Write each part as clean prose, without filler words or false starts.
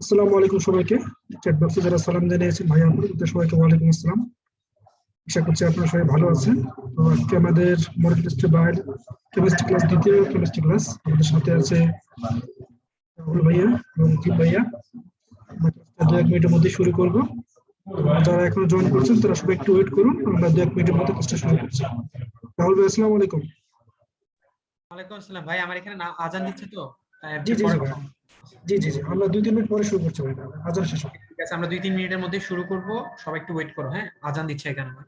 আসসালামু আলাইকুম সবাইকে। চ্যাট বক্সে যারা সালাম জানিয়েছেন ভাই আপনাদের সবাইকে ওয়ালাইকুম আসসালাম। আশা করছি আপনারা সবাই ভালো আছেন। তো আজকে আমাদের মডেল টেস্টের বাইরে কেমিস্ট্রি ক্লাস, দ্বিতীয় কেমিস্ট্রি ক্লাস। আমাদের সাথে আছে রাহুল ভাইয়া এবং দীপ ভাইয়া। আমরা ক্লাসটা 2-1 মিনিটের মধ্যে শুরু করবো। তো যারা এখনো জয়েন করছেন তারা সবাই একটু ওয়েট করুন, আমরা 2-1 মিনিটের মধ্যে ক্লাসটা শুরু করছি। রাহুল ভাই আসসালামু আলাইকুম। ওয়ালাইকুম আসসালাম ভাই। আমার এখানে আজান দিচ্ছে তো, তাই জি একটু জি পরে জি ভাই, কথা বলবো। জি জি জি আমরা 2-3 মিনিট পরে শুরু করছি ভাই, আজান শেষ হবে। ঠিক আছে, আমরা 2-3 মিনিটের মধ্যে শুরু করব। সবাই একটু ওয়েট করো, হ্যাঁ? আজান দিচ্ছে এখানে আমার।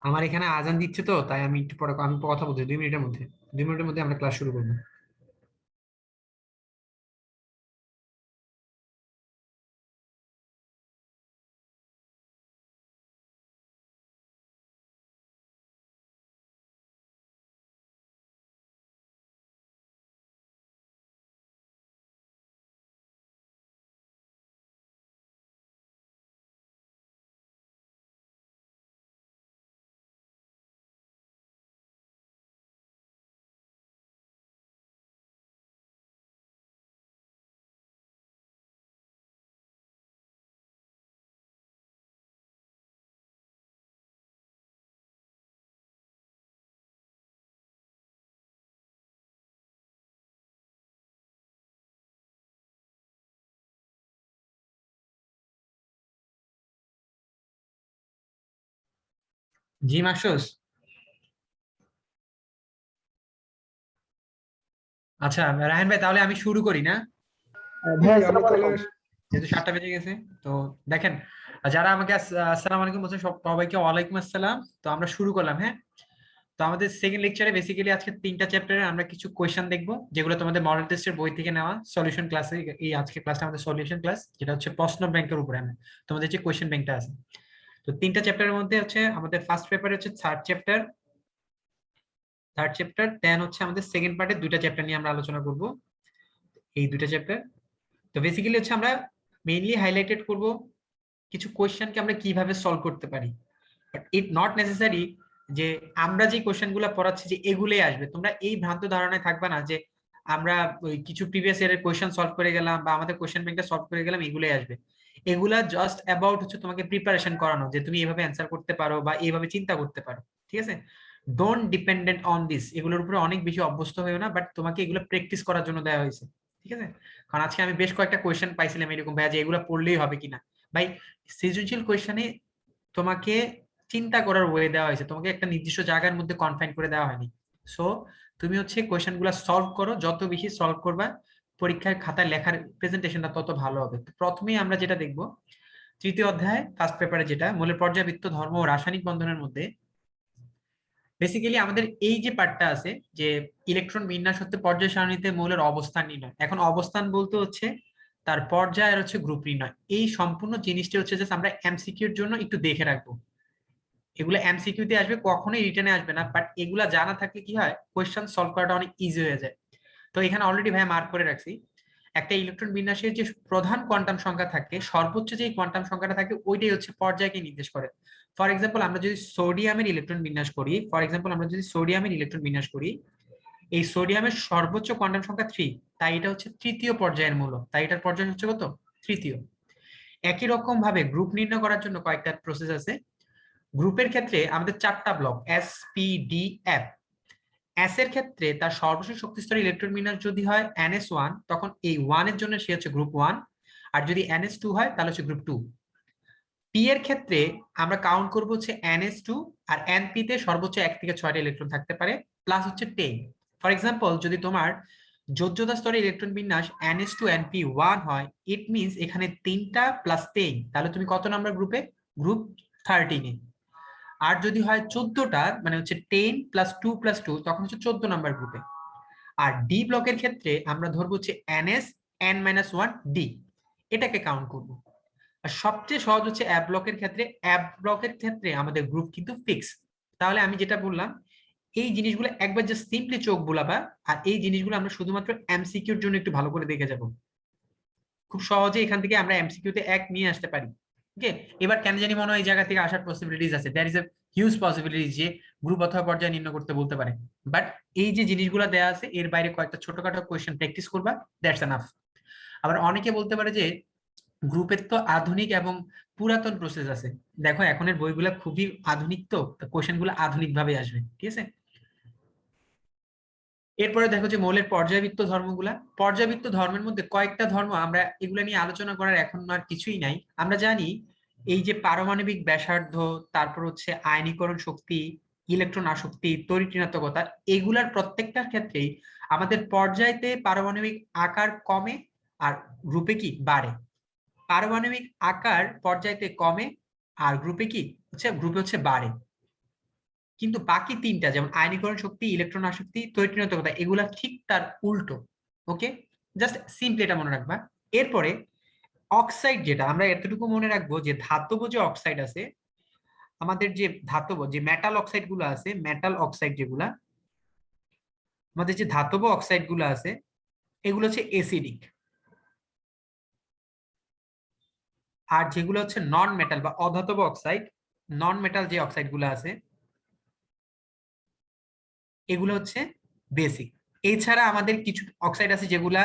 আমার এখানে আজান দিচ্ছে তো, তাই আমি একটু পরে আমি কথা বলছি। 2 মিনিটের মধ্যে, 2 মিনিটের মধ্যে আমরা ক্লাস শুরু করবো। জি মাকসুস। আচ্ছা রায়হান ভাই, তাহলে আমি শুরু করি না? জি ভাই জি আমরা আসসালামু তাহলে। আলাইকুম। যেহেতু 7টা বেজে গেছে। তো দেখেন, যারা আমাকে আসসালামু আলাইকুম বলছেন সবাইকে ওয়ালাইকুম আসসালাম। তো আমরা শুরু করলাম, হ্যাঁ? তো আমাদের সেকেন্ড লেকচারে বেসিক্যালি আজকে 3টা চ্যাপ্টারে আমরা কিছু কোয়েশ্চেন দেখবো, যেগুলো তোমাদের মডেল টেস্টের বই থেকে নেওয়া সলিউশন ক্লাসে। এই আজকে ক্লাসটা আমাদের সলিউশন ক্লাস, যেটা হচ্ছে প্রশ্ন ব্যাংকের উপরে আমরা তোমাদের যে কোয়েশ্চেন ব্যাংকটা আছে। তো 3টা চ্যাপ্টারের মধ্যে হচ্ছে আমাদের ফার্স্ট পেপারে হচ্ছে থার্ড চ্যাপ্টার দেন হচ্ছে আমাদের সেকেন্ড পার্টে 2টা চ্যাপ্টার নিয়ে আমরা আলোচনা করব। এই 2টা চ্যাপ্টার, তো বেসিক্যালি হচ্ছে আমরা মেইনলি হাইলাইটেড করব কিছু কোয়েশ্চেনকে আমরা কিভাবে সলভ করতে পারি। বাট ইট নট নেসেসারি যে আমরা যে কোশ্চেন গুলা পড়াচ্ছি যে এগুলোই আসবে। তোমরা এই ভ্রান্ত ধারণায় থাকবে না যে আমরা ওই কিছু প্রিভিয়াস ইয়ারের কোশ্চেন সলভ করে গেলাম বা আমাদের কোশ্চেন ব্যাংকটা সলভ করে গেলাম, এগুলোই আসবে। এগুলা জাস্ট অ্যাবাউট হচ্ছে তোমাকে প্রিপারেশন করানো, যে তুমি এভাবে অ্যান্সার করতে পারো বা এইভাবে চিন্তা করতে পারো। ঠিক আছে? ডোন্ট ডিপেন্ডেন্ট অন দিস, এগুলোর উপরে অনেক বেশি অভ্যস্ত হয়েও না, বাট তোমাকে এগুলো প্র্যাকটিস করার জন্য দেওয়া হয়েছে। ঠিক আছে? কারণ আজকে আমি বেশ কয়েকটা কোয়েশ্চেন পাইছিলাম এরকম, ভাইয়া যে এগুলো পড়লেই হবে কিনা। ভাই, সৃজনশীল কোয়েশ্চেনে তোমাকে চিন্তা করার ওয়ে দেওয়া হয়েছে, তোমাকে একটা নির্দিষ্ট জায়গার মধ্যে কনফাইন করে দেওয়া হয়নি। সো তুমি হচ্ছে কোয়েশ্চেন গুলা সলভ করো, যত বেশি সলভ করবা পরীক্ষার খাতায় লেখার প্রেজেন্টেশনটা তত ভালো হবে। তো প্রথমেই আমরা যেটা দেখবো তৃতীয় অধ্যায় ফার্স্ট পেপারে যেটা মৌলের পর্যায়বৃত্ত ধর্ম ও রাসায়নিক বন্ধনের মধ্যে বেসিক্যালি আমাদের এই যে পার্টটা আছে যে ইলেকট্রন বিন্যাস হতে পর্যায় সারণীতে মৌলের অবস্থান নির্ণয়। এখন অবস্থান বলতে হচ্ছে তার পর্যায় আর হচ্ছে গ্রুপ নির্ণয়। এই সম্পূর্ণ জিনিসটা হচ্ছে যে আমরা এমসিকিউ এর জন্য একটু দেখে রাখবো। এগুলো এমসিকিউ তে আসবে, কখনোই রিটেনে আসবে না, বাট এগুলা জানা থাকলে কি হয় কোয়েশ্চেন সলভ করাটা অনেক ইজি হয়ে যায়। তো এখানে অলরেডি ভাই মার্ক করে রাখছি, একটা ইলেকট্রন বিন্যাসের যে প্রধান কোয়ান্টাম সংখ্যা থাকে, সর্বোচ্চ যে কোয়ান্টাম সংখ্যাটা থাকে ওইটাই হচ্ছে পর্যায়কে নির্দেশ করে। ফর এক্সাম্পল আমরা যদি সোডিয়ামের ইলেকট্রন বিন্যাস করি, এই সোডিয়ামের সর্বোচ্চ কোয়ান্টাম সংখ্যা 3, তাই এটা হচ্ছে তৃতীয় পর্যায়ের মূলক, তাই এটার পর্যায় হচ্ছে কত? তৃতীয়। একই রকম ভাবে গ্রুপ নির্ণয় করার জন্য কয়েকটা প্রসেস আছে। গ্রুপের ক্ষেত্রে আমাদের 4টা block S P D F. S এর ক্ষেত্রে তার সর্বশেষ শক্তিস্তর ইলেকট্রন বিন্যাস যদি হয় NS1, তখন এই 1 এর জন্য সে হচ্ছে গ্রুপ 1, আর যদি NS2 হয় তাহলে হচ্ছে গ্রুপ 2। পি এর ক্ষেত্রে আমরা কাউন্ট করব হচ্ছে NS2, আর NP তে সর্বোচ্চ 1 থেকে 6টা ইলেকট্রন থাকতে পারে, প্লাস হচ্ছে 10। ফর এক্সাম্পল যদি তোমার যোজ্যতা স্তরে ইলেকট্রন বিন্যাস NS2NP1 হয়, ইট মিনস এখানে 3টা প্লাস 10, তাহলে তুমি কত নাম্বার গ্রুপে? গ্রুপ 13 এ। আর যদি হয় 14টা, মানে হচ্ছে 10 প্লাস 2 প্লাস 2, তখন হচ্ছে 14 নাম্বার গ্রুপে। আর ডি ব্লকের ক্ষেত্রে আমরা ধরবো হচ্ছে NS(n-1) ডি, এটাকে কাউন্ট করব। আর সবচেয়ে সহজ হচ্ছে অ্যাপ ব্লকের ক্ষেত্রে। অ্যাপ ব্লকের ক্ষেত্রে আমাদের গ্রুপ কিন্তু ফিক্স। তাহলে আমি যেটা বললাম, এই জিনিসগুলো একবার জাস্ট সিম্পলি চোখ বুলাবা, আর এই জিনিসগুলো আমরা শুধুমাত্র এমসিকিউর জন্য একটু ভালো করে দেখে যাব। খুব সহজে এখান থেকে আমরা এমসিকিউ তে 1 নিয়ে আসতে পারি। ওকে, এবার কেন জানি মনে হয় এই জায়গা থেকে আসার পসিবিলিটিস আছে, there is a huge possibility যে গ্রুপ অথবা পর্যায়ে নির্ণয় করতে বলতে পারে। বাট এই যে জিনিসগুলো দেওয়া আছে এর বাইরে কয়েকটা ছোটখাটো কোয়েশ্চেন প্র্যাকটিস করবা, দ্যাটস এনাফ। আবার অনেকে বলতে পারে যে গ্রুপের তো আধুনিক এবং পুরাতন প্রসেস আছে। দেখো এখনের বইগুলো খুবই আধুনিক, তো কোয়েশ্চেন গুলো আধুনিক ভাবে আসবে, ঠিক আছে। এরপরে দেখো যে মৌলের পর্যায়বৃত্ত ধর্মগুলা। পর্যায়বৃত্ত ধর্মের মধ্যে কয়েকটা ধর্ম, আমরা এগুলা নিয়ে আলোচনা করার এখন আর কিছুই নাই। আমরা জানি এই যে পারমাণবিক ব্যাসার্ধ, তারপর হচ্ছে আয়নীকরণ শক্তি, ইলেকট্রন আসক্তি, তড়িৎ-ঋণাত্মকতা, এগুলার প্রত্যেকটার ক্ষেত্রেই আমাদের পর্যায়তে পারমাণবিক আকার কমে আর গ্রুপে কি বাড়ে। পারমাণবিক আকার পর্যায়তে কমে আর গ্রুপে কি হচ্ছে, গ্রুপে হচ্ছে বাড়ে। কিন্তু বাকি 3টা যেমন আয়নীকরণ শক্তি, ইলেকট্রন আসক্তি, তড়িৎ-ঋণাত্মকতা, এগুলা ঠিক তার উল্টো। ওকে, জাস্ট সিম্পলি এটা মনে রাখবা। এরপরে অক্সাইড, যেটা আমরা এতটুকু মনে রাখবো যে ধাতব যে অক্সাইড আছে, আমাদের যে ধাতব যে মেটাল অক্সাইড গুলো আছে, মেটাল অক্সাইড যেগুলা আমাদের যে ধাতব অক্সাইড গুলো আছে, এগুলো হচ্ছে এসিডিক। আর যেগুলো হচ্ছে নন মেটাল বা অধাতব অক্সাইড, নন মেটাল যে অক্সাইড গুলো আছে, এগুলো হচ্ছে বেসিক। এছাড়া আমাদের কিছু অক্সাইড আছে যেগুলা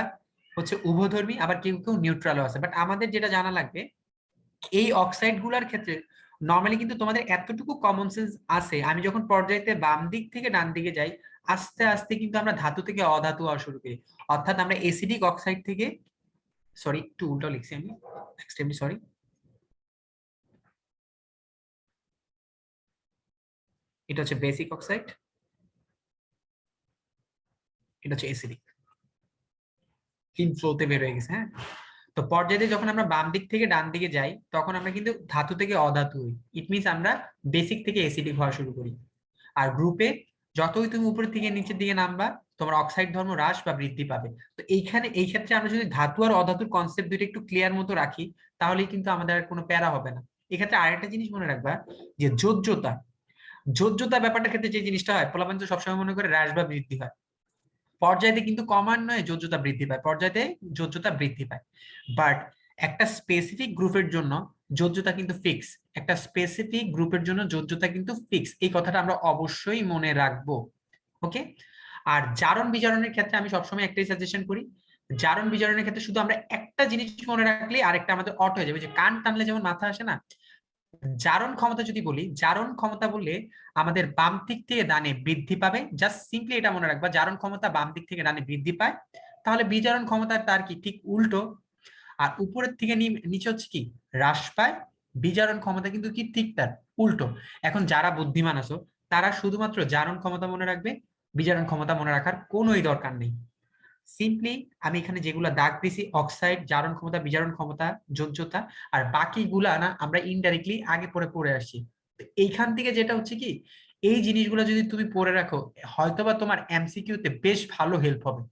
হচ্ছে উভধর্মী, আবার কেউ কেউ নিউট্রালও আছে। বাট আমাদের যেটা জানা লাগবে, এই অক্সাইড গুলার ক্ষেত্রে নর্মালি কিন্তু তোমাদের এতটুকু কমন সেন্স আছে, আমি যখন পর্যায়তে বাম দিক থেকে ডান দিকে যাই, আস্তে আস্তে কিন্তু আমরা ধাতু থেকে অধাতু হওয়া শুরু করি। অর্থাৎ আমরা এসিডিক অক্সাইড থেকে, সরি একটু উল্টো লিখছি আমি, এক্সট্রিমলি সরি, এটা হচ্ছে বেসিক অক্সাইড, এটা হচ্ছে এসিডিক। ক্লিন ফ্লোতে বের হয়ে গেছে, হ্যাঁ। তো পর্যায়ে যখন আমরা বাম দিক থেকে ডান দিকে যাই, তখন আমরা কিন্তু ধাতু থেকে অধাতু হই। ইট মিনস আমরা বেসিক থেকে এসিডিক হওয়া শুরু করি। আর গ্রুপে যতই তুমি উপরের থেকে নিচের দিকে নামবা, তোমার অক্সাইড ধর্ম হ্রাস বা বৃদ্ধি পাবে। তো এইখানে এই ক্ষেত্রে আমরা যদি ধাতু আর অধাতুর কনসেপ্ট দুইটা একটু ক্লিয়ার মতো রাখি, তাহলেই কিন্তু আমাদের আর কোনো প্যারা হবে না। এক্ষেত্রে আরেকটা জিনিস মনে রাখবা, যে যোজ্যতা, যোজ্যতা ব্যাপারটার ক্ষেত্রে যে জিনিসটা হয়, পোলাপান তো সবসময় মনে করে হ্রাস বা বৃদ্ধি হয়। পর্যায়তে কিন্তু ক্রমান্বয়ে যোজ্যতা বৃদ্ধি পায়, পর্যায়তে যোজ্যতা বৃদ্ধি পায়। বাট একটা স্পেসিফিক গ্রুপের জন্য যোজ্যতা কিন্তু ফিক্স, একটা স্পেসিফিক গ্রুপের জন্য যোজ্যতা কিন্তু ফিক্স। এই কথাটা আমরা অবশ্যই মনে রাখবো। ওকে, আর জারণ বিজারণের ক্ষেত্রে আমি সবসময় একটাই সাজেশন করি, জারণ বিজারণের ক্ষেত্রে শুধু আমরা একটা জিনিস মনে রাখলে আরেকটা আমাদের অট হয়ে যাবে। যে কান টানলে যেমন মাথা আসে না, জারণ ক্ষমতা যদি বলি, জারণ ক্ষমতা বললে আমাদের বাম দিক থেকে ডানে বৃদ্ধি পাবে। জাস্ট সিম্পলি এটা মনে রাখবা, জারণ ক্ষমতা বাম দিক থেকে ডানে বৃদ্ধি পায়, তাহলে বিজারণ ক্ষমতা তার কি ঠিক উল্টো। আর উপরের থেকে নিচে হচ্ছে কি হ্রাস পায়, বিজারণ ক্ষমতা কিন্তু কি ঠিক তার উল্টো। এখন যারা বুদ্ধিমান আছো তারা শুধুমাত্র জারণ ক্ষমতা মনে রাখবে, বিজারণ ক্ষমতা মনে রাখার কোনোই দরকার নেই। সিম্পলি আমি এখানে যেগুলো দাগ দিছি অক্সাইড, জারণ ক্ষমতা, বিজারণ ক্ষমতা, যোজ্যতা, আর বাকিগুলা না আমরা ইনডাইরেক্টলি আগে পড়ে আসছি। এইখান থেকে যেটা হচ্ছে কি, এই জিনিসগুলো যদি তুমি পড়ে রাখো হয়তোবা তোমার এমসিকিউ তে বেশ ভালো হেল্প হবে।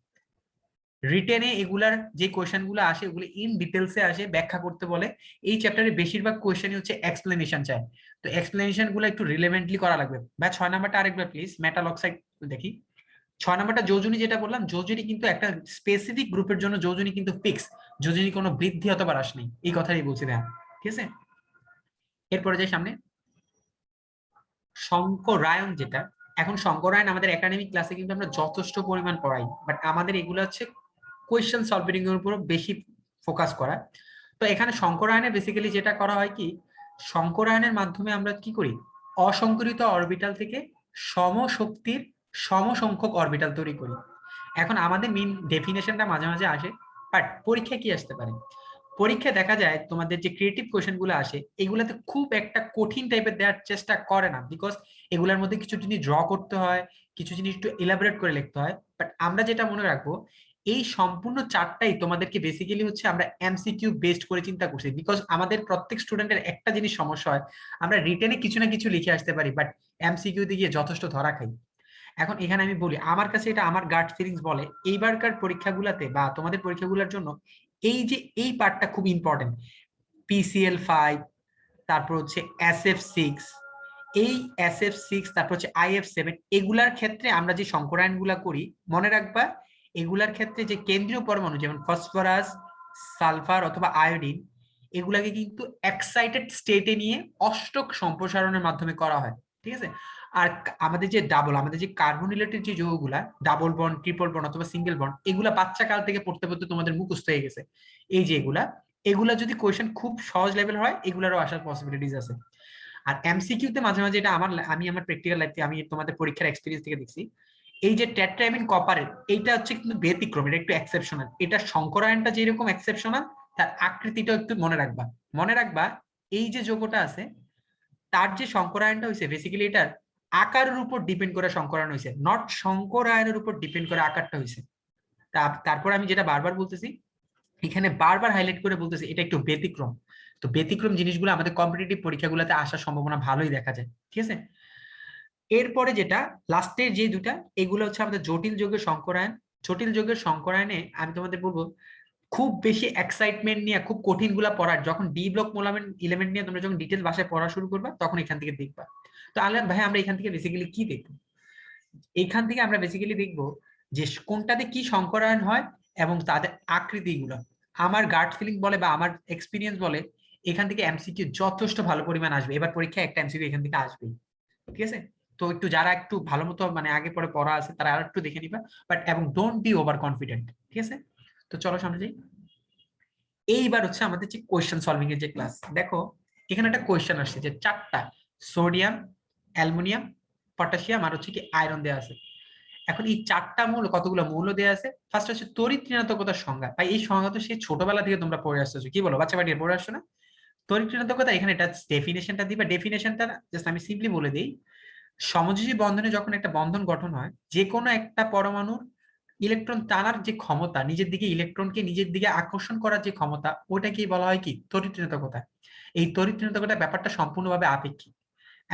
রিটেনে এগুলার যে কোয়েশ্চেন গুলো আসে ওগুলো ইন ডিটেলসে আসে, ব্যাখ্যা করতে বলে। এই চ্যাপ্টারে বেশিরভাগ কোয়েশ্চেনই হচ্ছে এক্সপ্লেনেশন চায়, তো এক্সপ্লেনেশন গুলো একটু রিলেভেন্টলি করা লাগবে। বা 6 নাম্বারটা আরেকবার প্লিজ, মেটাল অক্সাইড দেখি। 6 নাম্বারটা যোজনী, যেটা বললাম যোজনী কিন্তু একটা স্পেসিফিক গ্রুপের জন্য যোজনী কিন্তু ফিক্স, যোজনী কোনো বৃদ্ধি অথবা হ্রাস নেই, এই কথাই বলছি ভাইয়া, ঠিক আছে। এরপরে যাই সামনে, শঙ্করায়ন যেটা। এখন শঙ্করায়ন আমাদের একাডেমিক ক্লাসে কিন্তু আমরা যথেষ্ট পরিমাণ পড়াই, বাট আমাদের এগুলো হচ্ছে কোয়েশ্চেন সলভিং এর উপর বেশি ফোকাস করা। তো এখানে শঙ্করায়নে বেসিক্যালি যেটা করা হয় কি, শঙ্করায়নের মাধ্যমে আমরা কি করি, অসংকরিত অরবিটাল থেকে সমশক্তির সমসংখ্যক অরবিটাল তৈরি করি। এখন আমাদের মেইন ডেফিনেশনটা মাঝে মাঝে আসে, বাট পরীক্ষায় কি আসতে পারে, পরীক্ষায় দেখা যায় তোমাদের যে ক্রিয়েটিভ কোয়েশ্চেন গুলো আসে এগুলাতে খুব একটা কঠিন টাইপের দেওয়ার চেষ্টা করে না, বিকজ এগুলোর মধ্যে কিছু জিনিস ড্র করতে হয়, কিছু জিনিস একটু এলাবোরেট করে লিখতে হয়। বাট আমরা যেটা মনে রাখবো, এই সম্পূর্ণ চারটাই তোমাদেরকে বেসিক্যালি হচ্ছে আমরা এমসিকিউ বেসড করে চিন্তা করছি, বিকজ আমাদের প্রত্যেক স্টুডেন্টের একটা জিনিস সমস্যা হয়, আমরা রিটেনে কিছু না কিছু লিখে আসতে পারি, বাট এমসিকিউ দিয়ে গিয়ে যথেষ্ট ধরা খাই। এখন এখানে আমি বলি, আমার কাছে এটা আমার গাট ফিলিংস বলে, এইবারকার পরীক্ষাগুলোতে বা তোমাদের পরীক্ষাগুলোর জন্য এই যে এই পার্টটা খুব ইম্পর্টেন্ট। PCL5, তারপর হচ্ছে SF6, এই SF6, তারপর হচ্ছে IF7, এগুলার ক্ষেত্রে আমরা যে সংকরায়ন গুলা করি মনে রাখবা, এগুলার ক্ষেত্রে যে কেন্দ্রীয় পরমাণু যেমন ফসফরাস, সালফার অথবা আয়োডিন, এগুলাকে কিন্তু এক্সাইটেড স্টেটে নিয়ে অষ্টক সম্প্রসারণের মাধ্যমে করা হয়, ঠিক আছে। আর আমাদের যে আমাদের যে কার্বন রিলেটেড যে যৌগগুলা, ডাবল বন্ড, ট্রিপল বন্ড অথবা সিঙ্গেল বন্ড, এগুলা বাচ্চা কাল থেকে পড়তে পড়তে তোমাদের মুখস্থ হয়ে গেছে। এই যে এগুলা যদি কোয়েশ্চেন খুব সহজ লেভেল হয় এগুলারও আসার পসিবিলিটিস আছে। আর এমসিকিউ তে মাঝে মাঝে এটা আমি আমার প্র্যাকটিক্যাল লাইফে আমি তোমাদের পরীক্ষার এক্সপেরিয়েন্স থেকে দেখছি, এই যে টেট্রামিন কপারের এইটা হচ্ছে কিন্তু ব্যতিক্রম, এটা একটু এক্সেপশনাল। এটা শঙ্করায়নটা যেরকম এক্সেপশনাল, তার আকৃতিটাও একটু মনে রাখবা এই যে যৌগটা আছে তার যে শঙ্করায়নটা হয়েছে বেসিক্যালি এটার আকারের উপর ডিপেন্ড করে শঙ্করায়ন হয়েছে, নট শঙ্করায়নের উপর ডিপেন্ড করে আকারটা হয়েছে। তারপর আমি যেটা বারবার বলতেছি, এখানে বারবার হাইলাইট করে বলতেছি এটা একটু ব্যতিক্রম। তো ব্যতিক্রম জিনিসগুলো আমাদের কম্পিটিটিভ পরীক্ষাগুলোতে আসার সম্ভাবনা ভালোই দেখা যায়, ঠিক আছে। এরপরে যেটা লাস্টের যে দুটা, এগুলো হচ্ছে আমাদের জটিল যৌগের শঙ্করায়ন। জটিল যৌগের শঙ্করায়নে আমি তোমাদের বলবো খুব বেশি এক্সাইটমেন্ট নিয়ে খুব কঠিন গুলা পড়ার, যখন ডি ব্লক এলিমেন্ট নিয়ে তোমরা যখন ডিটেল ভাষায় পড়া শুরু করবা তখন এখান থেকে দেখবা। তো আলিয়ান ভাই আমরা এখান থেকে বেসিক্যালি কি দেখবো, এইখান থেকে আমরা বেসিক্যালি দেখবো যে কোনটাতে কি শঙ্করায়ন হয় এবং তাদের আকৃতিগুলো। আমার গাট ফিলিং বলে বা আমার এক্সপিরিয়েন্স বলে এখান থেকে এমসিকিউ যথেষ্ট ভালো পরিমাণ আসবে, এবার পরীক্ষায় একটা এমসিকিউ এখান থেকে আসবেই, ঠিক আছে। তো একটু যারা একটু ভালো মতো মানে আগে পরে পড়া আছে তারা আর একটু দেখে নিবা, বাট এবং ডোন্ট বি ওভার কনফিডেন্ট, ঠিক আছে। তো চলো সামনে যাই। এইবার হচ্ছে আমাদের যে কোয়েশ্চেন সলভিং এর যে ক্লাস, দেখো এখানে একটা কোয়েশ্চেন আসছে যে 4টা সোডিয়াম, অ্যালুমিনিয়াম, পটাশিয়াম আর হচ্ছে কি আয়রন দেওয়া আছে। এখন এই 4টা মৌল, কতগুলো মৌল দেওয়া আছে, ফার্স্ট হচ্ছে তড়িৎ ঋণাত্মকতার সংজ্ঞা। ভাই এই সংজ্ঞা তো সেই ছোটবেলা থেকে তোমরা পড়ে আসতেছো, কি বলো বাচ্চা বাড়ি পড়ে আসছো না? তড়িৎ ঋণাত্মকতা, এখানে এটা ডেফিনেশনটা দিবা, ডেফিনেশনটা জাস্ট আমি সিম্পলি বলে দিই। সমযোজী বন্ধনে যখন একটা বন্ধন গঠন হয়, যে কোনো একটা পরমাণুর ইলেকট্রন টানার যে ক্ষমতা, নিজের দিকে ইলেকট্রনকে নিজের দিকে আকর্ষণ করার যে ক্ষমতা, ওটাকেই বলা হয় কি তড়িৎ ঋণাত্মকতা। এই তড়িৎ ঋণাত্মকতা ব্যাপারটা সম্পূর্ণভাবে আপেক্ষিক,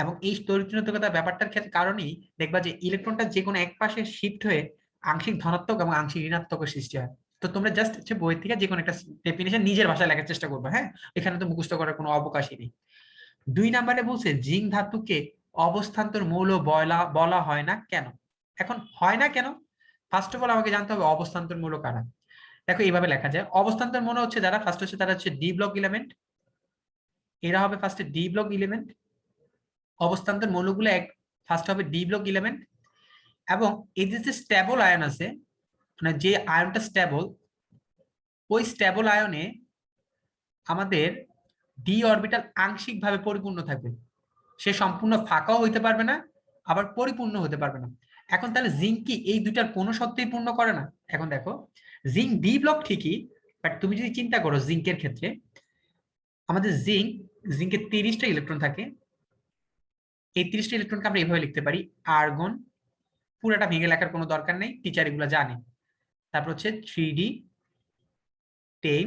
এবং এই তড়িৎ ঋণাত্মকতা ব্যাপারটার ক্ষেত্রে কারণেই দেখবা যে ইলেকট্রনটা যে কোনো এক পাশে শিফট হয়ে আংশিক ধনাত্মক এবং আংশিক ঋণাত্মকের সৃষ্টি হয়। তো তোমরা জাস্ট হচ্ছে বই থেকে যে কোনো একটা ডেফিনেশন নিজের ভাষায় লেখার চেষ্টা করবে, হ্যাঁ, এখানে তো মুখস্থ করার কোনো অবকাশই নেই। 2 নম্বরে বলছে জিঙ্ক ধাতুকে অবস্থান্তর মৌল বলা বলা হয় না কেন। এখন হয় না কেন, ফার্স্ট অফ অল আমাকে জানতে হবে অবস্থান্তর মৌল কারা। দেখো এইভাবে লেখা যায়, অবস্থান্তর মৌল হচ্ছে যারা ফার্স্ট হচ্ছে তারা হচ্ছে ডি ব্লক এলিমেন্ট, এরা হবে ফার্স্টে ডি ব্লক এলিমেন্ট। অবস্থান্তর মৌলগুলো ফার্স্ট হবে ডি ব্লক এলিমেন্ট, এবং এই যে স্টেবল আয়ন আছে, মানে যে আয়নটা স্টেবল, ওই স্টেবল আয়নে আমাদের ডি অরবিটাল আংশিকভাবে পরিপূর্ণ থাকবে, সে সম্পূর্ণ ফাঁকাও হইতে পারবে না আবার পরিপূর্ণ হতে পারবে না। এখন তাহলে জিঙ্ক কি এই দুইটার কোনো সত্যিই পূর্ণ করে না? এখন দেখো জিঙ্ক ডি ব্লক ঠিকই, বাট তুমি যদি চিন্তা করো জিঙ্কের ক্ষেত্রে, আমাদের জিঙ্কের 30টা ইলেকট্রন থাকে। এই 30টা ইলেকট্রনকে আমরা এইভাবে লিখতে পারি আর্গন, পুরাটা ভেঙে লেখার কোনো দরকার নেই, টিচার এগুলো জানে। তারপর হচ্ছে 3D 10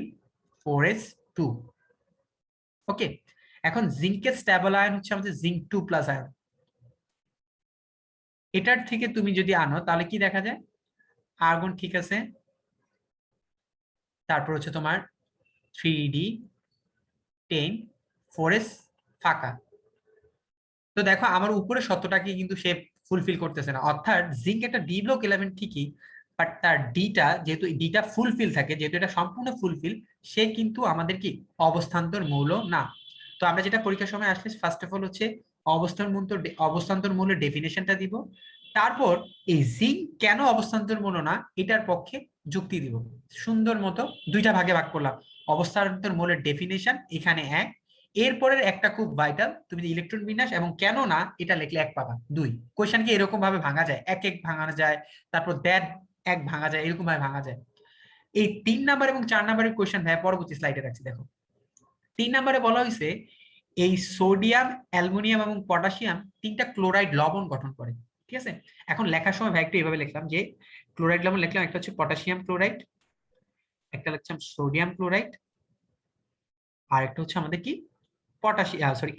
4s2। ওকে, এখন জিঙ্কের স্টেবল আয়ন হচ্ছে আমাদের জিঙ্ক 2+ আয়ন। এটার থেকে তুমি যদি আনো তাহলে কি দেখা যায়, আর্গন ঠিক আছে, তারপর হচ্ছে তোমার 3D 10 4s ফাঁকা। তো দেখো আমার উপরে সত্যটাকে কিন্তু সে ফুলফিল করতেছে না, অর্থাৎ জিঙ্ক একটা ডি ব্লক এলিমেন্ট ঠিকই, বাট তার ডিটা যেহেতু ডিটা ফুলফিল থাকে, যেহেতু এটা সম্পূর্ণ ফুলফিল, সে কিন্তু আমাদের কি অবস্থান্তর মৌল না। তো আমরা যেটা পরীক্ষার সময় আসলে ফার্স্ট অফ অল হচ্ছে অবস্থান্তর মৌলের ডেফিনেশনটা দিব, তারপর এই জিঙ্ক কেন অবস্থান্তর মৌল না এটার পক্ষে যুক্তি দিব। সুন্দর মতো দুইটা ভাগে ভাগ করলাম, অবস্থান্তর মৌলের ডেফিনেশন এখানে এক, এরপরের একটা খুব ভাইটাল, তুমি ইলেকট্রন বিন্যাস এবং কেন না এটা লিখলে এক পাবা। দুই কোশ্চেন কি এরকম ভাবে ভাঙা যায়, এক এক ভাঙানো যায়, তারপর দেড় এক ভাঙা যায়, এরকম ভাবে ভাঙা যায়। এই 3 নাম্বার এবং 4 নাম্বারের কোশ্চেন ভাই পরবর্তী স্লাইডে রাখছি। দেখো 3 নাম্বারে বলা হয়েছে এই সোডিয়াম, অ্যালুমিনিয়াম এবং পটাশিয়াম তিনটা ক্লোরাইড লবণ গঠন করে। ঠিক আছে, এখন লেখার সময় ভাই একটু এইভাবে লিখলাম যে ক্লোরাইড লবণ লিখলাম, একটা হচ্ছে পটাশিয়াম ক্লোরাইড, একটা লিখলাম সোডিয়াম ক্লোরাইড, আর একটা হচ্ছে আমাদের কি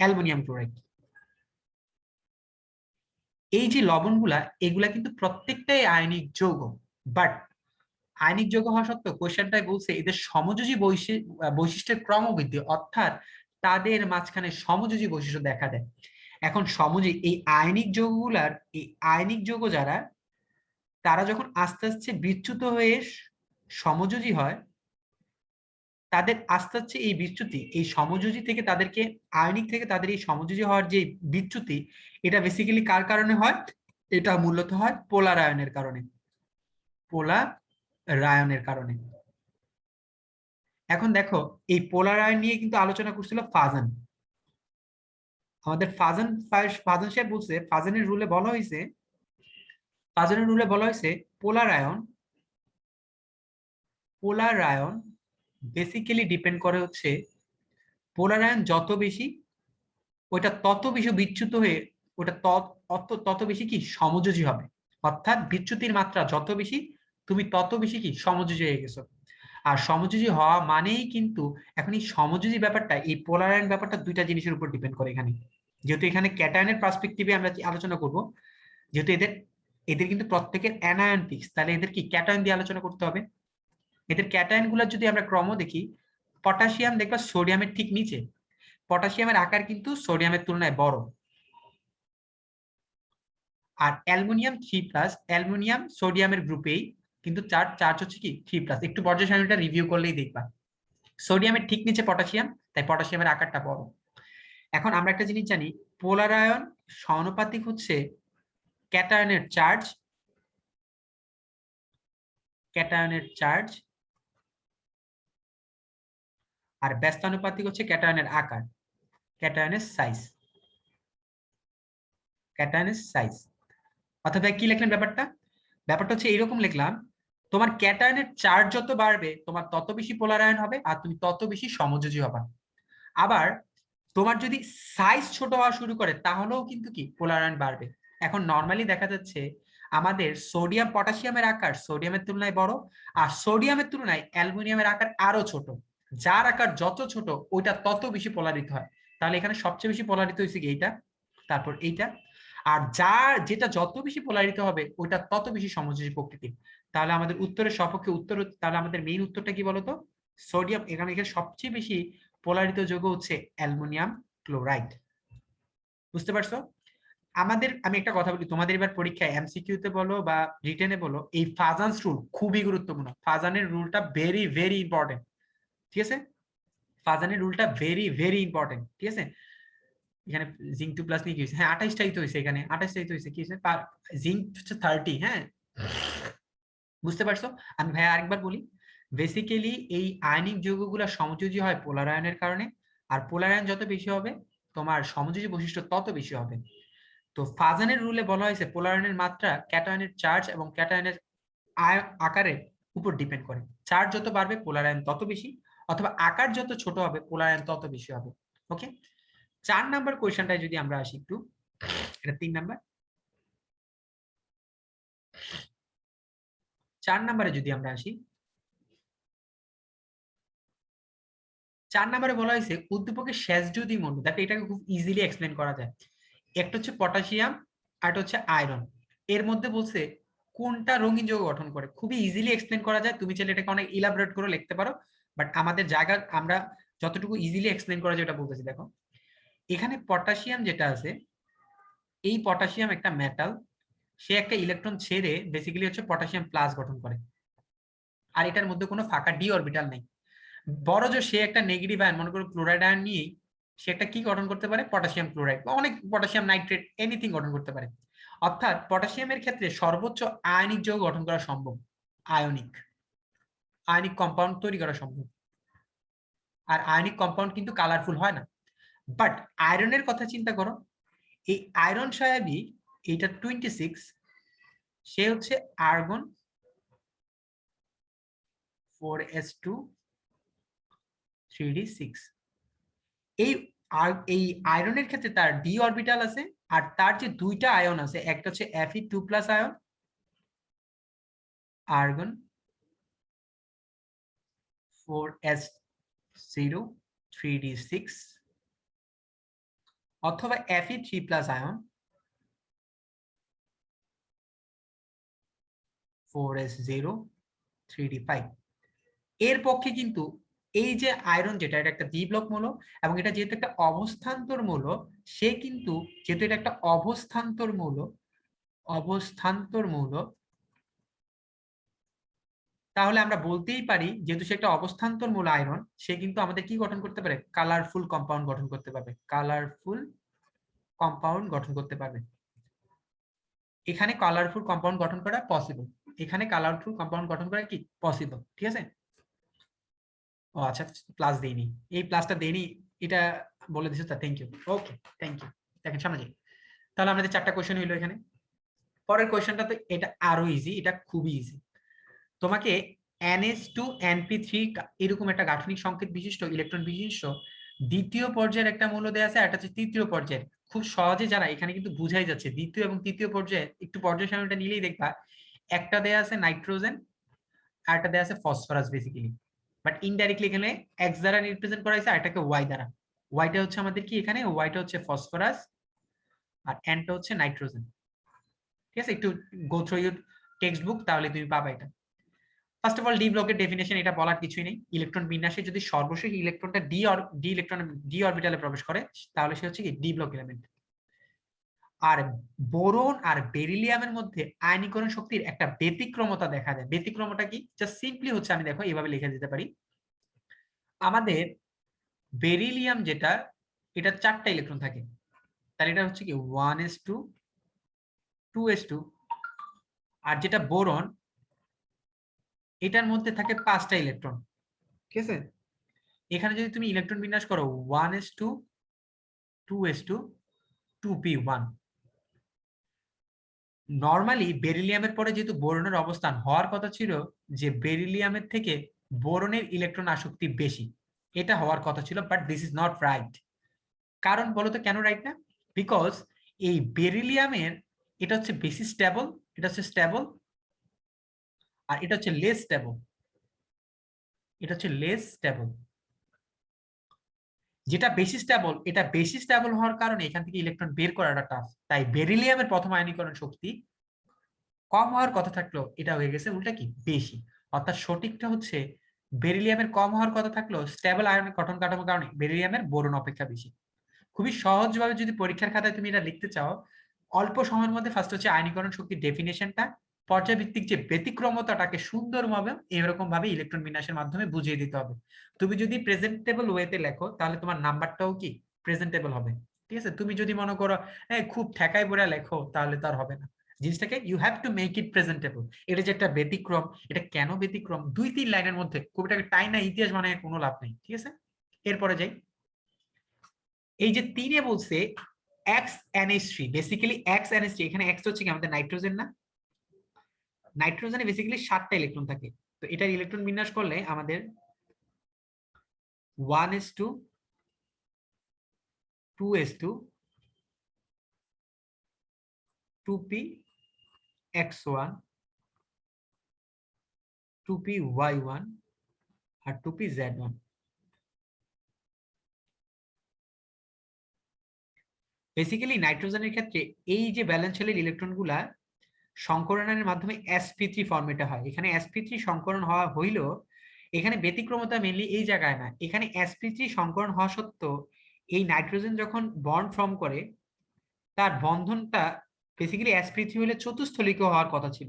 অ্যালুমিনিয়াম ক্লোরাইড। এই যে লবণগুলা এগুলা কিন্তু প্রত্যেকটাই আয়নিক যৌগ, বাট আয়নিক যৌগ হওয়া সত্ত্বেও কোশ্চেনটাই বলছে এদের সমযোজী বৈশিষ্ট্যের ক্রমবৃদ্ধি, অর্থাৎ তাদের মাঝখানে সমযোজী বৈশিষ্ট্য দেখা দেয়। এখন এই আয়নিক যৌগ যারা, তারা যখন আস্তে আস্তে বিচ্যুত হয়ে সমযোজী হয়, তাদের আস্তে আস্তে এই সমযোজী থেকে তাদেরকে আয়নিক থেকে তাদের এই সমযোজী হওয়ার যে বিচ্যুতি, এটা বেসিক্যালি কার কারণে হয়, এটা মূলত হয় পোলার আয়নের কারণে, পোলারায়নের কারণে। এখন দেখো এই পোলার আয়ন নিয়ে কিন্তু আলোচনা করছিল ফাজান, আমাদের ফাজান সাহেব বলছে, ফাজানের রুলে বলা হয়েছে পোলার আয়ন বেসিক্যালি ডিপেন্ড করে হচ্ছে, পোলার আয়ন যত বেশি ওইটা তত বেশি বিচ্যুত হয়ে ওটা তত বেশি কি সমযোজী হবে, অর্থাৎ বিচ্যুতির মাত্রা যত বেশি তুমি তত বেশি কি সমযোজী হয়ে গেছো। আর সমযোজী হওয়া মানেই কিন্তু এখন এই সমযোজী ব্যাপারটা, এই পোলার আয়ন ব্যাপারটা দুইটা জিনিসের উপর ডিপেন্ড করে। এখানে যেহেতু এখানে ক্যাটায়নের পার্সপেক্টিভে আমরা আলোচনা করব, যেহেতু এদের কিন্তু প্রত্যেকের অ্যানায়ন ফিক্স, তাহলে এদের কি ক্যাটায়ন দিয়ে আলোচনা করতে হবে। এদের ক্যাটায়ন গুলোর যদি আমরা ক্রম দেখি, পটাশিয়াম দেখবা সোডিয়ামের ঠিক নিচে, পটাশিয়ামের আকার কিন্তু সোডিয়ামের তুলনায় বড়। আর অ্যালুমিনিয়াম 3+, অ্যালুমিনিয়াম সোডিয়ামের গ্রুপেই, কিন্তু চার্জ হচ্ছে কি 3+। একটু পর্যায় সারণীটা রিভিউ করলেই দেখবা সোডিয়ামের ঠিক নিচে পটাশিয়াম, তাই পটাশিয়ামের আকারটা বড়। এখন আমরা একটা জিনিস জানি, পোলার আয়ন সমানুপাতিক হচ্ছে ক্যাটায়নের চার্জ, আর ব্যস্তানুপাতিক হচ্ছে ক্যাটায়নের আকার, ক্যাটায়নের সাইজ। অথবা কি লিখলেন ব্যাপারটা হচ্ছে এরকম লিখলাম, তোমার ক্যাটায়নের চার্জ যত বাড়বে তোমার তত বেশি পোলার আয়ন হবে, আর তুমি তত বেশি সমযোজী হবা। আবার তোমার যদি সাইজ ছোট হওয়া শুরু করে তাহলেও কিন্তু কি পোলার আয়ন বাড়বে। এখন নরমালি দেখা যাচ্ছে আমাদের সোডিয়াম পটাশিয়ামের আকার সোডিয়ামের তুলনায় বড়, আর সোডিয়ামের তুলনায় অ্যালুমিনিয়ামের আকার আরো ছোট। যার আকার যত ছোট ওইটা তত বেশি পোলারিত হয়। তাহলে এখানে সবচেয়ে বেশি পোলারিত হয়েছে কি এইটা, তারপর এইটা, আর যেটা যত বেশি পোলারিত হবে ওইটা তত বেশি সমযোজী প্রকৃতির। তাহলে আমাদের উত্তরের সপক্ষে উত্তর, তাহলে আমাদের মেইন উত্তরটা কি বলতো, সোডিয়াম। এখানে সবচেয়ে বেশি পোলারিত যৌগ হচ্ছে অ্যালুমিনিয়াম ক্লোরাইড। বুঝতে পারছো? আমি একটা কথা বলি, তোমাদের এবার পরীক্ষায় এমসিকিউ তে বলো বা রিটেনে বলো, এই ফাজান্স রুল খুবই গুরুত্বপূর্ণ। ফাজানের রুলটা ভেরি ভেরি ইম্পর্টেন্ট। ঠিক আছে, ফাজানের রুলটা ভেরি ভেরি ইম্পর্টেন্ট। ঠিক আছে, এখানে জিঙ্ক 2+ নিয়ে কি হয়েছে, হ্যাঁ 28টাই তো হয়েছে, এখানে 28টাই তো হয়েছে, কি হয়েছে জিঙ্ক হচ্ছে 30। হ্যাঁ বুঝতে পারছো? আমি ভাই আরেকবার বলি, বেসিক্যালি এই আয়নিক যৌগগুলো সমযোজী হয় পোলার আয়নের কারণে, আর পোলার আয়ন যত বেশি হবে তোমার সমযোজী বৈশিষ্ট্য তত বেশি হবে। তো ফাজানের রুলে বলা হয়েছে পোলার আয়নের মাত্রা ক্যাটায়নের চার্জ এবং ক্যাটায়নের আকারের উপর ডিপেন্ড করে। চার্জ যত বাড়বে পোলার আয়ন তত বেশি, অথবা আকার যত ছোট হবে পোলার আয়ন তত বেশি হবে। ওকে, 4 নাম্বার কোয়েশ্চনটায় যদি আমরা আসি একটু, এটা 3 নাম্বার। 4 নম্বরে যদি আমরা আসি, 4 নম্বরে বলা হয়েছে উদ্দীপকের শেষ যদি মৌল, দেখো এটাকে খুব ইজিলি এক্সপ্লেন করা যায়। একটা হচ্ছে পটাশিয়াম আর একটা হচ্ছে আয়রন, এর মধ্যে বলছে কোনটা রঙিন যৌগ গঠন করে। খুবই ইজিলি এক্সপ্লেন করা যায়, তুমি চাইলে এটাকে অনেক ইলাবোরেট করে লিখতে পারো, বাট আমাদের জায়গা আমরা যতটুকু ইজিলি এক্সপ্লেন করা যায় এটা বলতেছি। দেখো এখানে পটাশিয়াম যেটা আছে, এই পটাশিয়াম একটা মেটাল, সে একটা ইলেকট্রন ছেড়ে বেসিক্যালি হচ্ছে পটাশিয়াম প্লাস গঠন করে, আর এটার মধ্যে কোনো ফাঁকা ডি অরবিটাল নেই। বড় যে সে একটা নেগেটিভ আয়ন, মনে করো ক্লোরাইড আয়ন নিয়েই সে একটা কি গঠন করতে পারে, পটাশিয়াম ক্লোরাইড বা অনেক পটাশিয়াম নাইট্রেট এনিথিং গঠন করতে পারে। অর্থাৎ পটাশিয়ামের ক্ষেত্রে সর্বোচ্চ আয়নিক যৌগ গঠন করা সম্ভব, আয়নিক আয়নিক কম্পাউন্ড তৈরি করা সম্ভব। আর আয়নিক কম্পাউন্ড কিন্তু কালারফুল হয় না। বাট আয়রনের কথা চিন্তা করো, এই আয়রন সায়াবি এইটা 26, সে হচ্ছে আর্গন 4s2 3d6। এই আয়রনের ক্ষেত্রে তার ডি অরবিটাল আছে, আর তার যে দুইটা আয়ন আছে, একটা হচ্ছে Fe2+ ion argon 4s0 3d6, অথবা Fe3+ আয়ন 4s0 3d5। এর পক্ষে কিন্তু এই যে আয়রন যেটা, এটা একটা দ্বি ব্লক মৌল, এবং এটা যেহেতু একটা অবস্থান্তর মৌল, সে কিন্তু যেহেতু এটা একটা অবস্থান্তর মৌল, তাহলে আমরা বলতেই পারি যেহেতু সে একটা অবস্থান্তর মূল আয়রন, সে কিন্তু আমাদের কি গঠন করতে পারে, কালারফুল কম্পাউন্ড গঠন করতে পারবে, কালারফুল কম্পাউন্ড গঠন করতে পারবে। এখানে কালারফুল কম্পাউন্ড গঠন করা পসিবল, এখানে কালারফুল কম্পাউন্ড গঠন করা কি পসিবল, ঠিক আছে। ও আচ্ছা, প্লাস দেইনি, এই প্লাসটা দেইনি, এটা বলে দিছো, তা thank you. Okay, thank you. দেখেন সামনে যাই, তাহলে আমাদের 4টা কোশ্চেন হইলো এখানে। পরের কোশ্চেনটা তো এটা আরো ইজি, এটা খুবই ইজি। তোমাকে NH2 NP3 এরকম একটা গাঠনিক সংকেত বিশিষ্ট ইলেকট্রন বিশিষ্ট দ্বিতীয় পর্যায়ের একটা মৌল দেয়া আছে, আর একটা হচ্ছে তৃতীয় পর্যায়ের। খুব সহজে যারা এখানে কিন্তু বুঝাই যাচ্ছে দ্বিতীয় এবং তৃতীয় পর্যায়ে, একটু পর্যায় সারণীটা নিলেই দেখবা একটা দেয়া আছে নাইট্রোজেন আর একটা দেয়া আছে ফসফরাস বেসিক্যালি, বাট ইনডাইরেক্টলি এখানে এক্স দ্বারা রিপ্রেজেন্ট করা হয়েছে, আর এটাকে ওয়াই দ্বারা। ওয়াইটা হচ্ছে আমাদের কি, এখানে ওয়াইটা হচ্ছে ফসফরাস আর এনটা হচ্ছে নাইট্রোজেন, ঠিক আছে। একটু go through your text book, তাহলে তুমি পাবা এটা। ফার্স্ট অফ অল ডি ব্লকের ডেফিনেশন, এটা বলার কিছুই নেই। ইলেকট্রন বিন্যাসে যদি সর্বশেষ ইলেকট্রনটা ডি অরবিটালে প্রবেশ করে, তাহলে সে হচ্ছে কি ডি ব্লক এলিমেন্ট। আর বোরন আর বেরিলিয়ামের মধ্যে আয়নীকরণ শক্তির একটা ব্যতিক্রমতা দেখা যায়। ব্যতিক্রমটা কি, জাস্ট সিম্পলি হচ্ছে, আমি দেখো এইভাবে লিখে দিতে পারি। আমাদের বেরিলিয়াম যেটা, এটা 4টা ইলেকট্রন থাকে, তাহলে এটা হচ্ছে কি 1s2 2s2। আর যেটা বোরন, এটার মধ্যে থাকে 5টা ইলেকট্রন, ঠিক আছে। এখানে যদি তুমি ইলেকট্রন বিন্যাস করো 1s2 2s2 2p1, নরমালি বেরিলিয়ামের পরে যেহেতু বোরনের অবস্থান হওয়ার কথা ছিল যে বেরিলিয়ামের থেকে বোরনের ইলেকট্রন আসক্তি বেশি, এটা হওয়ার কথা ছিল, but this is not right. কারণ বলো তো কেন রাইট না? বিকজ এই বেরিলিয়ামের এটা হচ্ছে বেশি স্টেবল, এটা হচ্ছে স্টেবল, আর এটা হচ্ছে লেস স্টেবল, এটা হচ্ছে লেস স্টেবল। যেটা বেশি স্টেবল, এটা বেশি স্টেবল হওয়ার কারণে এখান থেকে ইলেকট্রন বের করাটা টাফ, তাই বেরিলিয়ামের প্রথম আয়নীকরণ শক্তি কম হওয়ার কথা থাকলো, এটা হয়ে গেছে উল্টা কি বেশি। অর্থাৎ সঠিকটা হচ্ছে বেরিলিয়ামের কম হওয়ার কথা থাকলো স্টেবল আয়নিক গঠন কাঠামোর কারণে বেরিলিয়ামের বোরন অপেক্ষা বেশি। খুবই সহজভাবে যদি পরীক্ষার খাতায় তুমি এটা লিখতে চাও, অল্প সময়ের মধ্যে ফার্স্ট হচ্ছে আয়নীকরণ শক্তির ডেফিনেশনটা, পর্যায়ভিত্তিক যে ব্যতিক্রমতাটাকে সুন্দরভাবে এরকম ভাবে ইলেকট্রন বিন্যাসের মাধ্যমে বুঝিয়ে দিতে হবে। তুমি যদি প্রেজেন্টেবল ওয়েতে লেখো, তাহলে তোমার নাম্বারটাও কি প্রেজেন্টেবল হবে, ঠিক আছে। তুমি যদি মনে করো খুব ঠেকাই বলে লেখো, তাহলে তো আর হবে না। জিনিসটাকে you have to make it presentable. এটা যে একটা ব্যতিক্রম, এটা কেন ব্যতিক্রম, 2-3 লাইনের মধ্যে খুব এটাকে টাইনা ইতিহাস বানায় কোনো লাভ নেই, ঠিক আছে। এরপরে যাই, এই যে 3-এ বলছে XNH3, বেসিক্যালি XNH3, এখানে X হচ্ছে কি আমাদের নাইট্রোজেন না, নাইট্রোজেনে বেসিক্যালি 7টা ইলেকট্রন থাকে। তো এটার ইলেকট্রন বিন্যাস করলে আমাদের 1s2 2s2 2p x1 2p y1 আর 2p z1। বেসিক্যালি নাইট্রোজেনের ক্ষেত্রে এই যে ভ্যালেন্সিয়ালের ইলেকট্রনগুলা সংকরণের মাধ্যমে sp3 ফরম্যাটে হয়। এখানে sp3 সংকরণ হওয়া হইল, এখানে ব্যতিক্রমতা মেনলি এই জায়গায় না, এখানে sp3 সংকরণ হওয়া সত্ত্বেও এই নাইট্রোজেন যখন বন্ড ফর্ম করে তার বন্ধনটা বেসিক্যালি sp3 হলে চতুস্থলিকীয় হওয়ার কথা ছিল,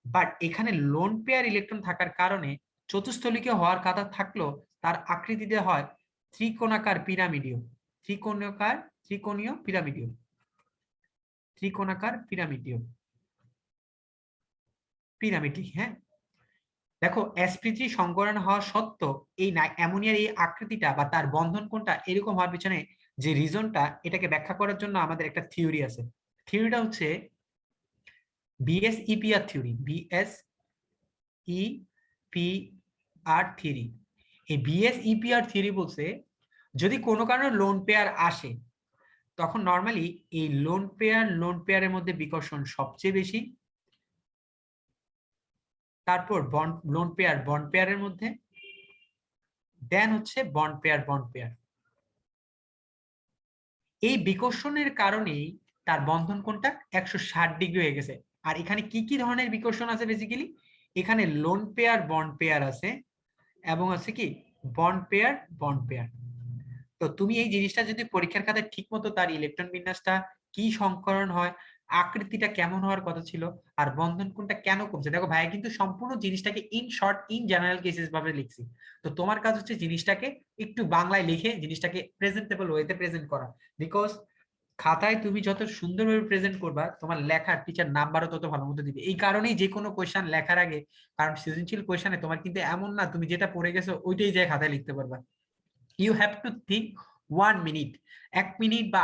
বাট এখানে লোন পেয়ার ইলেকট্রন থাকার কারণে চতুস্থলিকীয় হওয়ার কথা থাকলেও তার আকৃতিতে হয় ত্রিকোণাকার পিরামিডীয়, ত্রিকোণীয় পিরামিডীয়, ত্রিকোণাকার পিরামিডিক। হ্যাঁ, দেখো sp3 সংকরণ হওয়া সত্ত্বেও এই অ্যামোনিয়ার এই আকৃতিটা বা তার বন্ধন কোণটা এরকম হওয়ার পিছনে যে রিজনটা, এটাকে ব্যাখ্যা করার জন্য আমাদের একটা থিওরি আছে। থিওরিটা হচ্ছে BS-EPR থিওরি, BS-EPR থিওরি। এই BS-EPR থিওরি বলছে যদি কোনো কারণে লোন পেয়ার আসে তখন নরমালি এই লোন পেয়ারের মধ্যে বিকর্ষণ সবচেয়ে বেশি, তারপর লোন পেয়ার বন্ড পেয়ারের মধ্যে, দেন হচ্ছে বন্ড পেয়ার। এই বিকর্ষণের কারণেই তার বন্ধন কোণটা 160 ডিগ্রি হয়ে গেছে। আর এখানে কি কি ধরনের বিকর্ষণ আছে? বেসিক্যালি এখানে লোন পেয়ার বন্ড পেয়ার আছে এবং আছে কি বন্ড পেয়ার। তো তুমি এই জিনিসটা যদি পরীক্ষার খাতায় ঠিক মতো তার ইলেকট্রন বিন্যাসটা কি সংকরণ হয়, আকৃতিটা কেমন হওয়ার কথা ছিল, আর বন্ধন কোণটা কেন কমছে, দেখো ভাই কিন্তু সম্পূর্ণ জিনিসটাকে in short in general cases ভাবে লিখছি। তো তোমার কাজ হচ্ছে জিনিসটাকে একটু বাংলায় লিখে জিনিসটাকে প্রেজেন্টেবল ওয়েতে প্রেজেন্ট করা, বিকজ খাতায় তুমি যত সুন্দরভাবে প্রেজেন্ট করবা তোমার লেখার টিচার নাম্বারও তত ভালো মতো দিবে। এই কারণেই যে কোনো কোয়েশ্চেন লেখার আগে, কারণ সৃজনশীল কোয়েশ্চেনে তোমার কিন্তু এমন না তুমি যেটা পড়ে গেছো ওইটাই যে খাতায় লিখতে পারবা। You have to think 1 minute, 1 minute বা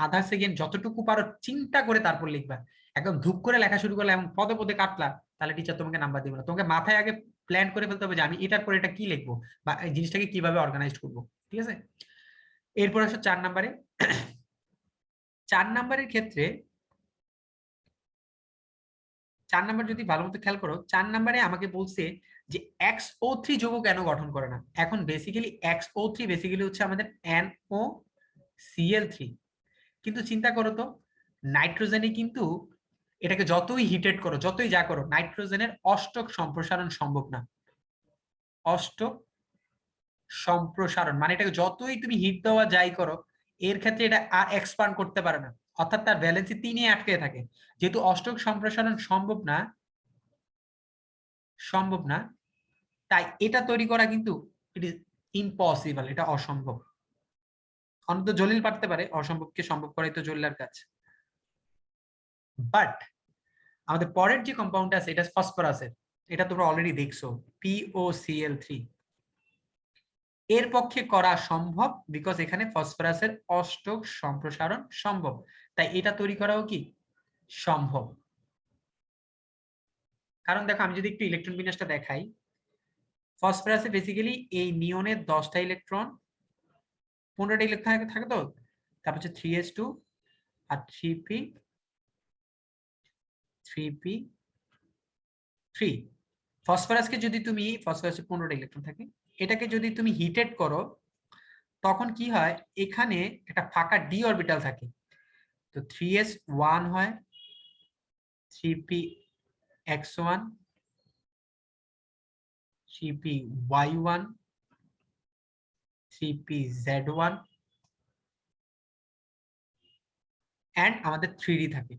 আধা সেকেন্ড যতটুকু পারো চিন্তা করে তারপর লিখবা। একদম ধূপ করে লেখা শুরু করলে এবং পদে পদে কাটলা, তাহলে টিচার তোমাকে নাম্বার দিবে না। তোমাকে মাথায় আগে প্ল্যান করে ফেলতে হবে যে আমি এটার পর এটা কি লিখবো বা এই জিনিসটাকে কিভাবে অর্গানাইজ করবো। ঠিক আছে, এরপর আসো 4 নম্বরে। 4 নম্বরের ক্ষেত্রে 4 নম্বর যদি ভালো মতো খেয়াল করো, 4 নম্বরে আমাকে বলছে যে XO3 যৌগ কেন গঠন করে না। এখন বেসিক্যালি XO3 বেসিক্যালি হচ্ছে আমাদের NOCl3, কিন্তু চিন্তা করো তো নাইট্রোজেনে কিন্তু এটাকে যতই হিটেড করো যতই যা করো নাইট্রোজেনের অষ্টক সম্প্রসারণ সম্ভব না। অষ্টক সম্প্রসারণ মানে এটাকে যতই তুমি হিট দেওয়া যাই করো এর ক্ষেত্রে এটা আর এক্সপান্ড করতে পারে না, অর্থাৎ তার ভ্যালেন্সি 3 এ আটকে থাকে। যেহেতু অষ্টক সম্প্রসারণ সম্ভব না, তাই এটা তৈরি করা কিন্তু ইট ইজ ইম্পসিবল, এটা অসম্ভব। অন্তত জলিল পারতে পারে, অসম্ভবকে সম্ভব করাই তো জলিলার কাজ। বাট আমাদের পরের যে কম্পাউন্ডটা আছে এটা ফসফরাসের, এটা তোমরা অলরেডি দেখছো POCl3, এর পক্ষে করা সম্ভব বিকজ এখানে ফসফরাসের অষ্টক সম্প্রসারণ সম্ভব, তাই এটা তৈরি করাও কি সম্ভব। কারণ দেখো আমি যদি একটু ইলেকট্রন বিন্যাসটা দেখাই, ফসফরাসে বেসিক্যালি এই নিয়নের 10টা ইলেকট্রন 15টা ইলেকট্রন থাকে, তো তারপর হচ্ছে 3s2 আর 3p3। ফসফরাসকে যদি তুমি, ফসফরাসে 15টা ইলেকট্রন থাকে, এটাকে যদি তুমি হিটেড করো তখন কি হয়, এখানে একটা ফাঁকা ডি অরবিটাল থাকে, তো 3s1 হয়, 3px1, 3py1, 3pz1 এন্ড আমাদের 3d থাকে।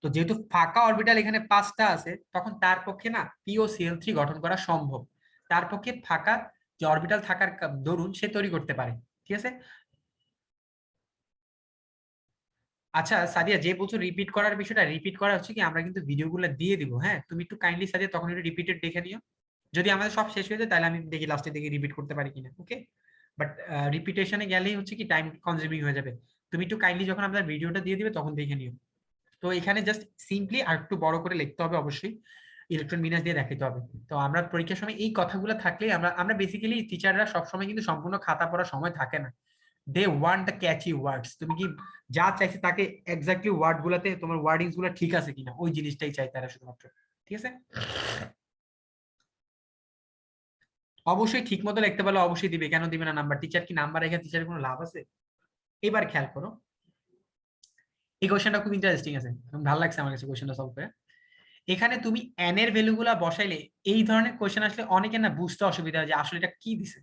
তো যেহেতু ফাঁকা অরবিটাল এখানে 5টা আছে তখন তার পক্ষে না POCl3 গঠন করা সম্ভব, তার পক্ষে ফাঁকা যে অরবিটাল থাকার দরুন সে তৈরি করতে পারে। ঠিক আছে, আচ্ছা সাদিয়া যে বলছো রিপিট করার বিষয়টা, রিপিট করা হচ্ছে কি আমরা কিন্তু ভিডিওগুলো দিয়ে দিব, হ্যাঁ তুমি একটু কাইন্ডলি সাদিয়া তখন একটু রিপিটেড দেখে নিও। যদি আমাদের সব শেষ হয়ে যায় তাহলে আমি দেখি লাস্টে দেখি রিপিট করতে পারি কিনা। ওকে, বাট রিপিটেশনে গেলেই হচ্ছে কি টাইম কনজিউমিং হয়ে যাবে। তুমি একটু কাইন্ডলি যখন আমাদের ভিডিওটা দিয়ে দিবে তখন দেখে নিও। তো এখানে জাস্ট সিম্পলি আর একটু বড় করে লিখতে হবে, অবশ্যই ইলেকট্রন বিন্যাস দিয়ে দেখাতে হবে। তো আমরা পরীক্ষার সময় এই কথাগুলো থাকলে আমরা বেসিক্যালি টিচাররা সবসময় কিন্তু সম্পূর্ণ খাতা পড়ার সময় থাকে না, দে ওয়ান্ট দ্য ক্যাচি ওয়ার্ডস। তুমি কি যা চাইছে তাকে এক্স্যাক্টলি ওয়ার্ড গুলাতে তোমার ওয়ার্ডিংস গুলো ঠিক আছে কিনা ওই জিনিসটাই চাই তারা শুধুমাত্র। ঠিক আছে, অবশ্যই ঠিক মতো লিখতে পারলে অবশ্যই দিবে, কেন দিবে না নাম্বার? টিচার কি নাম্বার রেখে টিচারের কোনো লাভ আছে? এবার খেয়াল করো, এই কোশ্চেনটা খুব ইন্টারেস্টিং আছে, ভালো লাগছে আমার কাছে কোশ্চেনটা সলভ করে। এখানে তুমি n এর ভ্যালুগুলা বসাইলে এই ধরনের কোশ্চেন আসলে অনেকের না বুঝতে অসুবিধা হয় যে আসলে এটা কি দিছে।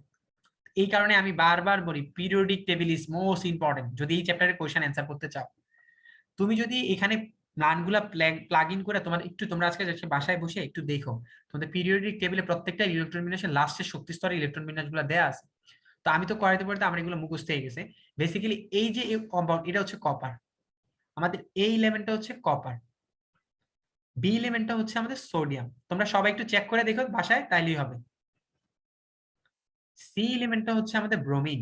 এই কারণে আমি বারবার বলি periodic table is most important যদি এই চ্যাপ্টারের কোশ্চেন অ্যান্সার করতে চাও। তুমি যদি এখানে প্ল্যানগুলা প্লাগ ইন করে তোমার একটু, তোমরা আজকে বাসায় বসে একটু দেখো তোমাদের পিরিয়ডিক টেবিলে প্রত্যেকটা ইলেকট্রন বিন্যাসের লাস্টের শক্তি স্তরে ইলেকট্রন বিন্যাসগুলো দেয়া আছে। তো আমি তো করাইতে পারতে আমার এগুলো মুখস্থ হয়ে গেছে। বেসিক্যালি এই যে কম্পাউন্ড, এটা হচ্ছে কপার, আমাদের এই এলিমেন্টটা হচ্ছে কপার, বি এলিমেন্টটা হচ্ছে আমাদের সোডিয়াম। তোমরা সবাই একটু চেক করে দেখো বাসায়, তাইলেই হবে। সি এলিমেন্টটা হচ্ছে আমাদের ব্রোমিন,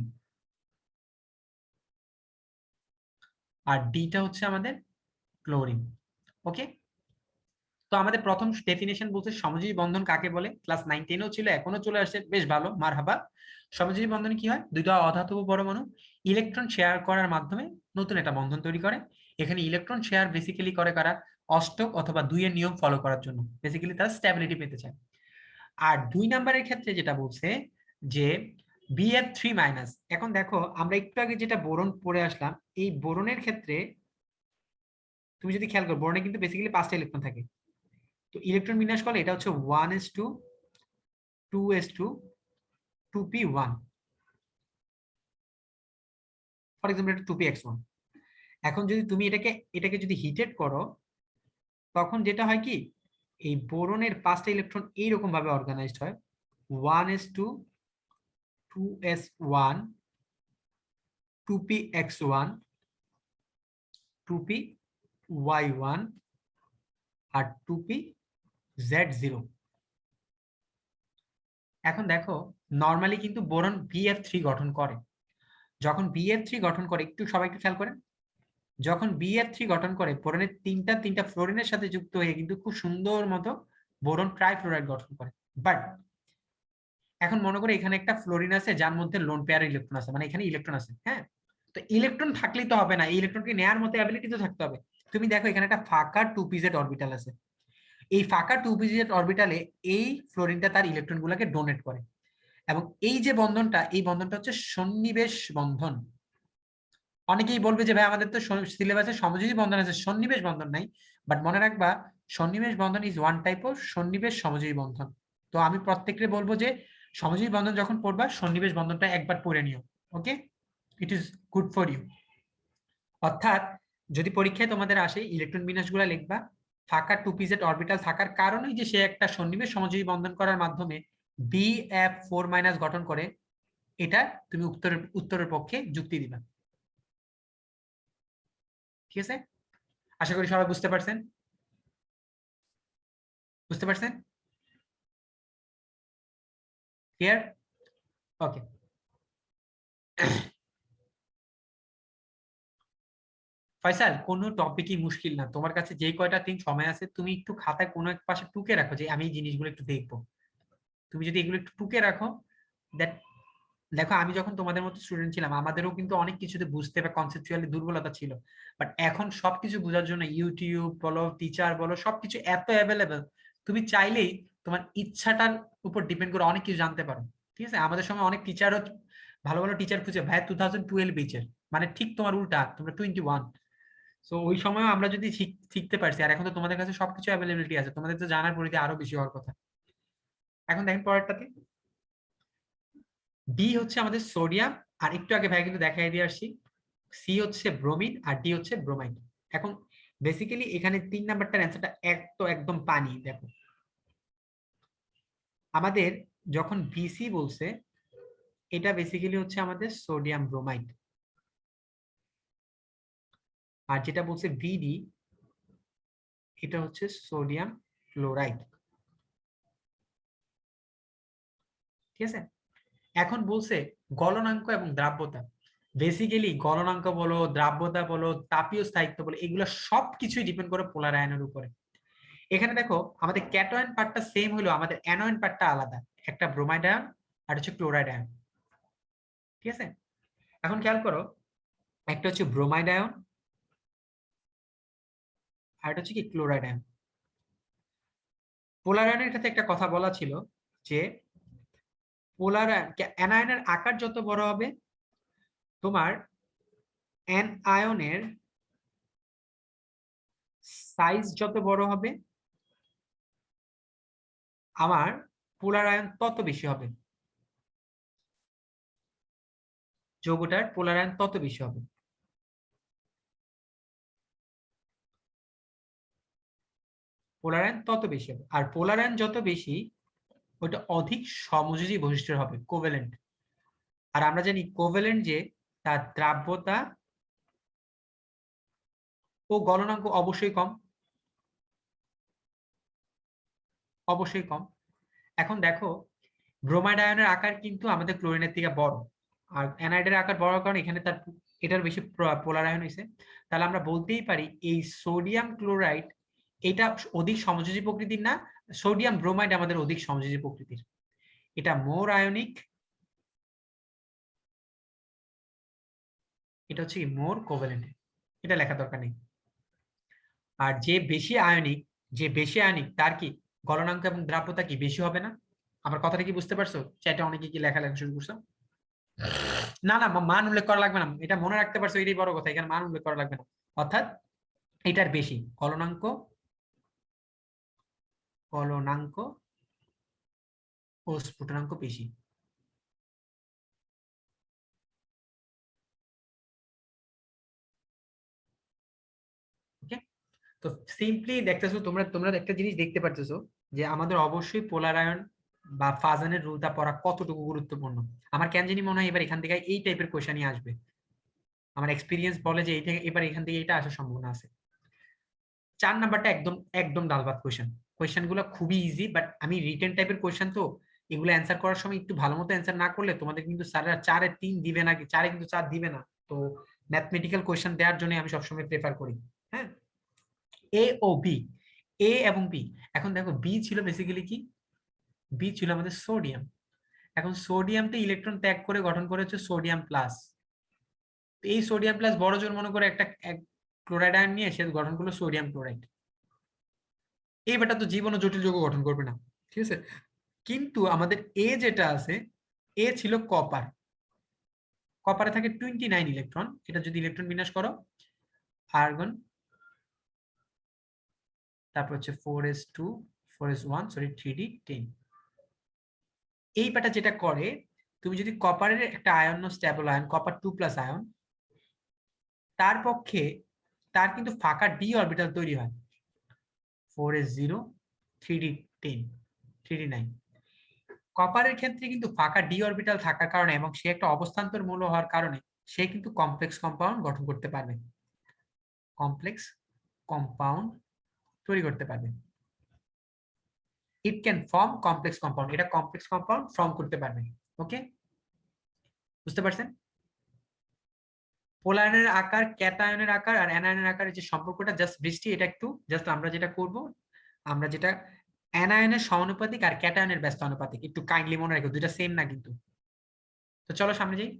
আর ডিটা হচ্ছে আমাদের ক্লোরিন। ওকে, তো আমাদের প্রথম ডেফিনেশন বলতে সমযোজী বন্ধন কাকে বলে, ক্লাস 9 10 ছিল, এখনো চলে আসছে, বেশ ভালো, মারহাবা। সমযোজী বন্ধনে কি হয়, দুইটা অধাতব পরমাণু ইলেকট্রন শেয়ার করার মাধ্যমে নতুন একটা বন্ধন তৈরি করে। এখানে ইলেকট্রন শেয়ার বেসিক্যালি করে কারা, অষ্টক অথবা 2 এর নিয়ম ফলো করার জন্য, বেসিক্যালি তারা স্ট্যাবিলিটি পেতে চায়। আর 2 নাম্বারের ক্ষেত্রে যেটা বলছে যে Bf3-, এখন দেখো আমরা একটু আগে যেটা বোরন পড়ে আসলাম, এই বোরনের ক্ষেত্রে তুমি যদি খেয়াল করো বোরনে কিন্তু বেসিক্যালি 5টা ইলেকট্রন থাকে। তো ইলেকট্রন বিন্যাস করলে এটা হচ্ছে 1s2 2s2 2p1, for example এটা 2px1। এখন যদি তুমি এটাকে যদি হিটেড করো, তখন যেটা হয় কি, এই বোরনের 5টা ইলেকট্রন এইরকম ভাবে অর্গানাইজড হয়, 1s2 2s1 2px1 2py1 আর 2pz0। এখন দেখো নরমালি কিন্তু বোরন Bf3 গঠন করে। যখন Bf3 গঠন করে, একটু সবাই একটু খেয়াল করেন, যখন Bf3 গঠন করে বোরনের তিনটা ফ্লোরিনের সাথে যুক্ত হয়ে কিন্তু খুব সুন্দর মতো বোরন ট্রাইফ্লোরাইড গঠন করে। বাট এখন মনে করে এখানে একটা ফ্লোরিন আছে যার মধ্যে লোন পেয়ার ইলেকট্রন আছে, মানে এখানে ইলেকট্রন আছে, হ্যাঁ। তো ইলেকট্রন থাকলেই তো হবে না, এই ইলেকট্রনকে নেয়ার মতো অ্যাবিলিটি তো থাকতে হবে। তুমি দেখো এখানে একটা ফাঁকা 2pz অরবিটাল আছে, এই ফাঁকা 2pz অরবিটালে এই ফ্লোরিনটা তার ইলেকট্রন গুলাকে ডোনেট করে। এবং এই যে বন্ধনটা, এই বন্ধনটা হচ্ছে সন্নিবেশ বন্ধন। অনেকেই বলবে যে ভাই আমাদের তো সিলেবাসে সমযোজী বন্ধন আছে, সন্নিবেশ বন্ধন নাই। বাট মনে রাখবা সন্নিবেশ বন্ধন ইজ ওয়ান টাইপ অফ সন্নিবেশ সমযোজী বন্ধন। তো আমি প্রত্যেককে বলবো যে সমযোজী বন্ধন যখন পড়বা সন্নিবেশ বন্ধনটা একবার পড়ে নিও। Okay, it is good for you. অর্থাৎ যদি পরীক্ষায় তোমাদের আসে ইলেকট্রন বিন্যাসগুলো লিখবা, ফাঁকা 2pz অরবিটাল থাকার কারণেই যে সে একটা সন্নিবেশ সমযোজী বন্ধন করার মাধ্যমে Bf4- গঠন করে, এটা তুমি উত্তরের পক্ষে যুক্তি দিবা। ঠিক আছে, আশা করি সবাই বুঝতে পারছেন। বুঝতে পারছেন? ক্লিয়ার? ওকে। ফয়সাল, কোনো টপিকই মুশকিল না, তোমার কাছে যে কয়টা দিন সময় আছে তুমি একটু খাতায় কোনো এক পাশে টুকে রাখো যে আমি এই জিনিসগুলো একটু দেখবো। তুমি যদি এগুলো একটু টুকে রাখো, দ্যাট, দেখো আমি যখন তোমাদের মতো স্টুডেন্ট ছিলাম আমাদেরও কিন্তু অনেক কিছুতে বুঝতে বা কনসেপচুয়ালি দুর্বলতা ছিল। বাট এখন সবকিছু বোঝার জন্য ইউটিউব বলো, টিচার বলো, সবকিছু এত অ্যাভেলেবেল, তুমি চাইলেই তোমার ইচ্ছাটার উপর ডিপেন্ড করে অনেক কিছু জানতে পারো। ঠিক আছে, আমাদের সময় অনেক টিচারও ভালো ভালো টিচার খুঁজে ভাই 2012 বেচের, মানে ঠিক তোমার উল্টা, তোমরা 21। সো ওই সময় আমরা যদি শিখতে পারছি, আর এখন তো তোমাদের কাছে সবকিছু অ্যাভেলেবিলিটি আছে, তোমাদের তো জানার পরিধি আরো বেশি হওয়ার কথা। এখন দেখেন পরেরটাতে, ডি হচ্ছে আমাদের সোডিয়াম, আর একটু আগে ভাই কিন্তু দেখাই দিয়ে আসছি, সি হচ্ছে ব্রোমিন, আর ডি হচ্ছে ব্রোমাইড। এখন বেসিক্যালি এখানে 3 নাম্বারটার অ্যান্সারটা একদম পানি। দেখো আমাদের যখন বিসি বলছে, এটা বেসিক্যালি হচ্ছে আমাদের সোডিয়াম ব্রোমাইড, আর যেটা বলছে বিডি এটা হচ্ছে সোডিয়াম ক্লোরাইড। ঠিক আছে, এখন বলছে গলনাঙ্ক এবং দ্রাব্যতা। বেসিক্যালি গলনাঙ্ক বলো, দ্রাব্যতা বলো, তাপীয় স্থায়িত্ব বলো, এগুলো সবকিছুই ডিপেন্ড করে পোলার আয়নের উপরে। এখানে দেখো আমাদের ক্যাটায়ন পার্টটা সেম হলো, আমাদের অ্যানোয়ন পার্টটা আলাদা, একটা ব্রোমাইড আয়ন আর হচ্ছে ক্লোরাইড আয়ন। ঠিক আছে, এখন খেয়াল করো, একটা হচ্ছে ব্রোমাইড আয়ন আর এটা হচ্ছে কি ক্লোরাইড আয়ন। পোলার আয়নের ক্ষেত্রে একটা কথা বলা ছিল যে পোলার অ্যানায়নের আকার যত বড় হবে তোমার অ্যানায়নের সাইজ যত বড় হবে আমার পোলার আয়ন তত বেশি হবে, যৌগটার পোলার আয়ন তত বেশি হবে। পোলার আয়ন তত বেশি হবে, আর পোলার আয়ন যত বেশি ওটা অধিক সমযোজী বৈশিষ্ট্যের হবে, কোভ্যালেন্ট। আর আমরা জানি কোভ্যালেন্ট যে তার দ্রাব্যতা ও গলনাঙ্ক অবশ্যই কম, অবশ্যই কম। এখন দেখো ব্রোমাইড আয়নের আকার কিন্তু আমাদের ক্লোরিনের থেকে বড়, আর অ্যানাইডের আকার বড় কারণ এখানে তার এটার বেশি পোলার আয়ন হয়েছে। তাহলে আমরা বলতেই পারি এই সোডিয়াম ক্লোরাইড এটা অধিক সমযোজী প্রকৃতির না, সোডিয়াম ব্রোমাইড আমাদের অধিক সমযোজী প্রকৃতির, এটা মোর আয়নিক, এটা হচ্ছে মোর কোভ্যালেন্ট। এটা লেখা দরকার নেই। আর যে বেশি আয়নিক, যে বেশি আয়নিক তার কি গলনাঙ্ক এবং দ্রাব্যতা কি বেশি হবে না? আমার কথাটা কি বুঝতে পারছো? চ্যাটে অনেকে কি লেখা শুরু করছো? না না, মান উল্লেখ করা লাগবে না, এটা মনে রাখতে পারছো, এটাই বড় কথা, এখানে মান উল্লেখ করা লাগবে না। অর্থাৎ এটার বেশি গলনাঙ্ক, গলনাঙ্ক ও স্ফুটনাঙ্ক বেশি। ওকে, তো সিম্পলি দেখতেছো তোমরা তোমরা একটা জিনিস দেখতে পারতেছো যে আমাদের অবশ্যই পোলার আয়ন বা ফাজানের রুলটা পড়া কতটুকু গুরুত্বপূর্ণ। আমার কেন জানি মনে হয় এবার এখান থেকে এই টাইপের কোশ্চেনই আসবে, আমার এক্সপিরিয়েন্স বলে যে এই থেকে এবার এখান থেকে এটা আসার সম্ভাবনা আছে। 4 নাম্বারটা একদম একদম ডাল ভাত কোশ্চেন, কোশ্চেন গুলো খুবই ইজি, বাট আমি রিটেন টাইপের কোশ্চেন তো এগুলো অ্যান্সার করার সময় একটু ভালো মতো অ্যান্সার না করলে তোমাদের কিন্তু স্যাররা 4 এ 3 দিবে না, 4 এ কিন্তু 4 দিবে না। তো ম্যাথমেটিক্যাল কোশ্চেন দেওয়ার জন্য আমি সবসময় প্রেফার করি। হ্যাঁ, এ ও বি, এ এবং বি। এখন দেখো বি ছিল বেসিক্যালি কি, বি ছিল আমাদের সোডিয়াম। এখন সোডিয়ামটা ইলেকট্রন ত্যাগ করে গঠন করে হচ্ছে সোডিয়াম প্লাস। এই সোডিয়াম প্লাস বড় জোর মনে করে একটা ক্লোরাইড আয়ন নিয়ে সে গঠন করলো সোডিয়াম ক্লোরাইড। এই বেটা তো জীবন ও জটিল যৌগ গঠন করবে না, ঠিক আছে? কিন্তু আমাদের এ যেটা আছে, এ ছিল কপার, কপারে থাকে 29 ইলেকট্রন, এটা যদি ইলেকট্রন বিন্যাস করো আর্গন, তারপর হচ্ছে 4s2 4s1 সরি 3d10। এই বেটা যেটা করে, তুমি যদি কপারের একটা ion stable ion copper 2+ ion, তার পক্ষে তার কিন্তু ফাঁকা ডি অরবিটাল তৈরি হয় 4s0 3d10 3d9। কপারের ক্ষেত্রে কিন্তু ফাঁকা ডি অরবিটাল থাকার কারণে এবং সে একটা অবস্থান্তর মূল্য হওয়ার কারণে সে কিন্তু কমপ্লেক্স কম্পাউন্ড গঠন করতে পারবে, কমপ্লেক্স কম্পাউন্ড তৈরি করতে পারবে। It can form complex compound, এটা কমপ্লেক্স কম্পাউন্ড ফর্ম করতে পারবে। ওকে, বুঝতে পারছেন? পোলার আকার, ক্যাটায়নের আকার আর অ্যানায়নের আকারের যে সম্পর্কটা জাস্ট বৃষ্টি, এটা একটু জাস্ট আমরা যেটা করব, আমরা যেটা অ্যানায়নের সমানুপাতিক আর ক্যাটায়নের ব্যস্ত আনুপাতিক, একটু কাইন্ডলি মনে রাখো দুইটা সেম না কিন্তু। তো চলো সামনে যাই।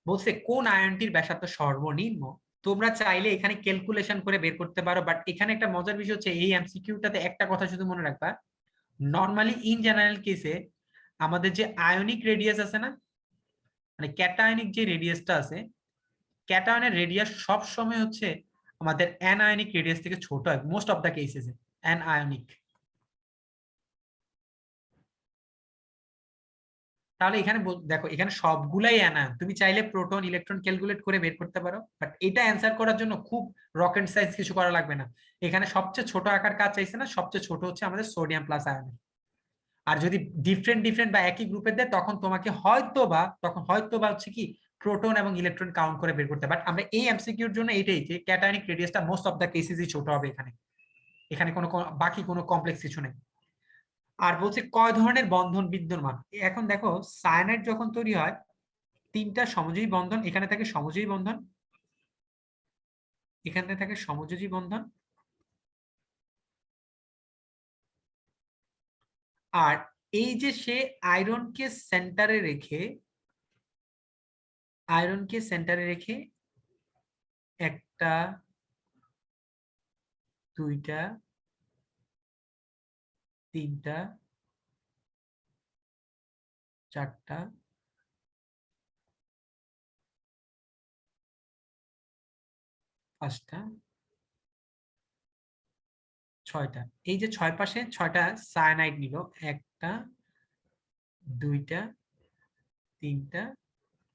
বলছে কোন আয়নটির ব্যাসার্ধ সর্বনিম্ন? তোমরা চাইলে এখানে ক্যালকুলেশন করে বের করতে পারো, বাট এখানে একটা মজার বিষয় হচ্ছে এই এমসিকিউটাতে একটা কথা শুধু মনে রাখবা, নরমালি ইন জেনারেল কেসে আমাদের যে আয়নিক রেডিয়াস আছে না, মানে ক্যাটায়নিক যে রেডিয়াসটা আছে, ক্যাটায়নের রেডিয়াস সব সময় হচ্ছে আমাদের অ্যানায়নিক রেডিয়াস থেকে ছোট হয় most of the cases, anionic. তাহলে এখানে দেখো এখানে সবগুলাই অ্যানায়ন, তুমি চাইলে প্রোটন ইলেকট্রন ক্যালকুলেট করে বের করতে পারো, বাট এটা অ্যান্সার করার জন্য খুব রকেট সাইজ কিছু করা লাগবে না। এখানে সবচেয়ে ছোট আকার কাজ চাইছে না, সবচেয়ে ছোট হচ্ছে আমাদের সোডিয়াম প্লাস আয়ন। আর যদি ডিফারেন্ট ডিফারেন্ট বা একই গ্রুপের দেয় তখন তোমাকে হয়তো বা হচ্ছে কি প্রোটন এবং ইলেকট্রন কাউন্ট করে বের করতে। বাট আমরা এই এমসিকিউর জন্য এটাই যে ক্যাটায়নিক রেডিয়াসটা মোস্ট অফ দা কেসেসই ছোট হবে এখানে, এখানে কোনো বাকি কোনো কমপ্লেক্স কিছু নেই। আর বলছে কয় ধরনের বন্ধন বিদ্যমান। এখন দেখো সায়ানাইড যখন তৈরি হয় 3টা সমযোজী বন্ধন, এখানে থাকে সমযোজী বন্ধন, এখানে থাকে সমযোজী বন্ধন, আর এই যে সে আয়রনকে সেন্টারে রেখে একটা, দুইটা, তিনটা, 4টা, 5টা, 6টা। এই যে 6 পাশে 6টা সায়ানাইড নিল, 1টা, 2টা, 3টা,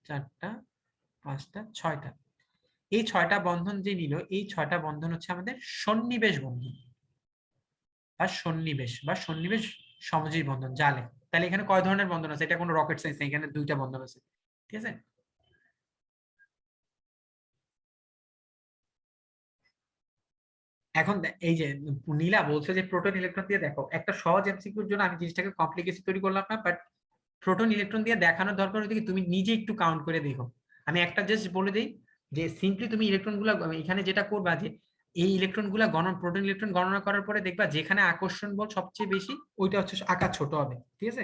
4টা, 5টা, 6টা। এই 6টা বন্ধন যে নিল, এই 6টা বন্ধন হচ্ছে আমাদের সন্নিবেশ বন্ধন বা সন্নিবেশ সমযোজী বন্ধন জালে। তাহলে এখানে কয় ধরনের বন্ধন আছে? এটা কোনো রকেট সায়েন্স না, এখানে 2টা বন্ধন আছে। ঠিক আছে, এখন এই যে নীলা বলছে যে প্রোটন ইলেকট্রন দিয়ে দেখো, একটা সহজ এমসিকিউর জন্য আমি জিনিসটাকে কমপ্লিকেশন তৈরি করলাম না, বাট প্রোটন ইলেকট্রন দিয়ে দেখানোর দরকার হচ্ছে কি তুমি নিজে একটু কাউন্ট করে দেখো। আমি একটা জাস্ট বলে দিই যে সিম্পলি তুমি ইলেকট্রন গুলা এখানে যেটা করবা, যে এই ইলেকট্রন গুলা প্রোটন ইলেকট্রন গণনা করার পরে দেখবা যেখানে আকর্ষণ বল সবচেয়ে বেশি ওইটা হচ্ছে আকার ছোট হবে। ঠিক আছে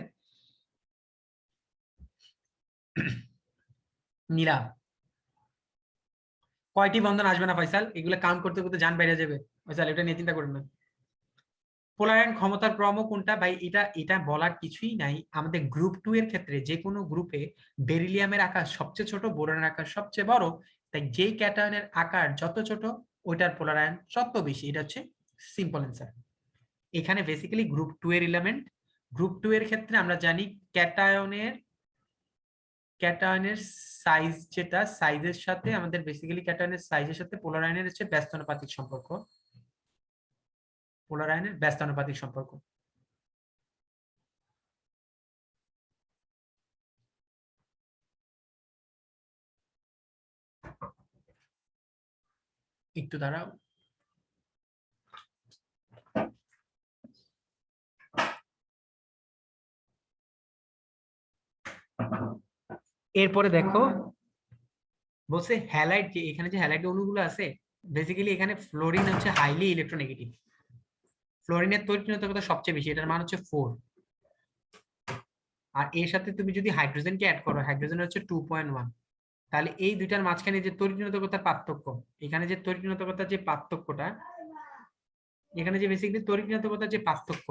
নীলা, কয়টি বন্ধন আসবে না ফয়সাল? এগুলো কাউন্ট করতে করতে জান বেড়ে যাবে ফয়সাল, এটা নিয়ে চিন্তা করবেন না। পোলার আয়ন ক্ষমতার ক্রম কোনটা ভাই? এটা এটা বলার কিছুই নাই। আমাদের গ্রুপ 2 এর ক্ষেত্রে যে কোনো গ্রুপে বেরিলিয়ামের আকার সবচেয়ে ছোট, বোরনের আকার সবচেয়ে বড়, তাই যেই ক্যাটায়নের আকার যত ছোট ওইটার পোলার আয়ন তত বেশি। এটা হচ্ছে সিম্পল অ্যান্সার। এখানে বেসিক্যালি গ্রুপ 2 এর এলিমেন্ট। গ্রুপ 2 এর ক্ষেত্রে আমরা জানি ক্যাটায়নের সাইজ, যেটা সাইজের সাথে আমাদের বেসিক্যালি ক্যাটায়নের সাইজের সাথে পোলার আয়নের হচ্ছে ব্যস্তানুপাতিক সম্পর্ক। পোলার আয়নের ব্যস্তানুপাতিক সম্পর্ক। একটু দাঁড়াও, এরপরে দেখো বলছে হ্যালাইড, যে এখানে যে হ্যালাইড অণুগুলো আছে বেসিক্যালি এখানে ফ্লোরিন হচ্ছে হাইলি ইলেকট্রোনেগেটিভ। ফ্লোরিনের তড়িৎ সবচেয়ে বেশি, এটার মান হচ্ছে 4। আর এর সাথে তুমি যদি হাইড্রোজেনকে অ্যাড করো, হাইড্রোজেন হচ্ছে 2.1। তাহলে এই দুইটার মাঝখানে যে তড়িৎ পার্থক্য, এখানে যে তড়িৎ যে পার্থক্যটা, এখানে যে বেসিক্যালি তড়িৎ যে পার্থক্য,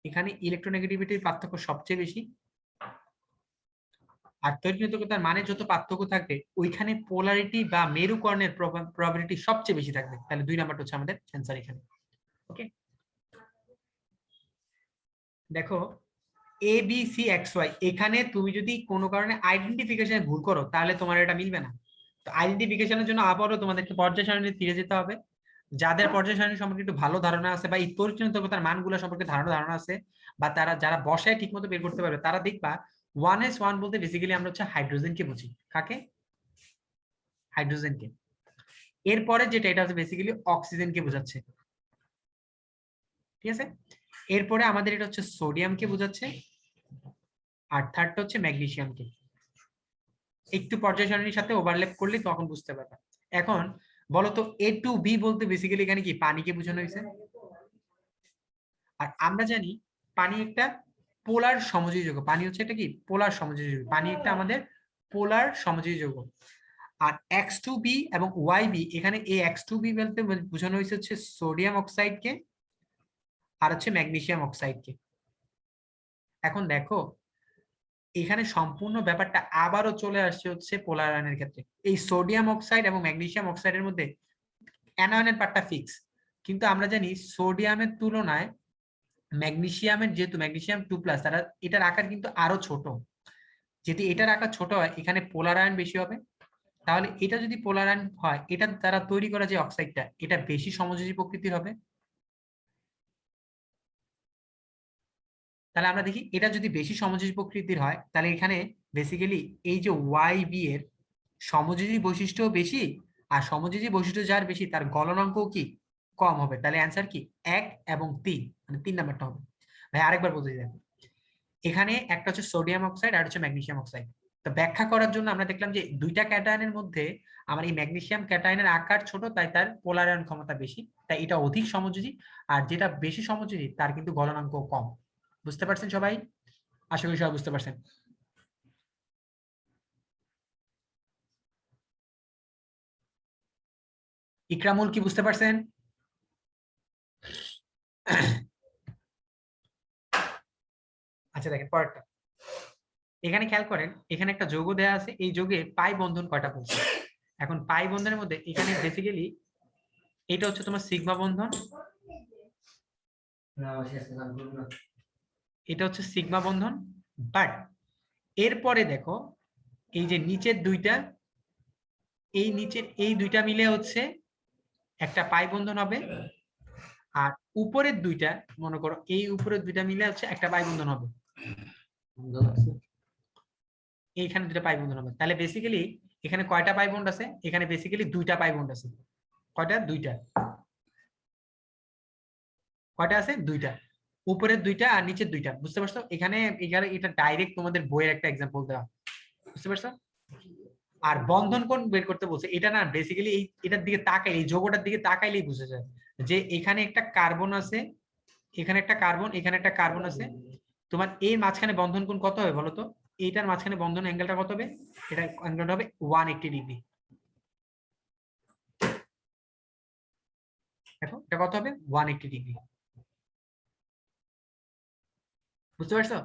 এখানে ইলেকট্রোনেগেটিভিটির পার্থক্য সবচেয়ে বেশি। আর তড়িৎ মানে যত পার্থক্য থাকবে ওইখানে পোলারিটি বা মেরুকরণের প্রবাবিলিটি সবচেয়ে বেশি থাকবে। তাহলে 2 নাম্বারটা হচ্ছে আমাদের অ্যান্সার এখানে। ওকে, দেখো A B C x Y, এখানে তুমি যদি কোনো কারণে আইডেন্টিফিকেশনে ভুল করো তাহলে তোমার এটা মিলবে না। তো আইডেন্টিফিকেশনের জন্য আবারও তোমাদেরকে পর্যায় সারণী ফিরে যেতে হবে। যাদের পর্যায় সারণী সম্পর্কে একটু ভালো ধারণা আছে বা এই তড়িৎ মানগুলো সম্পর্কে ধারণা আছে, বা তারা যারা বসায় ঠিক মতো বের করতে পারবে, তারা দেখবা 1s1 বলতে বেসিক্যালি আমরা হচ্ছে হাইড্রোজেনকে বুঝি। কাকে? হাইড্রোজেনকে। এরপরে যেটা, এটা হচ্ছে বেসিক্যালি অক্সিজেনকে বোঝাচ্ছে। ঠিক আছে, এরপরে আমাদের এটা হচ্ছে সোডিয়ামকে বোঝাচ্ছে, আর থার্ডটা হচ্ছে ম্যাগনেসিয়ামকে। একটু পর্যায় সারণীর সাথে ওভারল্যাপ করলে তখন বুঝতে পারবে। এখন বলতো এ টু বি বলতে বেসিক্যালি এখানে কি পানিকে বোঝানো হয়েছে। আর আমরা জানি পানি একটা পোলার সমযোজী যৌগ। পানি হচ্ছে একটা কি পোলার সমযোজী যৌগ। পানি একটা আমাদের পোলার সমযোজী যৌগ। আর X2B এবং YB, এখানে এই X2B বলতে বোঝানো হয়েছে হচ্ছে সোডিয়াম অক্সাইডকে আর হচ্ছে ম্যাগনেসিয়াম অক্সাইডকে। এখন দেখো এখানে সম্পূর্ণ ব্যাপারটা আবারও চলে আসছে হচ্ছে পোলার আয়নের ক্ষেত্রে। এই সোডিয়াম অক্সাইড এবং ম্যাগনেসিয়াম অক্সাইডের মধ্যে অ্যানায়নের পার্টটা ফিক্স, কিন্তু আমরা জানি সোডিয়ামের তুলনায় ম্যাগনেসিয়ামের, যেহেতু ম্যাগনেসিয়াম 2+, তারা এটার আকার কিন্তু আরো ছোট। যদি এটার আকার ছোট হয় এখানে পোলার আয়ন বেশি হবে। তাহলে এটা যদি পোলার আয়ন হয়, এটা দ্বারা তৈরি করা যে অক্সাইডটা, এটা বেশি সমযোজী প্রকৃতির হবে। তাহলে আমরা দেখি এটা যদি বেশি সমযোজী প্রকৃতির হয়, তাহলে এখানে বেসিক্যালি এই যে YB এর সমযোজী বৈশিষ্ট্য বেশি, আর সমযোজী বৈশিষ্ট্য যার বেশি তার গলনাঙ্কও কি কম হবে। তাহলে অ্যান্সার কি 1 এবং 3, মানে 3 নাম্বারটা হবে। ভাই আরেকবার বলতে দেখো, এখানে একটা হচ্ছে সোডিয়াম অক্সাইড আর হচ্ছে ম্যাগনেসিয়াম অক্সাইড। তো ব্যাখ্যা করার জন্য আমরা দেখলাম যে দুইটা ক্যাটায়নের মধ্যে আমার এই ম্যাগনেসিয়াম ক্যাটায়নের আকার ছোট, তাই তার পোলার আয়ন ক্ষমতা বেশি, তাই এটা অধিক সমযোজী। আর যেটা বেশি সমযোজী তার কিন্তু গলনাঙ্ক কম। বুঝতে পারছেন সবাই? আশা করি সবাই বুঝতে পারছেন। ইকরামুল কি বুঝতে পারছেন? আচ্ছা দেখেন পরেরটা, এখানে খেয়াল করেন, এখানে একটা যৌগ দেয়া আছে, এই যৌগে পাই বন্ধন কয়টা বলছে। এখন পাই বন্ধনের মধ্যে এখানে বেসিক্যালি এটা হচ্ছে তোমার সিগমা বন্ধন, এটা হচ্ছে সিগমা বন্ধন, বাট এরপরে দেখো এই যে নিচের দুইটা, এই নিচের এই দুইটা মিলে হচ্ছে একটা পাই বন্ধন হবে, আর উপরের দুইটা মনে করো এই উপরের দুইটা মিলে হচ্ছে একটা পাই বন্ধন হবে, এইখানে দুইটা পাই বন্ধন হবে। তাহলে বেসিক্যালি এখানে কয়টা পাই বন্ড আছে, এখানে বেসিক্যালি দুইটা পাই বন্ড আছে। কয়টা? দুইটা। কয়টা আছে? দুইটা। উপরের দুইটা আর নিচের দুইটা, বুঝতে পারছো? এখানে এখানে এটা ডাইরেক্ট তোমাদের বইয়ের একটা एग्जांपल দেওয়া, বুঝতে পারছো? আর বন্ধন কোণ বের করতে বলছে, এটা না বেসিক্যালি এই এটার দিকে তাকাই, এই যোগটার দিকে তাকাইলেই বুঝে যায় যে এখানে একটা কার্বন আছে, এখানে একটা কার্বন, এখানে একটা কার্বন আছে, তোমার এই মাঝখানে বন্ধন কোণ কত হবে বলো তো? এইটার মাঝখানে বন্ধন অ্যাঙ্গেলটা কত হবে? এটা অ্যাঙ্গেলটা হবে 180 ডিগ্রি। দেখো এটা কত হবে? 180 ডিগ্রি। বুঝতে পারছো?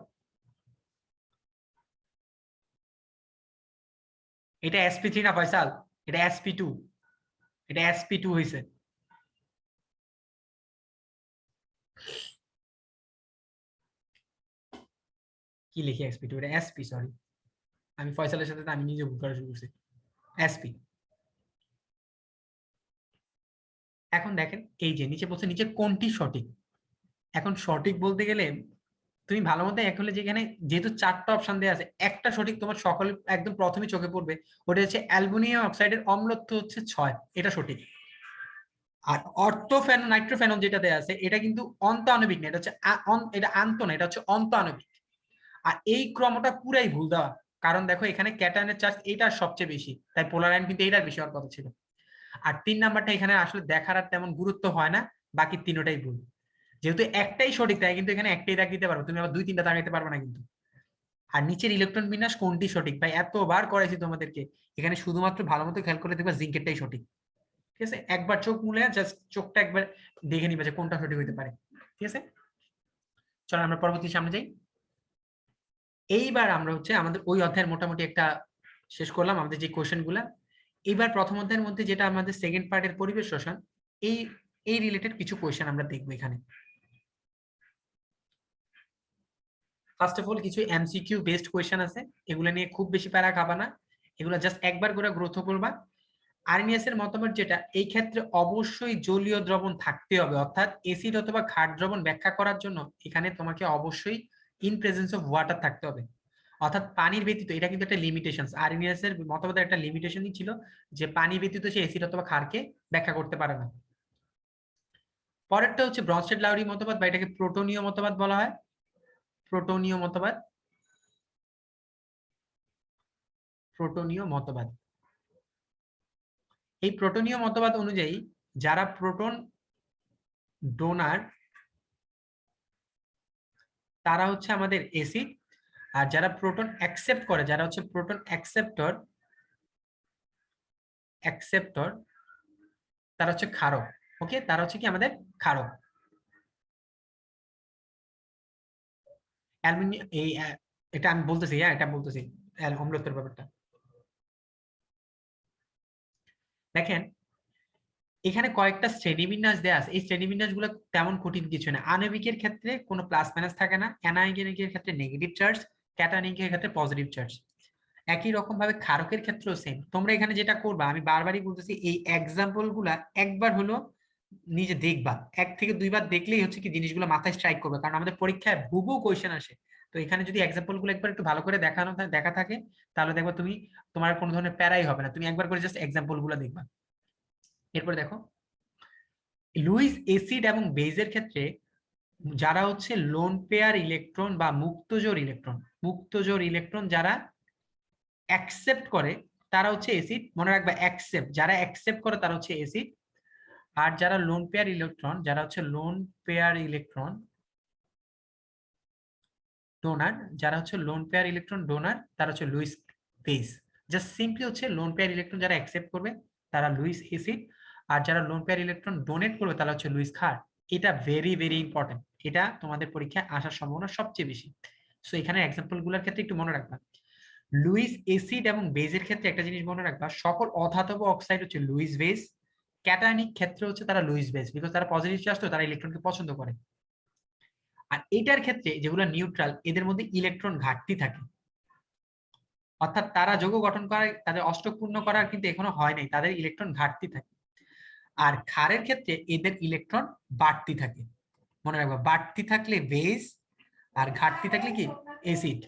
এটা sp3 না ফয়সাল, এটা sp2, এটা sp2 হইছে। কি লিখি sp2? এটা sp, সরি আমি ফয়সালের সাথে আমি নিজে ভুল করা শুরু করছি। sp। এখন দেখেন এই যে নিচে বলছে নিচে কোনটি সঠিক। এখন সঠিক বলতে গেলে তুমি ভালো মতো এক হলে, যেখানে যেহেতু চারটা অপশন দেওয়া আছে, একটা সঠিক তোমার সকল একদম প্রথমে চোখে পড়বে, ওটা হচ্ছে অ্যালুমিনিয়াম অক্সাইডের অম্লত্ব হচ্ছে 6, এটা সঠিক। আর অর্থোফেনল নাইট্রোফেনল যেটা দেওয়া আছে এটা কিন্তু অন্ত আণবিক না, এটা হচ্ছে এটা আন্ত না, এটা হচ্ছে অন্ত আণবিক। আর এই ক্রমটা পুরাই ভুল দেওয়া, কারণ দেখো এখানে ক্যাটায়নের চার্জ এইটার সবচেয়ে বেশি, তাই পোলার আয়ন কিন্তু এইটার বেশি হওয়ার কথা ছিল। আর 3 নাম্বারটা এখানে আসলে দেখার আর তেমন গুরুত্ব হয় না, বাকি তিনটাই ভুল। যেহেতু একটাই সঠিক তাই কিন্তু এখানে একটাই দাগ দিতে পারবো, তুমি আবার 2-3টা দাগাইতে পারবে না কিন্তু। আর নিচের ইলেকট্রন বিন্যাস কোনটি সঠিক, ভাই এতবার করাইছি তোমাদেরকে, এখানে শুধুমাত্র ভালো মতো খেয়াল করে দেখবা জিঙ্কেরটাই সঠিক। ঠিক আছে, একবার চোখ মুলে জাস্ট চোখটা একবার দেখে নিবা যে কোনটা সঠিক হতে পারে। ঠিক আছে, চলো আমরা পরবর্তী সামনে যাই। এইবার আমরা হচ্ছে আমাদের ওই অধ্যায়ের মোটামুটি একটা শেষ করলাম আমাদের যে কোশ্চেন গুলা। এবার প্রথম অধ্যায়ের মধ্যে যেটা আমাদের সেকেন্ড পার্টের পরিবেশ রসায়ন, এই এই রিলেটেড কিছু কোশ্চেন আমরা দেখবো এখানে। ফার্স্ট অফ অল কিছু এমসিকিউ বেসড কোশ্চেন আছে, এগুলো নিয়ে খুব বেশি প্যারা খাবা না, এগুলো জাস্ট একবার করে গ্রথ করবা। আরএনএস এর মতামত যেটা, এই ক্ষেত্রে অবশ্যই জলীয় দ্রবণ থাকতে হবে, অর্থাৎ এসিড অথবা ক্ষার দ্রবণ ব্যাখ্যা করার জন্য এখানে তোমাকে অবশ্যই ইন প্রেজেন্স অফ ওয়াটার থাকতে হবে, অর্থাৎ পানির ব্যতীত। এটা কিন্তু একটা লিমিটেশন, আরএনএস এর মতবাদের একটা লিমিটেশনই ছিল যে পানি ব্যতীত সে এসিড অথবা ক্ষারকে ব্যাখ্যা করতে পারে না। পরেরটা হচ্ছে ব্রনস্টেড লাউরি মতবাদ, বা এটাকে প্রোটনীয় মতবাদ বলা হয়। প্রোটনীয় মতবাদ, প্রোটনীয় মতবাদ। এই প্রোটনীয় মতবাদ অনুযায়ী যারা প্রোটন ডোনার তারা হচ্ছে আমাদের এসিড, আর যারা প্রোটন অ্যাকসেপ্ট করে, যারা হচ্ছে প্রোটন অ্যাকসেপ্টর তারা হচ্ছে ক্ষারক। ওকে, তারা হচ্ছে কি আমাদের ক্ষারক। অ্যালুমিনিয়াম এই এটা আমি বলতেছি, হ্যাঁ এটা বলতেছি অম্লত্বের ব্যাপারটা। দেখেন এখানে কয়েকটা শ্রেণীবিন্যাস দেওয়া আছে, এই শ্রেণীবিন্যাসগুলো তেমন কঠিন কিছু না। আণবিকের ক্ষেত্রে কোনো প্লাস মাইনাস থাকে না, অ্যানায়নিকের ক্ষেত্রে নেগেটিভ চার্জ, ক্যাটায়নিকের ক্ষেত্রে পজিটিভ চার্জ। একই রকম ভাবে ক্ষারকের ক্ষেত্রেও সেম। তোমরা এখানে যেটা করবা, আমি বারবারই বলতেছি, এই এক্সাম্পল গুলা একবার হলো নিজে দেখবা, 1 থেকে 2 বার দেখলেই হচ্ছে কি জিনিসগুলো মাথায় স্ট্রাইক করবে, কারণ আমাদের পরীক্ষায় হুবহু কোশ্চেন আসে। তো এখানে যদি এক্সাম্পল গুলো একবার একটু ভালো করে দেখা থাকে, তাহলে দেখবা তুমি, তোমার কোনো ধরনের প্যারাই হবে না, তুমি একবার করে জাস্ট এক্সাম্পল গুলো দেখবা। এরপর দেখো লুইস এসিড এবং বেজের ক্ষেত্রে যারা হচ্ছে লোন পেয়ার ইলেকট্রন বা মুক্তজোড় ইলেকট্রন যারা অ্যাকসেপ্ট করে তারা হচ্ছে এসিড। মনে রাখবা যারা অ্যাকসেপ্ট করে তারা হচ্ছে এসিড, আর যারা লোন পেয়ার ইলেকট্রন ডোনার তারা হচ্ছে লুইস বেস। জাস্ট সিম্পলি হচ্ছে লোন পেয়ার ইলেকট্রন যারা অ্যাকসেপ্ট করবে তারা লুইস এসিড, আর যারা লোন পেয়ার ইলেকট্রন ডোনেট করবে তারা হচ্ছে লুইস ক্ষার। এটা ভেরি ভেরি ইম্পর্টেন্ট, এটা তোমাদের পরীক্ষায় আসার সম্ভাবনা সবচেয়ে বেশি। সো এখানে এক্সাম্পল গুলোর ক্ষেত্রে একটু মনে রাখবা। লুইস অ্যাসিড এবং বেজের ক্ষেত্রে একটা জিনিস মনে রাখবা, সকল অধাতব অক্সাইড হচ্ছে লুইস বেজ, ক্যাটায়নিক ক্ষেত্রে হচ্ছে তারা লুইস বেজ, বিকজ তারা পজিটিভ চার্জ তো তারা ইলেকট্রনকে পছন্দ করে। আর এটার ক্ষেত্রে যেগুলো নিউট্রাল, এদের মধ্যে ইলেকট্রন ঘাটতি থাকে, অর্থাৎ তারা যৌগ গঠন করার, তাদের অষ্টক পূর্ণ করার কিন্তু এখনো হয় নাই, তাদের ইলেকট্রন ঘাটতি থাকে। আর ক্ষারের ক্ষেত্রে এদের ইলেকট্রন বাড়তি থাকে। মনে রাখবা, বাড়তি থাকলে বেজ আর ঘাটতি থাকলে কি অ্যাসিড।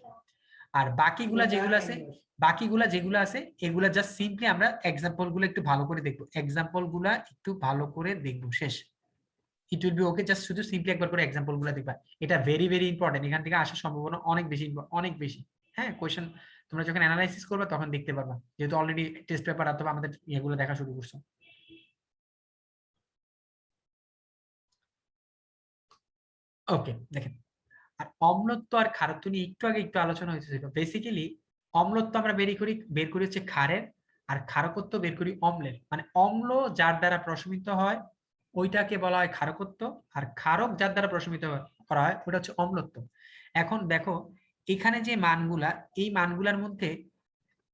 আর বাকিগুলা যেগুলো আছে এগুলা জাস্ট সিম্পলি আমরা এক্সাম্পল গুলো একটু ভালো করে দেখবো, এক্সাম্পল গুলা একটু ভালো করে দেখবো, শেষ। It will be okay, just শুধু সিম্পলি একবার করে এক্সাম্পল গুলো দেখবা। এটা ভেরি ভেরি ইম্পর্টেন্ট, এখান থেকে আসার সম্ভাবনা অনেক বেশি, অনেক বেশি। হ্যাঁ, কোয়েশ্চেন তোমরা যখন অ্যানালাইসিস করবে তখন দেখতে পারবা, যেহেতু অলরেডি টেস্ট পেপার অথবা আমাদের এগুলো দেখা শুরু করছো। ওকে, দেখেন, আর অম্লত্ব আর ক্ষারত্ব নিয়ে একটু আলোচনা হয়েছিল। বেসিক্যালি অম্লত্ব আমরা বের করি হচ্ছে ক্ষারের, আর ক্ষারকত্ব বের করি অম্লের। মানে অম্ল যার দ্বারা প্রশমিত হয় ওইটাকে বলা হয় ক্ষারকত্ব, আর ক্ষারক যার দ্বারা প্রশমিত করা হয় ওটা হচ্ছে অম্লত্ব। এখন দেখো এখানে যে মানগুলা, এই মানগুলার মধ্যে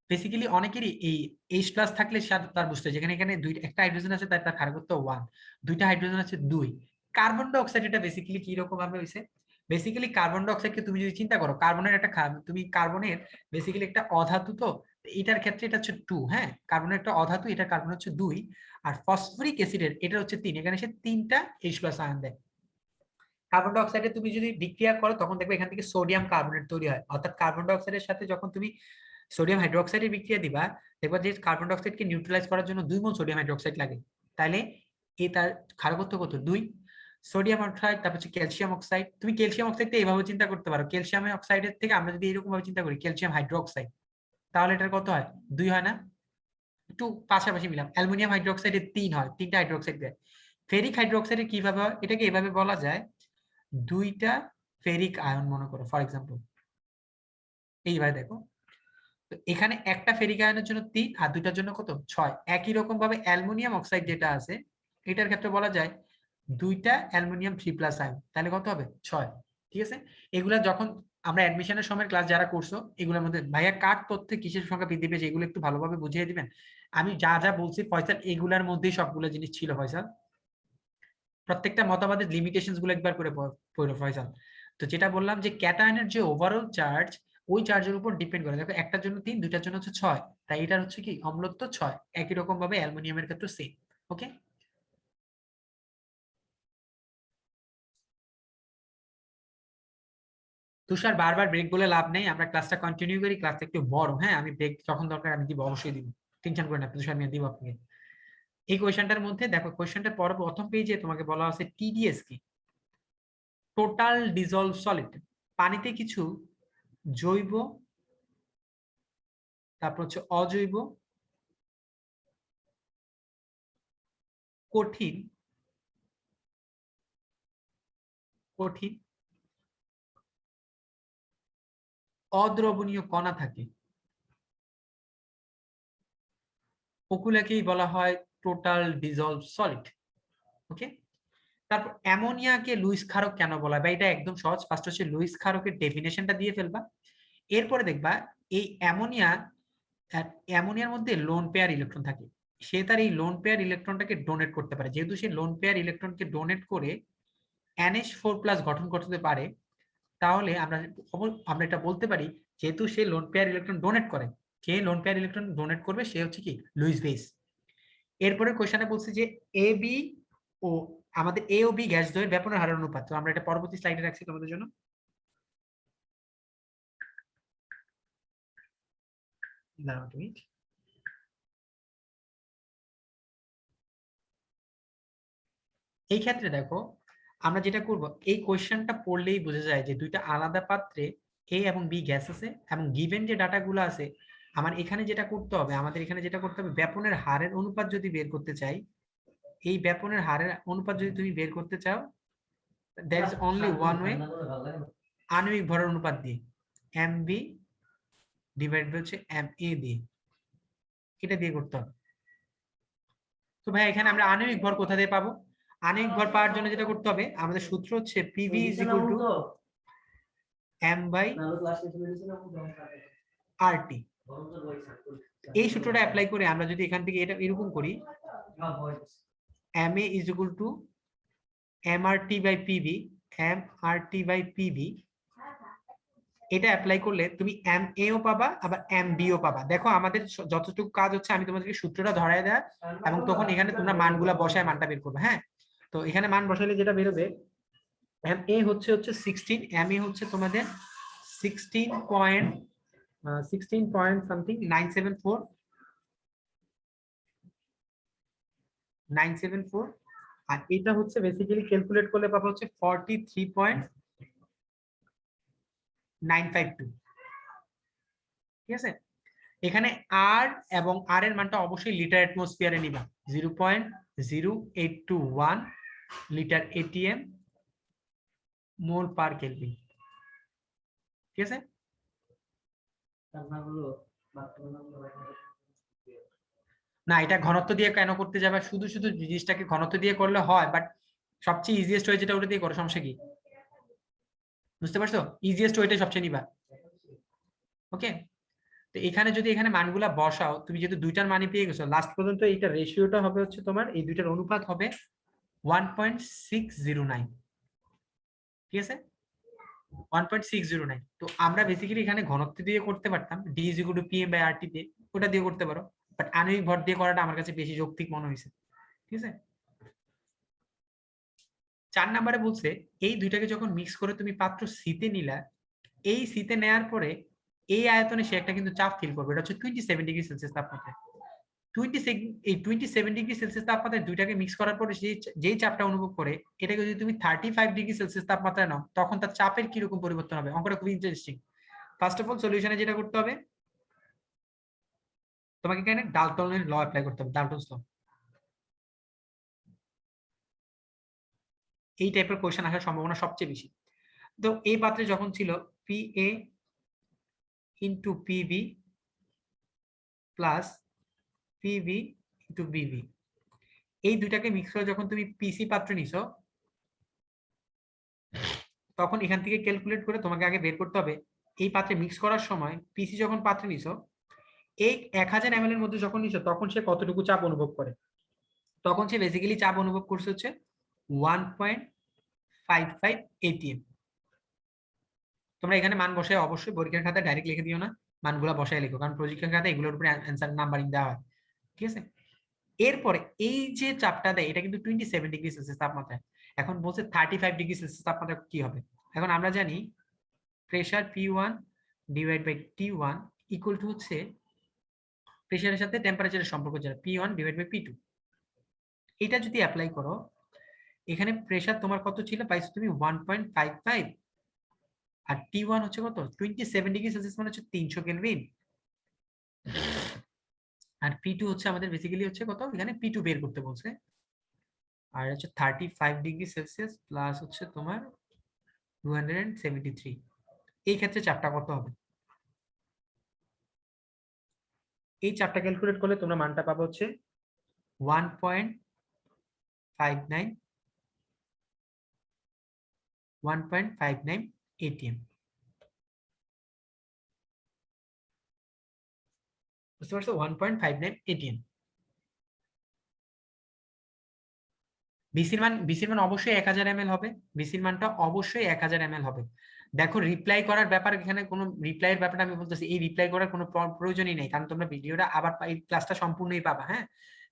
বেসিক্যালি অনেকেরই এই H+ থাকলে তার বুঝতে হয়, যেখানে এখানে একটা হাইড্রোজেন আছে তার ক্ষারকত্ব 1, দুইটা হাইড্রোজেন আছে 2। কার্বন ডাই অক্সাইড এটা বেসিক্যালি কি রকম ভাবে হইছে, বেসিক্যালি কার্বন ডাই অক্সাইডকে তুমি যদি চিন্তা করো, কার্বনের একটা তুমি কার্বনের বেসিক্যালি একটা অধাতু, তো এটার ক্ষেত্রে এটা হচ্ছে 2, হ্যাঁ, কার্বনের একটা অধাতু, এটা কার্বন হচ্ছে 2, আর ফসফরিক অ্যাসিডের এটা হচ্ছে 3, এখানে সে 3টা H+ আয়ন দেয়। কার্বন ডাই অক্সাইডে তুমি যদি বিক্রিয়া করো তখন দেখবে এখান থেকে সোডিয়াম কার্বনেট তৈরি হয়, অর্থাৎ কার্বন ডাই অক্সাইডের সাথে যখন তুমি সোডিয়াম হাইড্রোক্সাইডের বিক্রিয়া দিবা, দেখবা যে কার্বন ডাই অক্সাইডকে নিউট্রালাইজ করার জন্য 2 মোল সোডিয়াম হাইড্রোক্সাইড লাগে। তাইলে তার ক্ষারকত্ব কত, 2। সোডিয়াম অক্সাইড, তারপর হচ্ছে ক্যালসিয়াম অক্সাইড। তুমি ক্যালসিয়াম অক্সাইডকে এইভাবে চিন্তা করতে পারো, ক্যালসিয়াম অক্সাইডের থেকে আমরা যদি এরকম ভাবে চিন্তা করি ক্যালসিয়াম হাইড্রোক্সাইড, তাহলে এটার কত হয়, 2 হয় না? একটু পাশাপাশি মিলাম। অ্যালুমিনিয়াম হাইড্রোক্সাইডের 3 হয়, 3টা হাইড্রোক্সাইড দেয়। ফেরিক হাইড্রোক্সাইডের কিভাবে হয়, এটাকে এভাবে বলা যায়, 2টা ফেরিক আয়ন মনে করো ফর এক্সাম্পল, এইভাবে দেখো। তো এখানে একটা ফেরিক আয়নের জন্য 3 আর দুইটার জন্য কত, 6। একই রকম ভাবে অ্যালুমিনিয়াম অক্সাইড যেটা আছে এটার ক্ষেত্রে বলা যায় 2টা অ্যালুমিনিয়াম 3+ আয়ন, তাহলে কত হবে, 6। ঠিক আছে, এগুলা যখন আমরা অ্যাডমিশনের সময় ক্লাস যারা করছো এগুলোর মধ্যে ভাইয়া কার তথ্যে কিসের সংখ্যা বৃদ্ধি পেয়েছে এগুলো একটু ভালোভাবে বুঝিয়ে দিবেন। আমি যা যা বলছি ফয়সাল এগুলার মধ্যেই সবগুলো জিনিস ছিল ফয়সাল, প্রত্যেকটা মতবাদের লিমিটেশনস গুলো একবার করে পড়ো ফয়সাল। তো যেটা বললাম যে ক্যাটায়নের যে ওভারঅল চার্জ, ওই চার্জের উপর ডিপেন্ড করে, দেখো একটার জন্য 3, দুইটার জন্য হচ্ছে 6, তাই এটার হচ্ছে কি অম্লত্ব 6। একই রকম ভাবে অ্যালুমিনিয়ামের ক্ষেত্রে সেম। ওকে, তুষার বারবার ব্রেক বলে লাভ নেই, আমরা ক্লাসটা কন্টিনিউ করি, ক্লাসটা একটু বড়। হ্যাঁ, আমি ব্রেক যখন দরকার আমি দিব, অবশ্যই দিব, টেনশন করে না তুষার, আমি দিব আপনাকে। এই কোয়েশ্চেনটার মধ্যে দেখো, কোয়েশ্চেনটার পর প্রথম পেজে তোমাকে বলা আছে টিডিএস কি, টোটাল ডিজলভ সলিড। পানিতে কিছু জৈব, তারপর হচ্ছে অজৈব, কঠিন, কঠিন, অদ্রবণীয় কণা থাকে, ওগুলাকেই বলা হয় টোটাল ডিজলভ সলিড। ওকে, তারপর অ্যামোনিয়াকে লুইস ক্ষারক কেন বলা হয়, বা এটা একদম সহজ, ফার্স্ট হচ্ছে লুইস ক্ষারকের ডেফিনেশনটা দিয়ে ফেলবা। এরপরে দেখবা এই অ্যামোনিয়ার মধ্যে লোন পেয়ার ইলেকট্রন থাকে, সে তার এই লোন পেয়ার ইলেকট্রনটাকে ডোনেট করতে পারে, যেহেতু সে লোন পেয়ার ইলেকট্রনকে ডোনেট করে NH4+ গঠন করতে পারে, তাহলে আমরা এটা বলতে পারি, যেহেতু সে লোন পেয়ার ইলেকট্রন ডোনেট করে, যে লোন পেয়ার ইলেকট্রন ডোনেট করবে সে হচ্ছে কি লুইস বেস। এরপরে কোশ্চেনে বলছে যে এ বি ও আমাদের এ ও বি গ্যাস দ্বয়ের ব্যাপনের হারের অনুপাত, তো আমরা এটা পরবর্তী স্লাইডে রাখছি তোমাদের জন্য। দাঁড়াও তুমি, এই ক্ষেত্রে দেখো আমরা যেটা করব, এই কোশ্চেনটা পড়লেই বোঝা যায় যে দুইটা আলাদা পাত্রে এ এবং বি গ্যাস আছে, এবং গিভেন যে ডাটাগুলো আছে আমার এখানে যেটা করতে হবে, আমাদের এখানে যেটা করতে হবে, ব্যাপনের হারের অনুপাত যদি বের করতে চাই, এই ব্যাপনের হারের অনুপাত যদি তুমি বের করতে চাও, there is only one way, আণবিক ভরের অনুপাত দিয়ে, mv ডিভাইড বাই হচ্ছে ma দিয়ে, এটা দিয়ে করতে হবে। তো ভাই এখানে আমরা আণবিক ভর কোথা দিয়ে পাবো, আণবিক ভর পাওয়ার জন্য যেটা করতে হবে, আমাদের সূত্র হচ্ছে pv is equal to m by RT। এই সূত্রটা অ্যাপ্লাই করে আমরা যদি এখান থেকে এটা এরকম করি, MA is equal to MRT by PV, MRT by PV, এটা অ্যাপ্লাই করলে তুমি MA ও পাবা আবার MB ও পাবা। দেখো আমাদের যতটুকু কাজ হচ্ছে আমি তোমাদেরকে সূত্রটা ধরায় দেয়া এবং তখন এখানে তোমরা মানগুলা বসায় মানটা বের করবে। হ্যাঁ, তো এখানে মান বসাইলে যেটা বেরোবে, MA হচ্ছে 16, MA হচ্ছে তোমাদের 16 পয়েন্ট সামথিং 974, আর এটা হচ্ছে বেসিক্যালি ক্যালকুলেট করলে পাবো হচ্ছে 43.952। ঠিক আছে, এখানে আর এবং আর এর মানটা অবশ্যই লিটার অ্যাটমসফিয়ারে নিবা, 0.0821 লিটার ATM মোল পার কেলভিন। ঠিক আছে, না এটা ঘনত্ব দিয়ে কেন করতে যাবে, শুধু শুধু জিনিসটাকে ঘনত্ব দিয়ে করলে হয়, বাট সবচেয়ে ইজিয়েস্ট ওয়ে যেটা ওটা দিয়ে করো, সমস্যা কি? বুঝতে পারছো? ইজিয়েস্ট ওয়েটাই সবচেয়ে নিবা। ওকে, তো এখানে যদি এখানে মানগুলা বসাও, তুমি যেহেতু দুইটার মানই পেয়ে গেছো, লাস্ট পর্যন্ত এইটা রেশিওটা হবে হচ্ছে তোমার এই দুইটার অনুপাত হবে 1.609। ঠিক আছে, 1.609। তো আমরা বেসিক্যালি এখানে ঘনত্ব দিয়ে করতে পারতাম, d is equal to PM by RT তে, ওটা দিয়ে করতে পারো, বাট আণবিক ভর দিয়ে করাটা আমার কাছে বেশি যৌক্তিক মনে হয়েছে। ঠিক আছে, 4 নম্বরে বলছে এই দুইটাকে যখন মিক্স করে তুমি পাত্র সিতে নিলা, এই সিতে নেয়ার পরে এই আয়তনে সে একটা কিন্তু চাপ ফিল করবে, এটা হচ্ছে 27 ডিগ্রি সেলসিয়াস তাপমাত্রায়। 27 ডিগ্রি সেলসিয়াস তাপমাত্রায় দুইটাকে মিক্স করার পরে যেই চাপটা অনুভব করে, এটাকে যদি তুমি 35 ডিগ্রি সেলসিয়াস তাপমাত্রায় নাও, তখন তার চাপের কি রকম পরিবর্তন হবে? অঙ্কটা খুব ইন্টারেস্টিং। ফার্স্ট অফ অল সলিউশনে যেটা করতে হবে, তোমাকে এখানে ডাল্টনের ল অ্যাপ্লাই করতে হবে, ডাল্টনস ল। এই টাইপের কোশ্চেন আসার সম্ভাবনা সবচেয়ে বেশি। তো এই পাত্রে যখন ছিল PA into PB plus PV into BV, এই দুইটাকে মিক্স করে যখন তুমি পিসি পাত্রে নিছো, তখন এখান থেকে ক্যালকুলেট করে তোমাকে আগে বের করতে হবে এই পাত্রে মিক্স করার সময় পিসি যখন পাত্রে নিছো, এই 1000 ml এর মধ্যে যখন নিছো তখন সে কতটুকু চাপ অনুভব করে। তখন সে বেসিক্যালি চাপ অনুভব করছে হচ্ছে 1.55 ATM। তোমরা এখানে মান বসায় অবশ্যই পরীক্ষার খাতায় ডাইরেক্ট লিখে দিও না, মানগুলা বসায় লিখো, কারণ পরীক্ষার খাতায় এগুলোর উপরে অ্যানসার নাম্বারিং দেওয়া হয়। ঠিক আছে, এরপরে এই যে চাপটা দেয় এটা কিন্তু 27 ডিগ্রি সেলসিয়াস তাপমাত্রায়। এখন বলছে 35 ডিগ্রি সেলসিয়াস তাপমাত্রা কি হবে। এখন আমরা জানি pressure P1 divide by T1 equal to হচ্ছে প্রেসারের সাথে টেম্পারেচারের সম্পর্ক, যেটা P1 ডিভাইড বাই P2। এটা যদি অ্যাপ্লাই করো, এখানে প্রেসার তোমার কত ছিল পাইছো তুমি 1.55, আর T1 হচ্ছে কত 27 ডিগ্রি সেলসিয়াস, মানে হচ্ছে 300 কেলভিন, আর P2 হচ্ছে আমাদের বেসিক্যালি হচ্ছে কত, এখানে P2 বের করতে বলছে, আর হচ্ছে 35 ডিগ্রি সেলসিয়াস প্লাস হচ্ছে তোমার 273। এই ক্ষেত্রে চাপটা কত হবে? এই চাপটা ক্যালকুলেট করলে তোমরা মানটা পাবে হচ্ছে 1.59 ATM। বুঝতে পারছো? 1.59 ATM। বিসির মান অবশ্যই 1000 ml হবে, বিসির মানটা অবশ্যই 1000 ml হবে। দেখো রিপ্লাই করার ব্যাপার, এখানে কোনো রিপ্লাইয়ের ব্যাপারটা আমি বলতেছি, এই রিপ্লাই করার কোনো প্রয়োজনই নেই, কারণ তোমরা ভিডিওটা আবার এই ক্লাসটা সম্পূর্ণই পাবা। হ্যাঁ,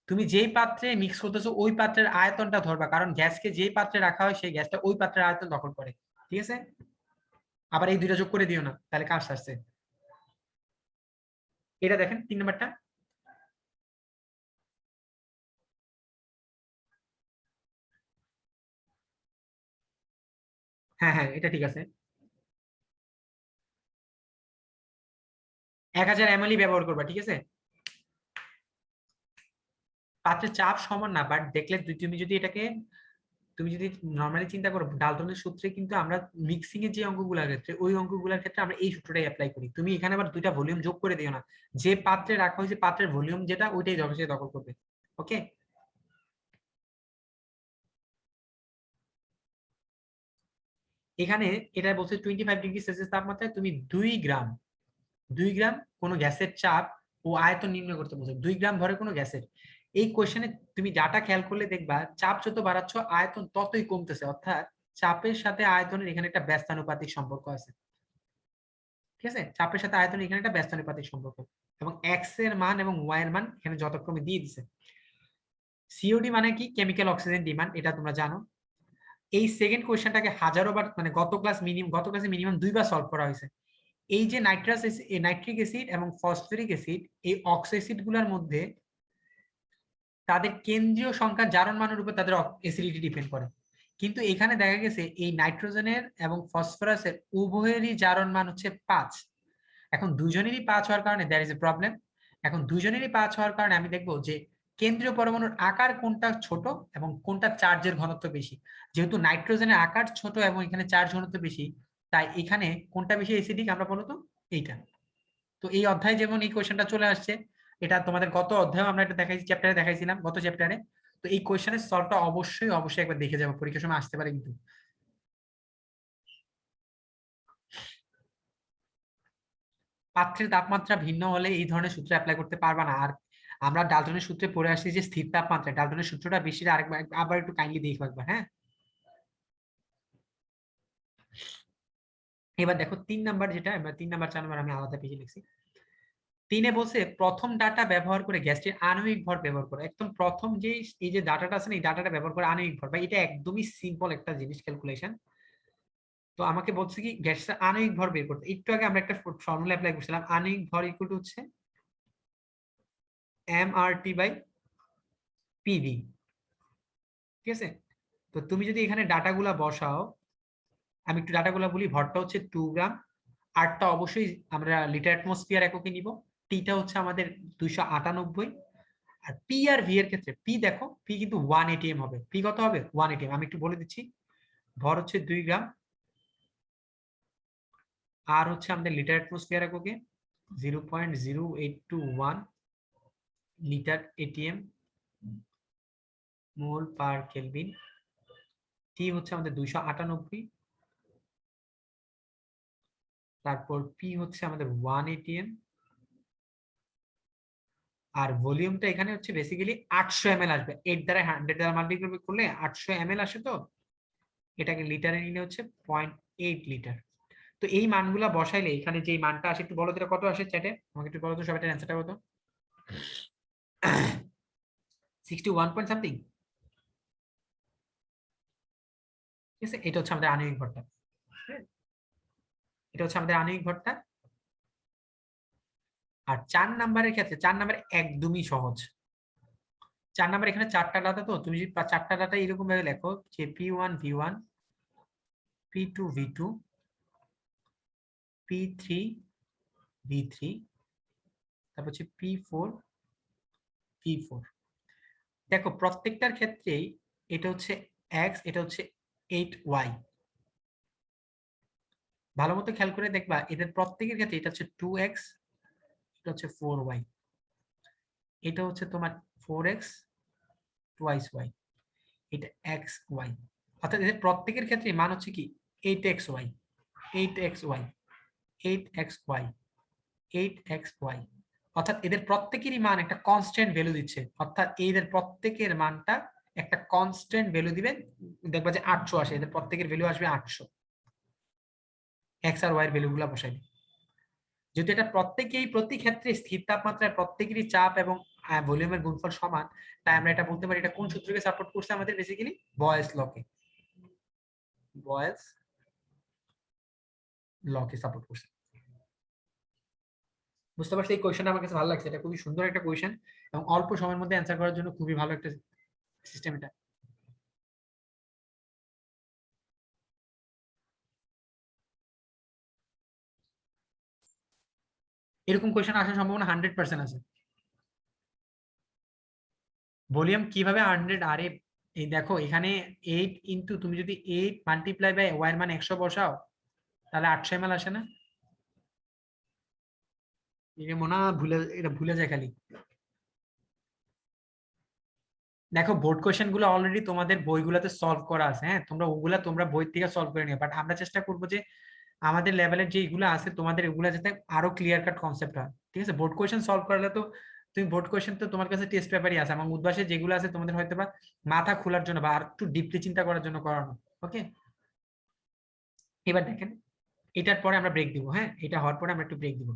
তুমি যেই পাত্রে মিক্স করতেছো ওই পাত্রের আয়তনটা ধরবা, কারণ গ্যাসকে যেই পাত্রে রাখা হয় সেই গ্যাসটা ওই পাত্রের আয়তন দখল করে। ঠিক আছে, আবার এই দুইটা যোগ করে দিও না, তাহলে কাজ আসছে। এটা দেখেন 3 নাম্বারটা, হ্যাঁ হ্যাঁ এটা ঠিক আছে, 1000 ml ব্যবহার করবা। ঠিক আছে, পাত্রের চাপ সমান না, বাট দেখলে তুমি যদি এটাকে তুমি যদি নরমালি চিন্তা করো, ডাল্টনের সূত্রে কিন্তু আমরা মিক্সিং এর যে অঙ্কগুলোর ক্ষেত্রে, ওই অঙ্কগুলোর ক্ষেত্রে আমরা এই সূত্রটাই অ্যাপ্লাই করি। তুমি এখানে আবার দুইটা ভলিউম যোগ করে দিও না, যে পাত্রে রাখা হয়েছে পাত্রের ভলিউম যেটা ওইটাই দখল করবে। ওকে, এখানে এটা বলছে 25 ডিগ্রি সেলসিয়াস তাপমাত্রায় তুমি 2 গ্রাম কোনো গ্যাসের চাপ ও আয়তন নির্ণয় করতে বলছে। 2 গ্রাম ভরে কোনো গ্যাসের। এই কোশ্চেনে তুমি ডাটা খেয়াল করলে দেখবা চাপ যত বাড়াচ্ছ আয়তন ততই কমতেছে, অর্থাৎ চাপের সাথে আয়তনের এখানে একটা ব্যস্তানুপাতিক সম্পর্ক আছে। ঠিক আছে, চাপের সাথে আয়তনের এখানে একটা ব্যস্তানুপাতিক সম্পর্ক, এবং এক্স এর মান এবং ওয়াই এর মান এখানে যথাক্রমে দিয়ে দিছে। সিওডি মানে কি? কেমিক্যাল অক্সিজেন ডিমান্ড, এটা তোমরা জানো। এই সেকেন্ড কোশ্চেনটাকে হাজারো বার মানে গত ক্লাসে মিনিমাম 2বার সলভ করা হয়েছে। এই যে নাইট্রিক অ্যাসিড এবং ফসফরিক অ্যাসিড, এই অক্সো অ্যাসিড গুলোর মধ্যে তাদের কেন্দ্রীয় সংখ্যার জারণ মানের উপর তাদের অ্যাসিডিটি ডিপেন্ড করে। কিন্তু এখানে দেখা গেছে এই নাইট্রোজেনের এবং ফসফরাসের উভয়েরই জারণ মান হচ্ছে 5। এখন দুজনেরই 5 হওয়ার কারণে দ্যার ইজ এ প্রবলেম। এখন দুজনেরই 5 হওয়ার কারণে আমি দেখবো যে কেন্দ্রীয় পরমাণুর আকার কোনটা ছোট এবং কোনটা চার্জের ঘনত্ব বেশি। যেহেতু নাইট্রোজেনের আকার ছোট এবং এখানে চার্জ ঘনত্ব বেশি, তাই এখানে কোনটা বেশি অ্যাসিডিক আমরা বলতো এইটা। তো এই অধ্যায়ে যেমন এই কোশ্চেনটা চলে আসছে, এটা তোমাদের গত অধ্যায়ে আমরা এটা দেখাইছি, চ্যাপ্টারে দেখাইছিলাম গত চ্যাপ্টারে। তো এই কোশ্চেনের সলভটা অবশ্যই একবার দেখে যাবো, পরীক্ষার সময় আসতে পারে কিন্তু। পাত্রের তাপমাত্রা ভিন্ন হলে এই ধরনের সূত্র অ্যাপ্লাই করতে পারবা না। আর আমরা ডাল্টনের সূত্রে পড়ে আসছি যে স্থির তাপমাত্রা, ডাল্টনের সূত্রটা বেশি আবার একটু কাইন্ডলি দেখে রাখবা, হ্যাঁ। এবার দেখো 3 নাম্বার, যেটা এবার 3 নাম্বার 4 নাম্বার আমি আলাদা পেজে লিখছি। 3-এ বলছে প্রথম ডাটা ব্যবহার করে গ্যাসটির আণবিক ভর ব্যবহার করে। একদম প্রথম যে এই যে ডাটাটা আছে না, এই ডাটাটা ব্যবহার করে আণবিক ভর, বা এটা একদমই সিম্পল একটা জিনিস, ক্যালকুলেশন। তো আমাকে বলছে কি গ্যাসের আণবিক ভর বের করতে। একটু আগে আমরা একটা ফর্মুলা অ্যাপ্লাই করছিলাম, আণবিক ভর ইকুয়াল টু হচ্ছে mRT/PV। ঠিক আছে, তো তুমি যদি এখানে ডাটাগুলা বসাও, আমি একটু ডাটাগুলা বলি। ভরটা হচ্ছে 2 গ্রাম, আরটা অবশ্যই আমরা লিটার অ্যাটমসফিয়ার এককে নিব, টিটা হচ্ছে আমাদের 298, আর পি আর ভি এর ক্ষেত্রে পি দেখো, পি কিন্তু 1 ATM হবে। পি কত হবে? 1 ATM। আমি একটু বলে দিচ্ছি, ভর হচ্ছে 2 গ্রাম, আর হচ্ছে আমাদের লিটার অ্যাটমসফিয়ার এককে 0.0821 লিটার ATM মোল পার কেলভিন। টি হচ্ছে আমাদের 298, তারপর পি হচ্ছে আমাদের 1 ATM, আর ভলিউমটা এখানে হচ্ছে বেসিক্যালি 800 ml আসবে। 8 দ্বারা 100 দ্বারা মাল্টিপ্লাই করলে 800 ml আসে। তো এটাকে লিটারে নিলে হচ্ছে 0.8 লিটার। তো এই মানগুলা বসাইলে এখানে যে মানটা আসে, একটু বলো তো এটা কত আসে চ্যাটে, আমাকে একটু বলো তো সবাই অ্যান্সারটা কত? 61 পয়েন্ট সামথিং। ঠিক আছে, এটা হচ্ছে আমাদের আণবিক ভরটা। এটা হচ্ছে আমাদের আণবিক ভরটা। আর 4 নাম্বারের ক্ষেত্রে 4 নাম্বার একদমই সহজ। 4 নাম্বার এখানে 4টা ডাটা, তো তুমি যদি 4টা ডাটা এরকম ভাবে লেখো যে P1 V1, P2 V2, P3 V3, তারপর হচ্ছে P4 V4। দেখো প্রত্যেকটার ক্ষেত্রেই এটা হচ্ছে x, এটা হচ্ছে 8y। ভালো মতো খেয়াল করে দেখবা এদের প্রত্যেকের ক্ষেত্রে এটা হচ্ছে 2x, এটা হচ্ছে 4y, এটা হচ্ছে তোমার 4x twice y, এটা xy। অর্থাৎ এদের প্রত্যেকের ক্ষেত্রে মান হচ্ছে কি 8xy 8xy 8xy 8xy। অর্থাৎ এদের প্রত্যেকেরই মান একটা কনস্ট্যান্ট ভ্যালু দিচ্ছে, অর্থাৎ এদের প্রত্যেকের মানটা একটা কনস্ট্যান্ট ভ্যালু দিবেন। দেখবা যে 800 আসে, এদের প্রত্যেকের ভ্যালু আসবে 800। এক্স আর ওয়াই এর ভ্যালুগুলো বসাই দিই। যেহেতু এটা প্রত্যেকেই প্রতি ক্ষেত্রে স্থির তাপমাত্রায় প্রত্যেকেরই চাপ এবং ভলিউমের গুণফল সমান, তাই আমরা এটা বলতে পারি এটা কোন সূত্রকে সাপোর্ট করছে আমাদের? বেসিক্যালি বয়েলস লকে, বয়েলস লকে সাপোর্ট করছে। বুঝতে পারছি এই কোয়েশ্চেনটা আমার কাছে ভালো লাগছে, এটা খুবই সুন্দর একটা কোয়েশ্চেন এবং অল্প সময়ের মধ্যে অ্যান্সার করার জন্য খুবই ভালো একটা সিস্টেম এটা। এরকম কোয়েশ্চেন আসার সম্ভাবনা 100% আছে। ভলিউম কিভাবে 100? আরে এই দেখো এখানে 8 ইনটু, তুমি যদি 8 মাল্টিপ্লাই বাই ওয়াই এর মান 100 বসাও তাহলে 800 ml আসে না? এটা মনে হয় এটা ভুলে যায় খালি। দেখো বোর্ড কোশ্চেন গুলো অলরেডি তোমাদের বইগুলোতে সলভ করা আছে, হ্যাঁ তোমরা বই থেকে সলভ করে নিও, বাট আমরা চেষ্টা করবো যে আমাদের লেভেলের যে এগুলো আছে তোমাদের এগুলো যাতে আরো ক্লিয়ার কাট কনসেপ্ট হয়, ঠিক আছে। বোর্ড কোশ্চেন সলভ করলে তো তুমি বোর্ড কোশ্চেন তো তোমার কাছে টেস্ট পেপারই আছে, এবং উদ্ভাসে যেগুলো আছে তোমাদের হয়তো বা মাথা খোলার জন্য বা আর একটু ডিপলি চিন্তা করার জন্য করানো। ওকে, এবার দেখেন এটার পরে আমরা ব্রেক দিব, হ্যাঁ এটা হওয়ার পরে আমরা একটু ব্রেক দিব।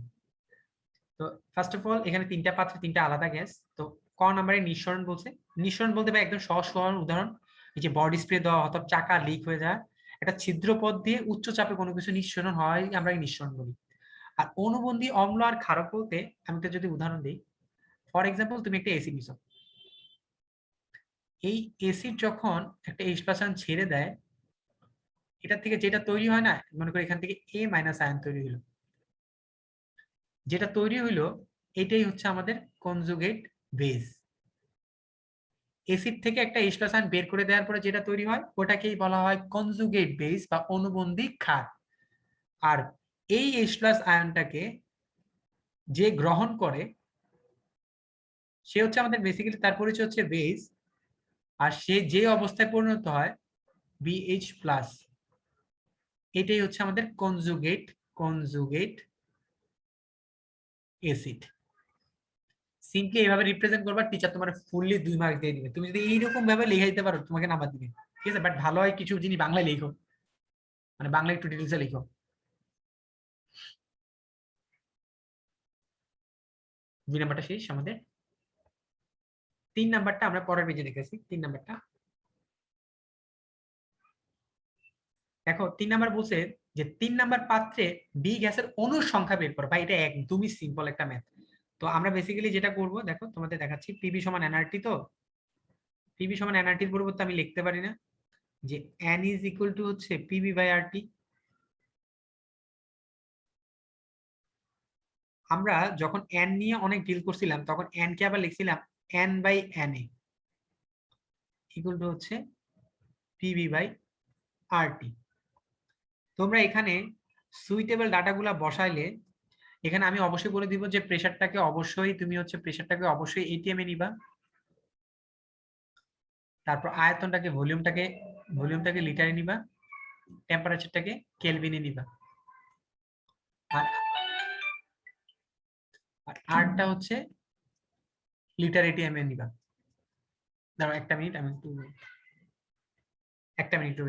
তো ফার্স্ট অফ অল এখানে তিনটা পাত্রে তিনটা আলাদা গ্যাস। তো ক নাম্বারে নিঃসরণ বলছে, নিঃসরণ বলতে পারে একদম সহজ সরল উদাহরণ, এই যে বডি স্প্রে দেওয়া অথবা চাকা লিক হয়ে যায়, একটা ছিদ্র পথ দিয়ে উচ্চ চাপে কোনো কিছু নিঃসরণ হয়, আমরা নিঃসরণ বলি। আর অনুবন্ধী অম্ল আর ক্ষারক বলতে আমি তো যদি উদাহরণ দিই, ফর এক্সাম্পল তুমি একটা এসিড নিছো, এই এসিড যখন একটা H+ আয়ন ছেড়ে দেয়, এটা থেকে যেটা তৈরি হয় না, মনে করি এখান থেকে A- আয়ন তৈরি হলো, যেটা তৈরি হইলো এটাই হচ্ছে আমাদের কনজুগেট বেস। এসিড থেকে একটা H+ আয়ন বের করে দেওয়ার পরে যেটা তৈরি হয় ওটাকেই বলা হয় কনজুগেট বেস বা অনুবন্ধী ক্ষার। আর এই H+ আয়নটাকে যে গ্রহণ করে সে হচ্ছে আমাদের বেসিক্যালি তার পরিচয় হচ্ছে বেস, আর সে যে অবস্থায় পরিণত হয় BH+, এটাই হচ্ছে আমাদের কনজুগেট অ্যাসিড। সিম্পলি এইভাবে রিপ্রেজেন্ট করবা, টিচার তোমার ফুললি 2 মার্ক দিয়ে দিবে। তুমি যদি এইরকম ভাবে লিখে দিতে পারো তোমাকে নাম্বার দিবে, ঠিক আছে। বাট ভালো হয় কিছু জিনিস বাংলায় লিখো, মানে বাংলা একটু ডিটেলসে লিখো। 2 নাম্বারটা শেষ আমাদের। 3 নাম্বারটা আমরা পরের পেজে দেখেছি। 3 নাম্বারটা দেখো, 3 নাম্বার বলছে যে 3 নাম্বার পাত্রে বি গ্যাসের অণুর সংখ্যা বের করো, বা এটা একদমই সিম্পল একটা ম্যাথ। তো আমরা বেসিক্যালি যেটা করব, দেখো তোমাদের দেখাচ্ছি, পিবি সমান এনআরটি। তো পিবি সমান এনআরটির পরিবর্তে আমি লিখতে পারি না যে এন ইজ ইকুয়াল টু হচ্ছে পিবি বাই আরটি। আমরা যখন এন নিয়ে অনেক ডিল করছিলাম তখন এন কে আবার লিখছিলাম n by N A equal to হচ্ছে পিবি বাই আরটি। তোমরা এখানে সুইটেবল ডাটাগুলা বসাইলে এখানে আমি অবশ্যই বলে দিব যে প্রেসারটাকে অবশ্যই এটিএম এ নিবা, তারপর আয়তনটাকে ভলিউমটাকে লিটারে নিবা, টেম্পারেচারটাকে কেলভিনে নিবা, আর আরটা হচ্ছে লিটার এটিএম এ নিবা। দাঁড়াও একটা মিনিট, আমি একটু wait করো, আমি এটা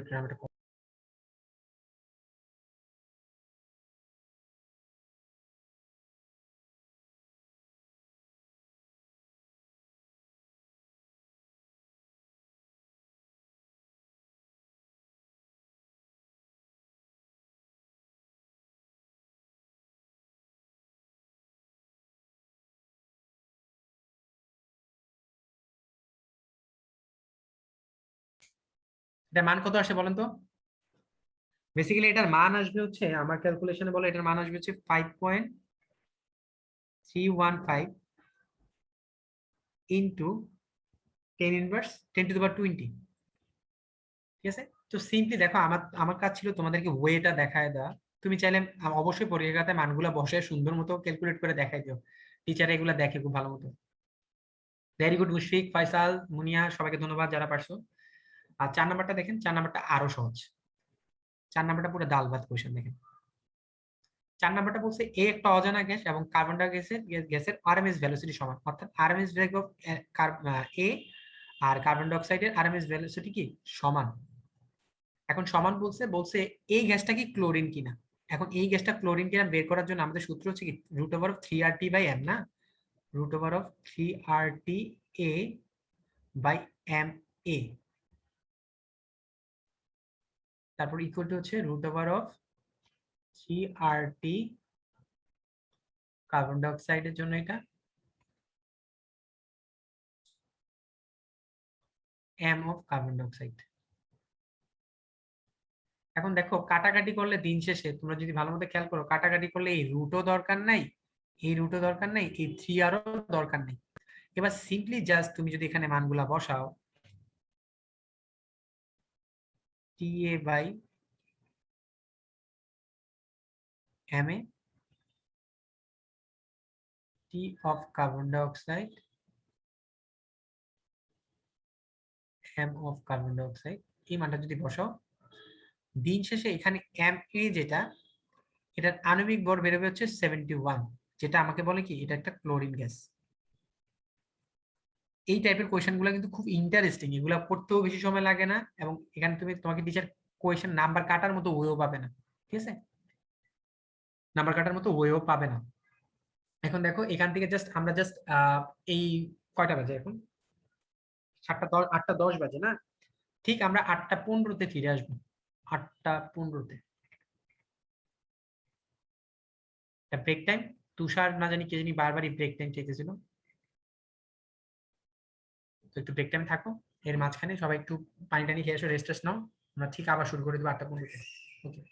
এটার মান কত আসে বলেন তো? বেসিক্যালি এটার মান আসবে হচ্ছে, আমার ক্যালকুলেশনে বলে এটার মান আসবে হচ্ছে 5.315 ইন্টু 10⁻20, ঠিক আছে। তো সিম্পলি দেখো, আমার আমার কাজ ছিল তোমাদেরকে ওয়েটা দেখায় দেওয়া। তুমি চাইলে অবশ্যই পরীক্ষার খাতায় মানগুলো বসে সুন্দর মতো ক্যালকুলেট করে দেখাই দিও, টিচার এগুলো দেখে খুব ভালো মতো। ভেরি গুড মুশফিক, ফয়সাল, মুনিয়া, সবাইকে ধন্যবাদ যারা পারছো। আর 4 নাম্বারটা দেখেন, 4 নাম্বারটা আরো সহজ। 4 নাম্বারটা পুরো ডাল ভাত কোশ্চেন দেখেন। 4 নাম্বারটা বলছে এ একটা অজানা গ্যাস এবং কার্বন ডাই গ্যাসের আরএমএস ভেলোসিটি সমান, অর্থাৎ আরএমএস ভ্যালু অফ এ আর কার্বন ডাই অক্সাইডের আরএমএস ভেলোসিটি কি সমান। এখন সমান বলছে বলছে এই গ্যাসটা কি ক্লোরিন কিনা। এখন এই গ্যাসটা ক্লোরিন কিনা বের করার জন্য আমাদের সূত্র হচ্ছে কি √3RT/m, না, √3RTA/m, তারপর ইকুয়াল টু হচ্ছে √3RT কার্বন ডাই অক্সাইডের জন্য এটা m of carbon dioxide. এখন দেখো কাটাকাটি করলে দিন শেষে তোমরা যদি ভালো মতো খেয়াল করো, কাটাকাটি করলে এই রুটও দরকার নাই, এই রুটও দরকার নাই, এই 3 দরকার নেই। এবার সিম্পলি জাস্ট তুমি যদি এখানে মানগুলা বসাও, TA/ma, T of carbon dioxide M of carbon dioxide, এই মানটা যদি বসাও, দিন শেষে এখানে এম এ যেটা, এটার আণবিক ভর বেরোবে হচ্ছে 71, যেটা আমাকে বলে কি এটা একটা ক্লোরিন গ্যাস। এই টাইপের কোয়েশ্চেন গুলো কিন্তু খুব ইন্টারেস্টিং, এগুলা পড়তেও বেশি সময় লাগে না, এবং এখানে তোমাকে টিচার কোয়েশ্চেন নাম্বার কাটার মতো ওয়েও পাবে না, ঠিক আছে, নাম্বার কাটার মতো ওয়েও পাবে না। এখন দেখো এখান থেকে আমরা জাস্ট এই কয়টা বাজে এখন, 7টা 10, 8টা 10 বাজে না, ঠিক আমরা 8টা 15-তে ফিরে আসবো। 8টা 15-তে ব্রেক টাইম, তুষার না জানি কে জানি বারবারই ব্রেক টাইম চাইতেছিল, তো একটু ব্রেক টাইম থাকো, এর মাঝখানে সবাই একটু পানি টানি খেয়ে এসো, রেস্ট নাও, আমরা ঠিক আবার শুরু করে দেবো 8টা 15-তে। ওকে।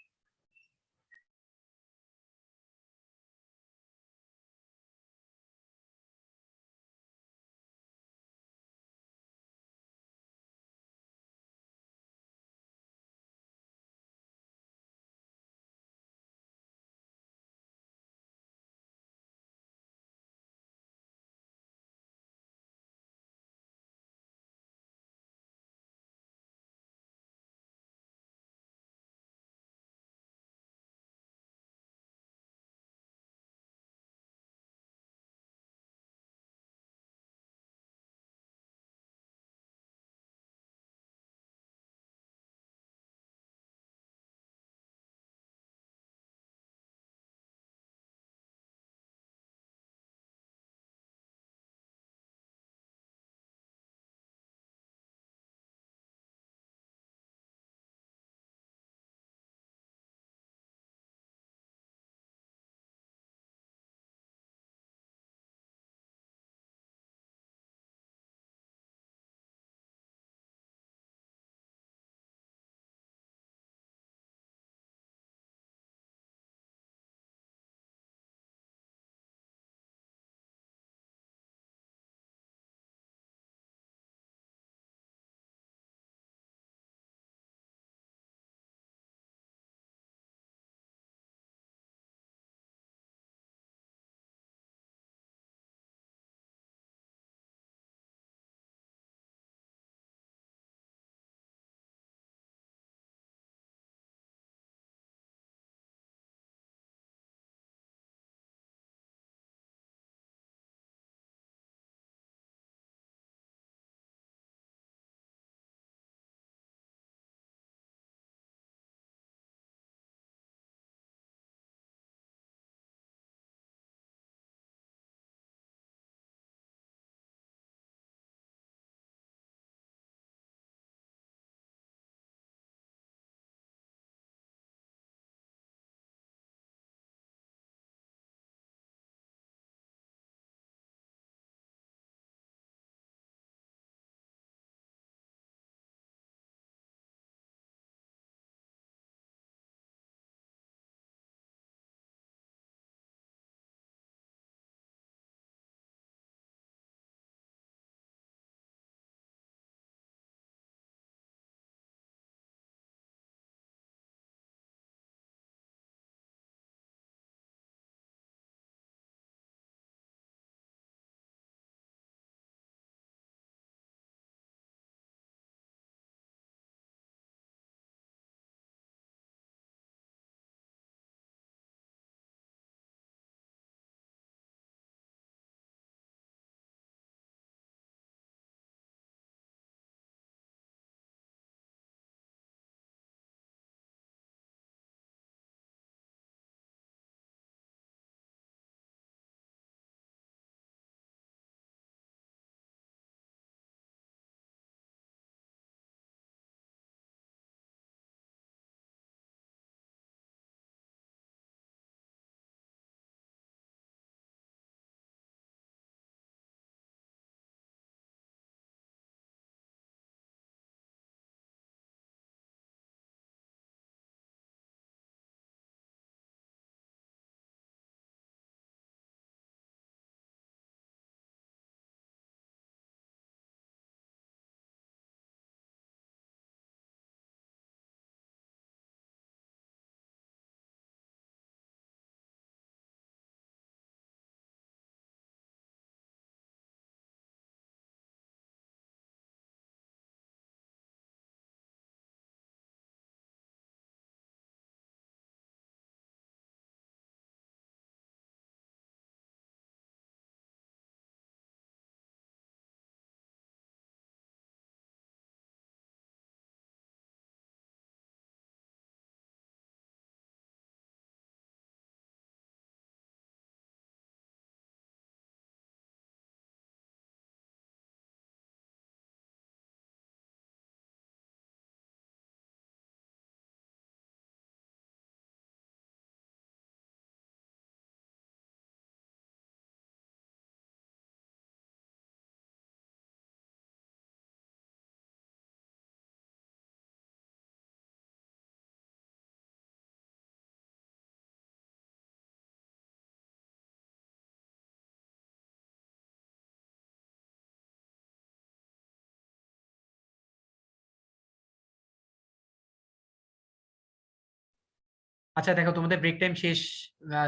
আচ্ছা দেখো তোমাদের ব্রেক টাইম শেষ,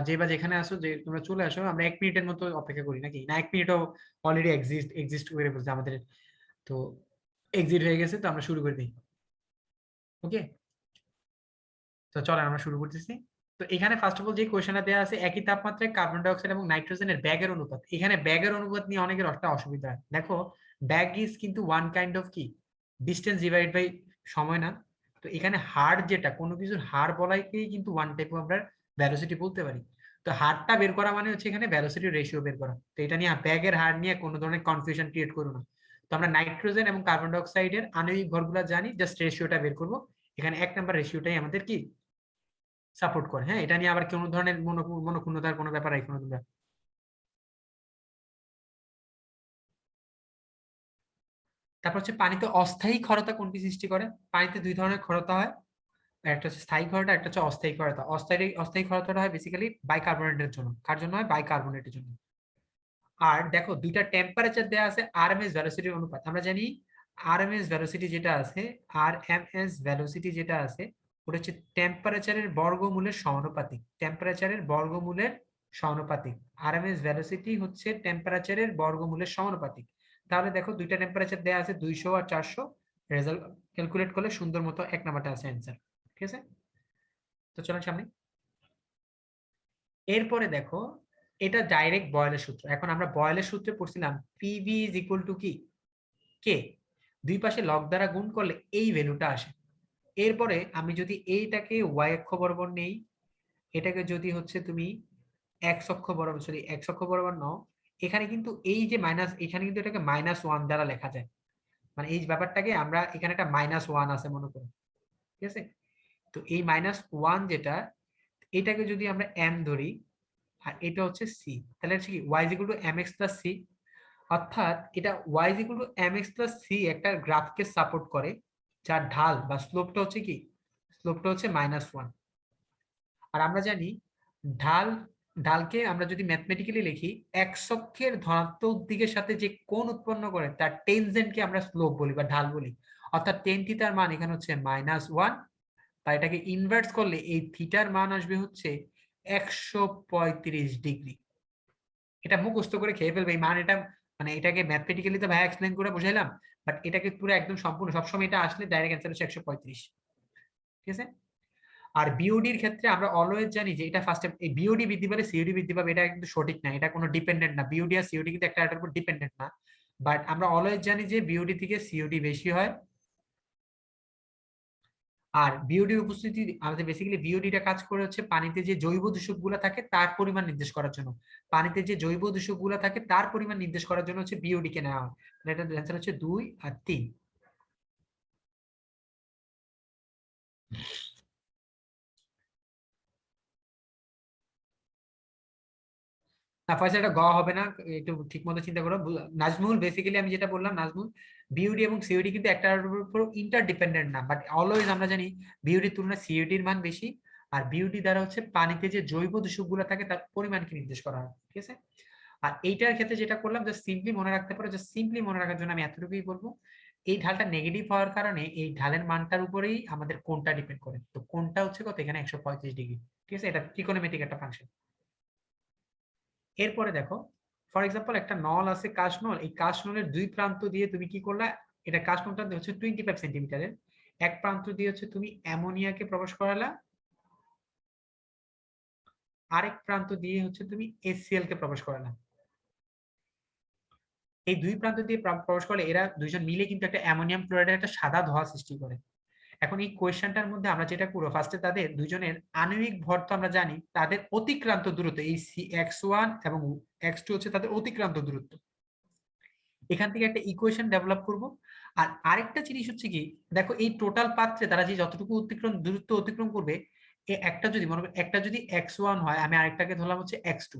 যে বা যেখানে আসো যে তোমরা চলে আসো, আমরা 1 মিনিটের মতো অপেক্ষা করি নাকি না? 1 মিনিটও অলরেডি এক্সিস্ট করে বলছে আমাদের, তো এক্সিট হয়ে গেছে, তো আমরা শুরু করে দিই। ওকে, তো চলো আমরা শুরু করতেছি। তো এখানে ফার্স্ট অফ অল যে কোয়েশ্চেনটা দেওয়া আছে, একই তাপমাত্রায় কার্বন ডাই অক্সাইড এবং নাইট্রোজেনের ব্যাগের অনুপাত। এখানে ব্যাগের অনুপাত নিয়ে অনেকের একটা অসুবিধা হয়। দেখো ব্যাগ ইজ কিন্তু ওয়ান কাইন্ড অফ কি ডিস্টেন্স ডিভাইড বাই সময় না। তো এখানে হার, যেটা কোনো কিছুর হার বলাইকেই কিন্তু ওয়ান টাইপ অফ আমরা ভ্যালোসিটি বলতে পারি। তো হারটা বের করা মানে হচ্ছে এখানে ভ্যালোসিটি রেশিও বের করা। তো এটা নিয়ে ব্যাগের হার নিয়ে কোনো ধরনের কনফিউশন ক্রিয়েট করো না। তো আমরা নাইট্রোজেন এবং কার্বন ডাই অক্সাইডের আণবিক ভরগুলো জানি, জাস্ট রেশিওটা বের করবো। এখানে 1 নম্বর রেশিওটাই আমাদের কি সাপোর্ট করে। হ্যাঁ, এটা নিয়ে আবার কোনো ধরনের মনোক্ষুণ্ণতার কোনো ব্যাপার এখনো তোমরা। তারপর হচ্ছে পানিতে অস্থায়ী ক্ষারতা কোনটি সৃষ্টি করে? পানিতে দুই ধরনের ক্ষারতা হয়, একটা হচ্ছে স্থায়ী ক্ষারতা, একটা হচ্ছে অস্থায়ী ক্ষারতা। অস্থায়ী ক্ষারতাটা হয় বেসিক্যালি বাইকার্বনেটের জন্য। কার জন্য হয়? বাইকার্বনেটের জন্য। আর দেখো দুইটা টেম্পারেচার দেওয়া আছে, আরএমএস ভেলোসিটির অনুপাত। আমরা জানি আরএমএস ভেলোসিটি যেটা আছে, আরএমএস ভেলোসিটি যেটা আছে, ওটা হচ্ছে টেম্পারেচারের বর্গমূলের সমানুপাতিক। টেম্পারেচারের বর্গমূলের সমানুপাতিক। আরএমএস ভেলোসিটি হচ্ছে টেম্পারেচারের বর্গমূলের সমানুপাতিক। তাহলে দেখো দুইটা টেম্পারেচার দেওয়া আছে 200 আর 400, রেজাল্ট ক্যালকুলেট করলে সুন্দর মতো 1 নাম্বারটা আছে অ্যান্সার। ঠিক আছে, তো চলেন সামনে। এরপরে দেখো এটা ডাইরেক্ট বয়েলের সূত্র। এখন আমরা বয়েলের সূত্রে পড়ছিলাম পিভি ইজ ইকুয়াল টু কি কে, দুই পাশে লগ দ্বারা গুণ করলে এই ভ্যালুটা আসে। এরপরে আমি যদি এইটাকে ওয়াই অক্ষ বরাবর নেই, এটাকে যদি হচ্ছে তুমি এক্স অক্ষ বরাবর, সরি এক্স অক্ষ বরাবর নাও, এখানে কিন্তু এই যে মাইনাস, এখানে কিন্তু এটাকে -1 দ্বারা লেখা যায়। মানে এই ব্যাপারটাকে আমরা এখানে একটা -1 আছে মনে করি। ঠিক আছে, তো এই -1 যেটা, এটাকে যদি আমরা এম ধরি আর এটা হচ্ছে সি, তাহলে হচ্ছে কি y equal to mx plus C. অর্থাৎ এটা y equal to mx plus C একটা গ্রাফকে সাপোর্ট করে, যার ঢাল বা স্লোপটা হচ্ছে কি, স্লোপটা হচ্ছে -1। আর আমরা জানি ঢাল, ঢালকে আমরা যদি ম্যাথমেটিক্যালি লিখি, এক্স অক্ষের ধনাত্মক দিকের সাথে যে কোণ উৎপন্ন করে তার টেনজেন্টকে আমরা স্লোপ বলি বা ঢাল বলি। অর্থাৎ টেন থিটার মান এখানে হচ্ছে -1, তাই এটাকে ইনভার্স করলে এই থিটার মান আসবে হচ্ছে 135 ডিগ্রি। এটা মুখস্থ করে খেয়ে ফেলবে এই মান। এটা মানে এটাকে ম্যাথমেটিক্যালি তো ভাই এক্সপ্লেন করে বুঝাইলাম, বাট এটাকে পুরো একদম সম্পূর্ণ সবসময় এটা আসলে ডাইরেক্ট অ্যান্সার হচ্ছে 135। ঠিক আছে, আর বিওডির ক্ষেত্রে আমরা অলওয়েজ জানি যে এটা ফার্স্টে এই বিওডি বৃদ্ধি পাবে সিওডি বৃদ্ধি পাবে, এটা কিন্তু সঠিক না, এটা কোনো ডিপেন্ডেন্ট না। বিওডি আর সিওডি কিন্তু একটা আরেকটার উপর ডিপেন্ডেন্ট না, বাট আমরা অলওয়েজ জানি যে বিওডি থেকে সিওডি বেশি হয়। আর বিওডির উপস্থিতি আমাদের বেসিক্যালি বিওডিটা কাজ করে হচ্ছে পানিতে যে জৈব দূষকগুলো থাকে তার পরিমাণ নির্দেশ করার জন্য। পানিতে যে জৈব দূষকগুলো থাকে তার পরিমাণ নির্দেশ করার জন্য হচ্ছে বিওডি কে নেওয়া হয়। এটার অ্যান্সার হচ্ছে 2 আর 3। না ফার্স্ট এটা গ হবে না, একটু ঠিক মতো চিন্তা করো। নাজমুল বেসিক্যালি আমি যেটা বললাম, নাজমুল বিওডি এবং সিওডি কিন্তু একটার উপর ইন্টারডিপেন্ডেন্ট না, বাট অলওয়েজ আমরা জানি বিওডির তুলনায় সিওডির মান বেশি। আর বিওডি দ্বারা হচ্ছে পানিতে যে জৈব দূষকগুলো থাকে তার পরিমাণকে নির্দেশ করা হয়। ঠিক আছে, আর এইটার ক্ষেত্রে যেটা করলাম জাস্ট সিম্পলি মনে রাখতে পারো, জাস্ট সিম্পলি মনে রাখার জন্য আমি এতটুকুই বলবো, এই ঢালটা নেগেটিভ হওয়ার কারণে এই ঢালের মানটার উপরেই আমাদের কোণটা ডিপেন্ড করে। তো কোণটা হচ্ছে কত এখানে 135 ডিগ্রি। ঠিক আছে, এটা ত্রিকোণমিতিক একটা ফাংশন। এরপরে দেখো ফর এক্সাম্পল একটা নল আছে কাশ নল, এই কাশ নলের দুই প্রান্ত দিয়ে তুমি কি করলা, এটা কাশ নলটা হচ্ছে 25 সেন্টিমিটারের, এক প্রান্ত দিয়ে হচ্ছে তুমি অ্যামোনিয়াকে প্রবেশ করালা, আরেক প্রান্ত দিয়ে হচ্ছে তুমি HCl কে প্রবেশ করালা। এই দুই প্রান্ত দিয়ে প্রবেশ করলে এরা দুইজন মিলে কিন্তু একটা অ্যামোনিয়াম ক্লোরাইডের একটা সাদা ধোঁয়া সৃষ্টি করে। এখন এই কোয়েশ্চেনটার মধ্যে আমরা যেটা করবো, ফার্স্টে তাদের দুইজনের আণবিক ভর তো আমরা জানি, তাদের অতিক্রান্ত দূরত্ব এই x1 এবং x2 হচ্ছে তাদের অতিক্রান্ত দূরত্ব। এখান থেকে একটা ইকুয়েশন ডেভেলপ করব। আর আরেকটা জিনিস হচ্ছে কি, দেখো এই টোটাল পাত্রে তারা যে যতটুকু দূরত্ব অতিক্রম করবে, একটা যদি মনে করো একটা যদি x1 হয়, আমি আরেকটাকে ধরলাম হচ্ছে x2,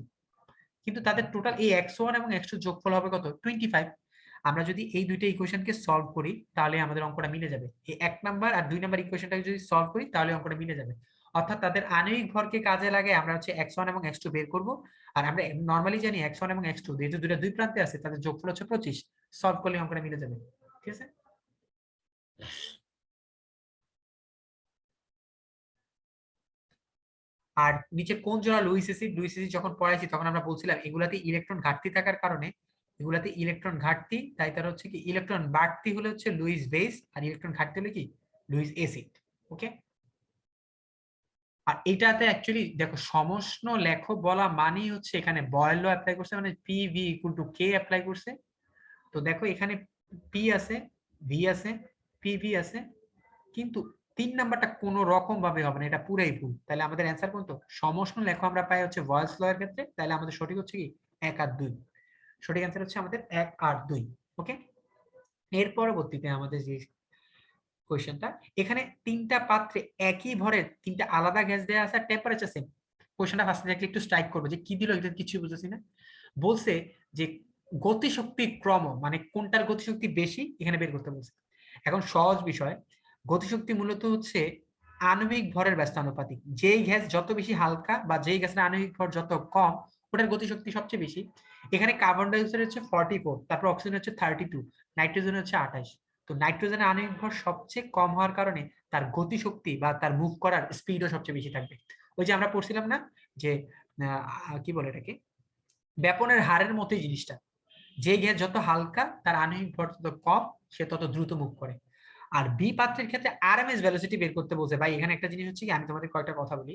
কিন্তু তাদের টোটাল এই x1 এবং x2 যোগফল হবে কত 25। আমরা যদি এই দুইটা ইকুয়েশনকে সলভ করি তাহলে আমাদের অঙ্কটা মিলে যাবে। এই 1 নাম্বার আর 2 নাম্বার ইকুয়েশনটাকে যদি সলভ করি তাহলে অঙ্কটা মিলে যাবে। অর্থাৎ তাদের আণবিক ভরকে কাজে লাগে আমরা হচ্ছে x1 এবং x2 বের করব। আর আমরা নরমালি জানি x1 এবং x2 যেহেতু দুই প্রান্তে আছে তাদের যোগফল হচ্ছে 25, সলভ করলে অঙ্কটা মিলে যাবে। ঠিক আছে। আর নিচে কোন জোড়া লুইস অ্যাসিড যখন পড়াইছি তখন আমরা বলছিলাম এগুলাতে ইলেকট্রন ঘাটতি থাকার কারণে, এগুলাতে ইলেকট্রন ঘাটতি, তাই তার হচ্ছে কি ইলেকট্রন বাড়তি হলে হচ্ছে লুইস বেস, আর ইলেকট্রন ঘাটতি হলে কি লুইস অ্যাসিড। ওকে, আর এটাতে অ্যাকচুয়ালি দেখো সমষ্ণ লেখো বলা মানেই হচ্ছে এখানে বয়েল ল অ্যাপ্লাই করছে, মানে P V equal to K apply করছে। তো দেখো এখানে পি আছে, ভি আছে, পি ভি আছে, কিন্তু 3 নাম্বারটা কোনো রকম ভাবে হবে না, এটা পুরাই ভুল। তাহলে আমাদের অ্যান্সার কোনটা? সমষ্ণ লেখো আমরা পাই হচ্ছে ভয়েস ল এর ক্ষেত্রে, তাহলে আমাদের সঠিক হচ্ছে কি 1 আর 2। সঠিক অ্যান্সার হচ্ছে আমাদের 1 আর 2। ওকে, এর পরবর্তীতে আমাদের যে কোশ্চেনটা, এখানে 3টা পাত্রে একই ভরের 3টা আলাদা গ্যাস দেওয়া আছে, টেম্পারেচার সেম। কোশ্চেনটা ফার্স্টে দেখলে একটু স্ট্রাইক করবে যে কি দিল, এটা কিছুই বুঝতেছি না। বলছে যে গতিশক্তির ক্রম, মানে কোনটার গতিশক্তি বেশি এখানে বের করতে বলছে। এখন সহজ বিষয়, গতিশক্তি মূলত হচ্ছে আণবিক ভরের ব্যস্ত আনুপাতিক। যেই গ্যাস যত বেশি হালকা বা যেই গ্যাসের আণবিক ভর যত কম, ওটার গতিশক্তি সবচেয়ে বেশি। এখানে কার্বন ডাই অক্সাইড হচ্ছে 44, তারপর অক্সিজেন হচ্ছে 32, নাইট্রোজেন হচ্ছে 28। তো নাইট্রোজেনের আণবিক ভর সবচেয়ে কম হওয়ার কারণে তার গতিশক্তি বা তার মুভ করার স্পিডও সবচেয়ে বেশি থাকবে। ওই যে আমরা পড়ছিলাম না যে কি বলে এটাকে, ব্যাপনের হারের মতোই জিনিসটা, যে গ্যাস যত হালকা তার আণবিক ভর তত কম, সে তত দ্রুত মুভ করে। আর বি পাত্রের ক্ষেত্রে আরএমএস ভেলোসিটি বের করতে বলছে। ভাই এখানে একটা জিনিস হচ্ছে কি, আমি তোমাদের কয়েকটা কথা বলি।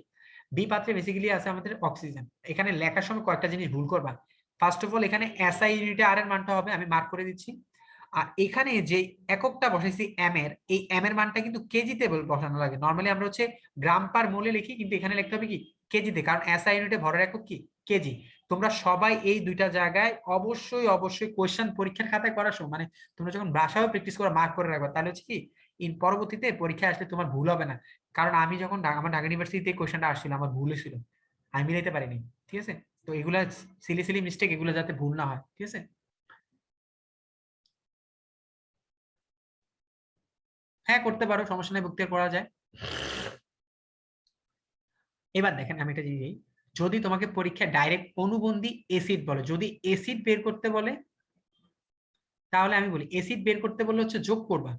বি পাত্রে বেসিক্যালি আছে আমাদের অক্সিজেন। এখানে লেখার সময় কয়েকটা জিনিস ভুল করবা। ফার্স্ট অফ অল এখানে এসআই ইউনিটে আর এর মানটা হবে, আমি মার্ক করে দিচ্ছি। আর এখানে যে এককটা বসাইছি এম এর, এই এম এর মানটা কিন্তু কেজিতে বসানো লাগে। নরমালি আমরা হচ্ছে গ্রাম পার মোলে লিখি, কিন্তু এখানে লিখতে হবে কি কেজিতে, কারণ এসআই ইউনিটে ভরের একক কি কেজি। তোমরা সবাই এই দুইটা জায়গায় অবশ্যই অবশ্যই কোশ্চেন পরীক্ষার খাতায় করার সময়, মানে তোমরা যখন বাসায়ও প্র্যাকটিস করে মার্ক করে রাখবা, তাহলে হচ্ছে কি ইন পরবর্তীতে পরীক্ষায় আসলে তোমার ভুল হবে না। কারণ আমি যখন আমার ঢাকা ইউনিভার্সিটিতে কোশ্চেনটা আসছিল, আমার ভুল ছিল, আমি মিলাইতে পারিনি। ঠিক আছে, তো এগুলা সিলি সিলি মিস্টেক, এগুলো যাতে ভুল না হয়। ঠিক আছে, হ্যাঁ করতে পারো, সমস্যা নেই, ভুক্তি করা যায়। এবার দেখেন আমি একটা জিনিস, যদি তোমাকে পরীক্ষায় ডাইরেক্ট অনুবন্ধী এসিড বলে, যদি এসিড বের করতে বলে, তাহলে আমি বলি এসিড বের করতে বললে হচ্ছে যোগ করবা।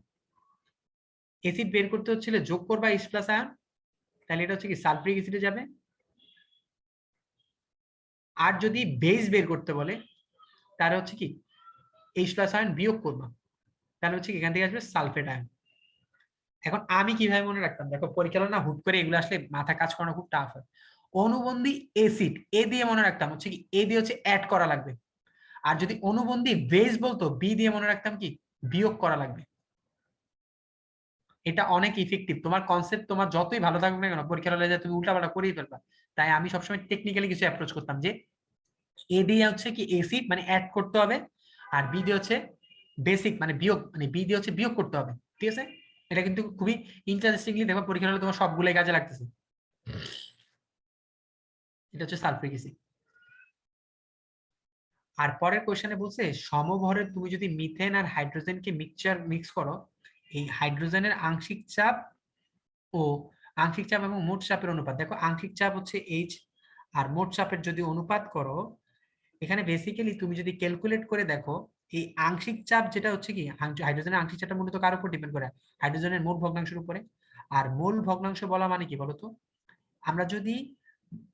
এসিড বের করতে হচ্ছিল যোগ করবা H+ আয়ন, তাহলে এটা হচ্ছে কি সালফিউরিক অ্যাসিডে যাবে। আর যদি বেস বের করতে বলে, তাহলে হচ্ছে কি H+ আয়ন বিয়োগ করবা, তাহলে হচ্ছে কি এখান থেকে আসবে সালফেট আয়ন। এখন আমি কিভাবে মনে রাখতাম, দেখো পরিচালনা হুট করে এগুলো আসলে মাথা কাজ করানো খুব টাফ হয়। অনুবন্ধী এসিড এ দিয়ে মনে রাখতাম হচ্ছে কি এ দিয়ে হচ্ছে অ্যাড করা লাগবে। আর যদি অনুবন্ধী বেস বলতো বি দিয়ে মনে রাখতাম কি বিয়োগ করা লাগবে। এটা অনেক ইফেক্টিভ। তোমার কনসেপ্ট তোমার যতই ভালো থাকুক না কেন, পরীক্ষার হলে তুমি উল্টাপাল্টা করেই ফেলবা। তাই আমি সবসময় টেকনিক্যালি কিছু অ্যাপ্রোচ করতাম, যে এ দিয়ে হচ্ছে কি এসিড মানে অ্যাড করতে হবে, আর বি দিয়ে হচ্ছে বেসিক মানে বিয়োগ, মানে বি দিয়ে হচ্ছে বিয়োগ করতে হবে। ঠিক আছে, এটা কিন্তু খুবই ইন্টারেস্টিংলি দেখো পরীক্ষার হলে তোমার সবগুলোই কাজে লাগতেছে। এটা হচ্ছে সালফিউরিক অ্যাসিড। আর পরের কোশ্চেনে বলছে সমভরের তুমি যদি মিথেন আর হাইড্রোজেনকে মিক্স করো, এই হাইড্রোজেনের আংশিক চাপ ও আংশিক চাপ এবং মোট চাপের অনুপাত, দেখো আংশিক চাপ হচ্ছে H, আর মোট চাপের যদি অনুপাত করো, এখানে বেসিক্যালি তুমি যদি ক্যালকুলেট করে দেখো, এই আংশিক চাপ যেটা হচ্ছে কি হাইড্রোজেনের আংশিক চাপটা মূলত কার উপর ডিপেন্ড করে, হাইড্রোজেনের মোট ভগ্নাংশের উপরে। আর মোল ভগ্নাংশ বলা মানে কি বলতো, আমরা যদি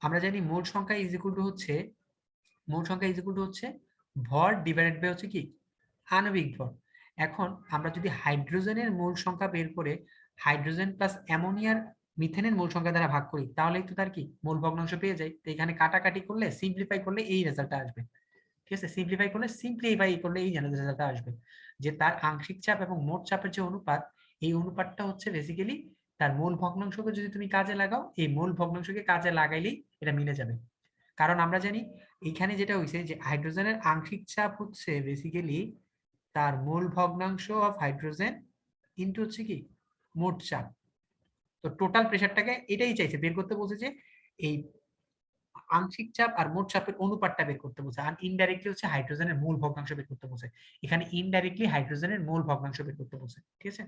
আমরা জানি মোল সংখ্যা ইজ ইকুয়াল টু হচ্ছে, মোল সংখ্যা ইজ ইকুয়াল টু হচ্ছে ভর ডিভাইডেড বাই হচ্ছে কি আণবিক ভর। এখন আমরা যদি হাইড্রোজেনের মোল সংখ্যা বের করে হাইড্রোজেন প্লাস অ্যামোনিয়ার মিথেনের মোল সংখ্যা দ্বারা ভাগ করি, তাহলেই তো তার কি মোল ভগ্নাংশ পেয়ে যাই। তো এখানে কাটাকাটি করলে সিম্পলিফাই করলে এই রেজাল্টটা আসবে। ঠিক আছে, সিম্পলিফাই করলে এই রেজাল্টটা আসবে, যে তার আংশিক চাপ এবং মোট চাপের যে অনুপাত, এই অনুপাতটা হচ্ছে বেসিক্যালি তার মোল ভগ্নাংশকে যদি তুমি কাজে লাগাও, এই মোল ভগ্নাংশকে কাজে লাগাইলেই এটা মিলে যাবে। কারণ আমরা জানি এখানে যেটা হয়েছে যে হাইড্রোজেনের আংশিক চাপ হচ্ছে বেসিক্যালি তার মোল ভগ্নাংশ অফ হাইড্রোজেন ইনটু হচ্ছে কি মোট চাপ। তো টোটাল প্রেসারটাকে এটাই চাইছে বের করতে বলছে, যে এই আংশিক চাপ আর মোট চাপের অনুপাতটা বের করতে বলছে। আর ইনডাইরেক্টলি হচ্ছে হাইড্রোজেনের মোল ভগ্নাংশ বের করতে বলছে। এখানে ইনডাইরেক্টলি হাইড্রোজেনের মোল ভগ্নাংশ বের করতে বলছে। ঠিক আছে,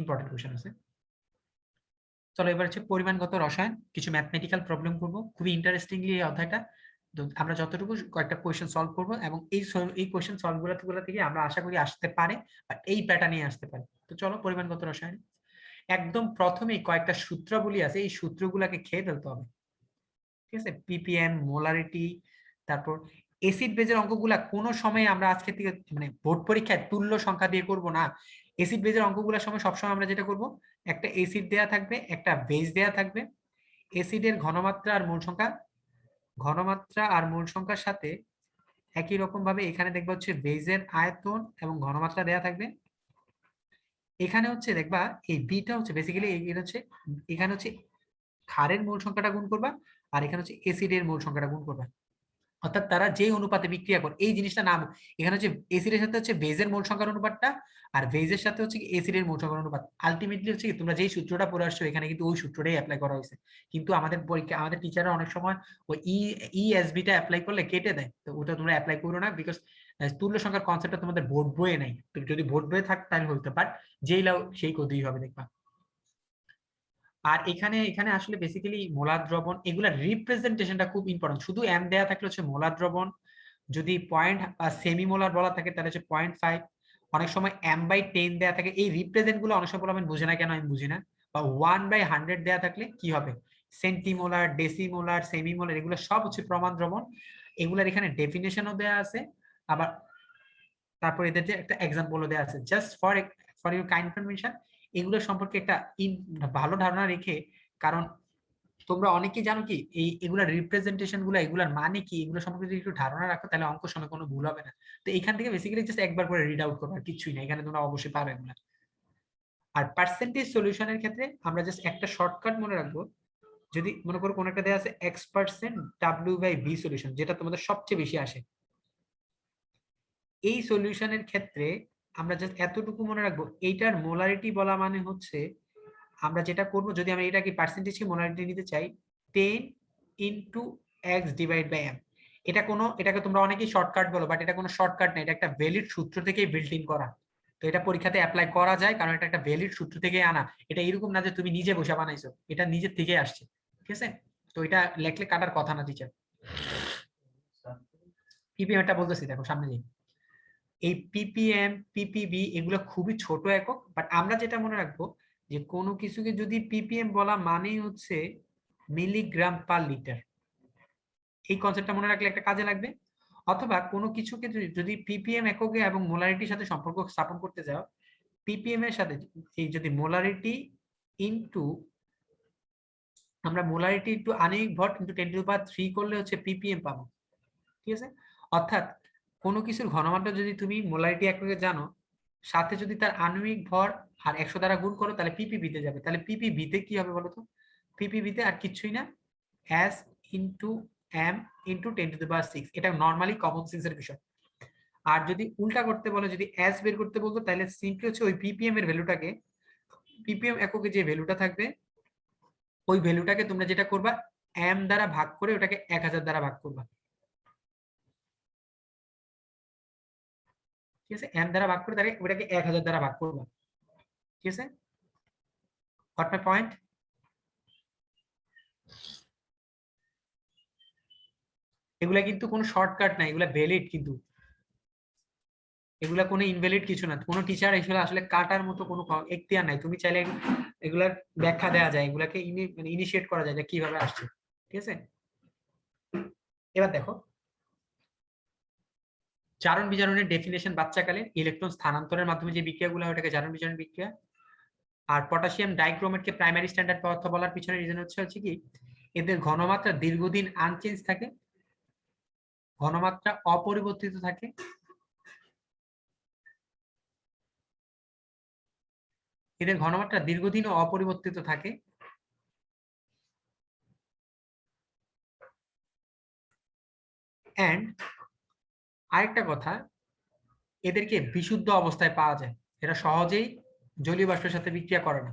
ইম্পর্টেন্ট কোশ্চেন আছে। চলো এবার হচ্ছে পরিমাণগত রসায়ন, কিছু ম্যাথমেটিক্যাল প্রবলেম করব, খুবই ইন্টারেস্টিংলি এই অধ্যায়টা। তো আমরা যতটুকু কয়েকটা কোয়েশ্চেন সলভ করব, এবং এই কোয়েশ্চেন সলভ গুলো থেকে আমরা আশা করি আসতে পারে বা এই প্যাটার্নে আসতে পারে। তো চলো পরিমাণগত রসায়ন, একদম প্রথমেই কয়েকটা সূত্রাবলী আছে, এই সূত্রগুলোকে খেয়ে ফেলতে হবে। ঠিক আছে, ppm, মোলারিটি। তারপর এসিড বেজের অঙ্কগুলা কোনো সময় আমরা আজকে থেকে মানে বোর্ড পরীক্ষায় তুল্য সংখ্যা দিয়ে করব না। এসিড বেজের অঙ্কগুলোর সময় সবসময় আমরা যেটা করব, একটা এসিড দেয়া থাকবে, একটা বেজ দেয়া থাকবে, এসিডের ঘনমাত্রা আর মোল সংখ্যার সাথে একই রকম ভাবে এখানে দেখবা হচ্ছে বেজের আয়তন এবং ঘনমাত্রা দেয়া থাকবে। এখানে হচ্ছে দেখবা এই বিটা হচ্ছে বেসিক্যালি এখানে হচ্ছে ক্ষারের মোল সংখ্যাটা গুণ করবা, আর এখানে হচ্ছে এসিডের মোল সংখ্যাটা গুণ করবা। অর্থাৎ তারা যে অনুপাতে বিক্রিয়া করে, এই জিনিসটা নাম এখানে হচ্ছে এসিডের সাথে হচ্ছে বেজের মোল সংখ্যার অনুপাতটা, আর বেজের সাথে হচ্ছে এসিডের মোল সংখ্যার অনুপাত। আলটিমেটলি হচ্ছে কি তোমরা যেই সূত্রটা পড়ে আসছো এখানে কিন্তু ওই সূত্রটাই অ্যাপ্লাই করা হয়েছে। কিন্তু আমাদের পরীক্ষা আমাদের টিচাররা অনেক সময় ওই ইএসবিটা অ্যাপ্লাই করলে কেটে দেয়, তো ওটা তোমরা অ্যাপ্লাই করো না, বিকজ তুল্য সংখ্যার কনসেপ্টটা তোমাদের বোর্ড বইয়ে নাই। তো যদি বোর্ড বইয়ে থাক তাহলে হইতো, বাট যেই লাও সেই কতেই হবে দেখবা। আর এখানে এখানে আসলে বেসিক্যালি মোলার দ্রবণ এগুলা রিপ্রেজেন্টেশনটা খুব ইম্পর্টেন্ট। শুধু এম দেয়া থাকলে হচ্ছে মোলার দ্রবণ, যদি পয়েন্ট বা সেমি মোলার বলা থাকে তাহলে হচ্ছে 0.5, অনেক সময় m/10 দেয়া থাকে। এই রিপ্রেজেন্ট গুলো অনেক সময় আমি বুঝি না, কেন আমি বুঝি না। বা 1/100 দেয়া থাকলে কি হবে, সেন্টিমোলার, ডেসিমোলার, সেমিমোলার, এগুলো সব হচ্ছে প্রমাণ দ্রবণ। এগুলার এখানে ডেফিনেশনও দেয়া আছে, আবার তারপর এদের যে একটা এক্সাম্পলও দেয়া আছে। Just for your kind information, এগুলো সম্পর্কে একটা ভালো ধারণা রেখে, কারণ তোমরা অনেকেই জানো কি এই এগুলা রিপ্রেজেন্টেশন গুলো, এগুলার মানে কি, এগুলো সম্পর্কে যদি একটু ধারণা রাখো তাহলে অঙ্ক সময় কোনো ভুল হবে না। তো এখান থেকে বেসিক্যালি জাস্ট একবার করে রিড আউট করো, আর কিছুই না, এখানে তোমরা অবশ্যই পাবে এগুলা। আর পার্সেন্টেজ সলিউশনের ক্ষেত্রে আমরা জাস্ট একটা শর্টকাট মনে রাখবো। যদি মনে করো কোন একটা দেয়া আছে x% w/v সলিউশন, যেটা তোমাদের সবচেয়ে বেশি আসে, এই সলিউশনের ক্ষেত্রে আমরা জাস্ট এতটুকু মনে রাখবো, এইটার মোলারিটি বলা মানে হচ্ছে আমরা যেটা করব, যদি আমরা এটাকে পার্সেন্টেজ কি মোলারিটি নিতে চাই, 10 ইনটু x/m। এটাকে তোমরা অনেকেই শর্টকাট বলো, বাট এটা কোনো শর্টকাট না, এটা একটা ভ্যালিড সূত্র থেকেই বিল্ট ইন করা। তো এটা পরীক্ষাতে অ্যাপ্লাই করা যায়, কারণ এটা একটা ভ্যালিড সূত্র থেকে আনা। এটা এরকম না যে তুমি নিজে বসে বানাইছো, এটা নিজের থেকে আসছে। ঠিক আছে, তো এটা লেখলে কাটার কথা না টিচার। পিপিএম এটা বলতেছি, দেখো সামনে যাই। এই পিপিএম, পিপিবি এগুলো খুবই ছোট একক, বাট আমরা যেটা মনে রাখবো যে কোনো কিছুকে যদি পিপিএম বলা মানেই হচ্ছে মিলিগ্রাম পার লিটার। এই কনসেপ্টটা মনে রাখলে একটা কাজে লাগবে। অথবা কোনো কিছুকে যদি পিপিএম এককে এবং মোলারিটির সাথে সম্পর্ক স্থাপন করতে যাও, পিপিএম এর সাথে এই যদি মোলারিটি ইনটু, আমরা মোলারিটি ইনটু আণবিক ভর ইনটু 10⁻³ করলে হচ্ছে পিপিএম পাবো। ঠিক আছে, অর্থাৎ কোনো কিছুর ঘনমাত্রা যদি তুমি মোলারিটি এককে জানো, সাথে যদি তার আণবিক ভর আর 100 দ্বারা গুণ করো, তাহলে পিপিবি তে যাবে। তাহলে পিপিবি তে কি হবে বলো তো, পিপিবি তে আর কিছুই না, s ইনটু m ইনটু 10⁻⁶। এটা নরমালি কমন সেন্সের বিষয়। আর যদি উল্টা করতে বলে, যদি s বের করতে বলতো, তাহলে সিম্পলি হচ্ছে ওই পিপিএম এর ভ্যালুটাকে, পিপিএম এককে যে ভ্যালুটা থাকবে ওই ভ্যালুটাকে তোমরা যেটা করবা, m দ্বারা ভাগ করে ওটাকে 1000 দ্বারা ভাগ করবা। ঠিক আছে, m দ্বারা ভাগ করে তাহলে ওটাকে 1000 দ্বারা ভাগ করবা। ঠিক আছে, গট মাই পয়েন্ট? এগুলা কিন্তু কোনো শর্টকাট না, এগুলা ভ্যালিড, কিন্তু এগুলা কোনো ইনভ্যালিড কিছু না। কোনো টিচার এগুলো আসলে কাটার মতো কোনো এখতিয়ার নাই। তুমি চাইলে এগুলার ব্যাখ্যা দেওয়া যায়, এগুলাকে মানে ইনিশিয়েট করা যায় যে কিভাবে আসছে। ঠিক আছে, এবার দেখো জারণ বিজারণের ডেফিনেশন। বাচ্চাকালে ইলেকট্রন স্থানান্তরের মাধ্যমে যে বিক্রিয়াগুলো হয় ওটাকে জারণ বিজারণ বিক্রিয়া। আর পটাশিয়াম ডাইক্রোমেটকে প্রাইমারি স্ট্যান্ডার্ড পদার্থ বলার পিছনে রিজন হচ্ছে কি, এদের ঘনমাত্রা দীর্ঘদিন আনচেঞ্জ থাকে, ঘনমাত্রা অপরিবর্তিত থাকে, এদের ঘনমাত্রা দীর্ঘদিন অপরিবর্তিত থাকে, এন্ড আরেকটা কথা, এদেরকে বিশুদ্ধ অবস্থায় পাওয়া যায়, এরা সহজেই জলীয় বাষ্পের সাথে বিক্রিয়া করে না।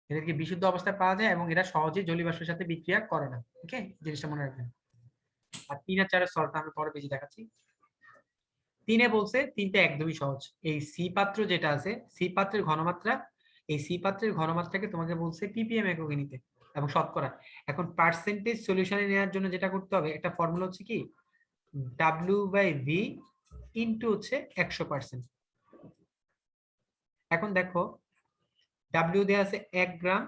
এদেরকে বিশুদ্ধ অবস্থায় পাওয়া যায় এবং এরা সহজেই জলীয় বাষ্পের সাথে বিক্রিয়া করে না। ওকে, জিনিসটা মনে রাখবেন। আর 3 আর 4 সলভটা আমি পরে পেজে দেখাচ্ছি। 3-এ বলছে, 3টা একদমই সহজ। এই সি পাত্র যেটা আছে, সি পাত্রের ঘনমাত্রা, এই সি পাত্রের ঘনমাত্রাকে তোমাকে বলছে পিপিএম এককে নিতে এবং শতকরা। এখন পার্সেন্টেজ সলিউশনে নেওয়ার জন্য যেটা করতে হবে, একটা ফর্মুলা হচ্ছে কি, w/v ইনটু হচ্ছে 100%। এখন দেখো w দেয়া আছে 1 গ্রাম,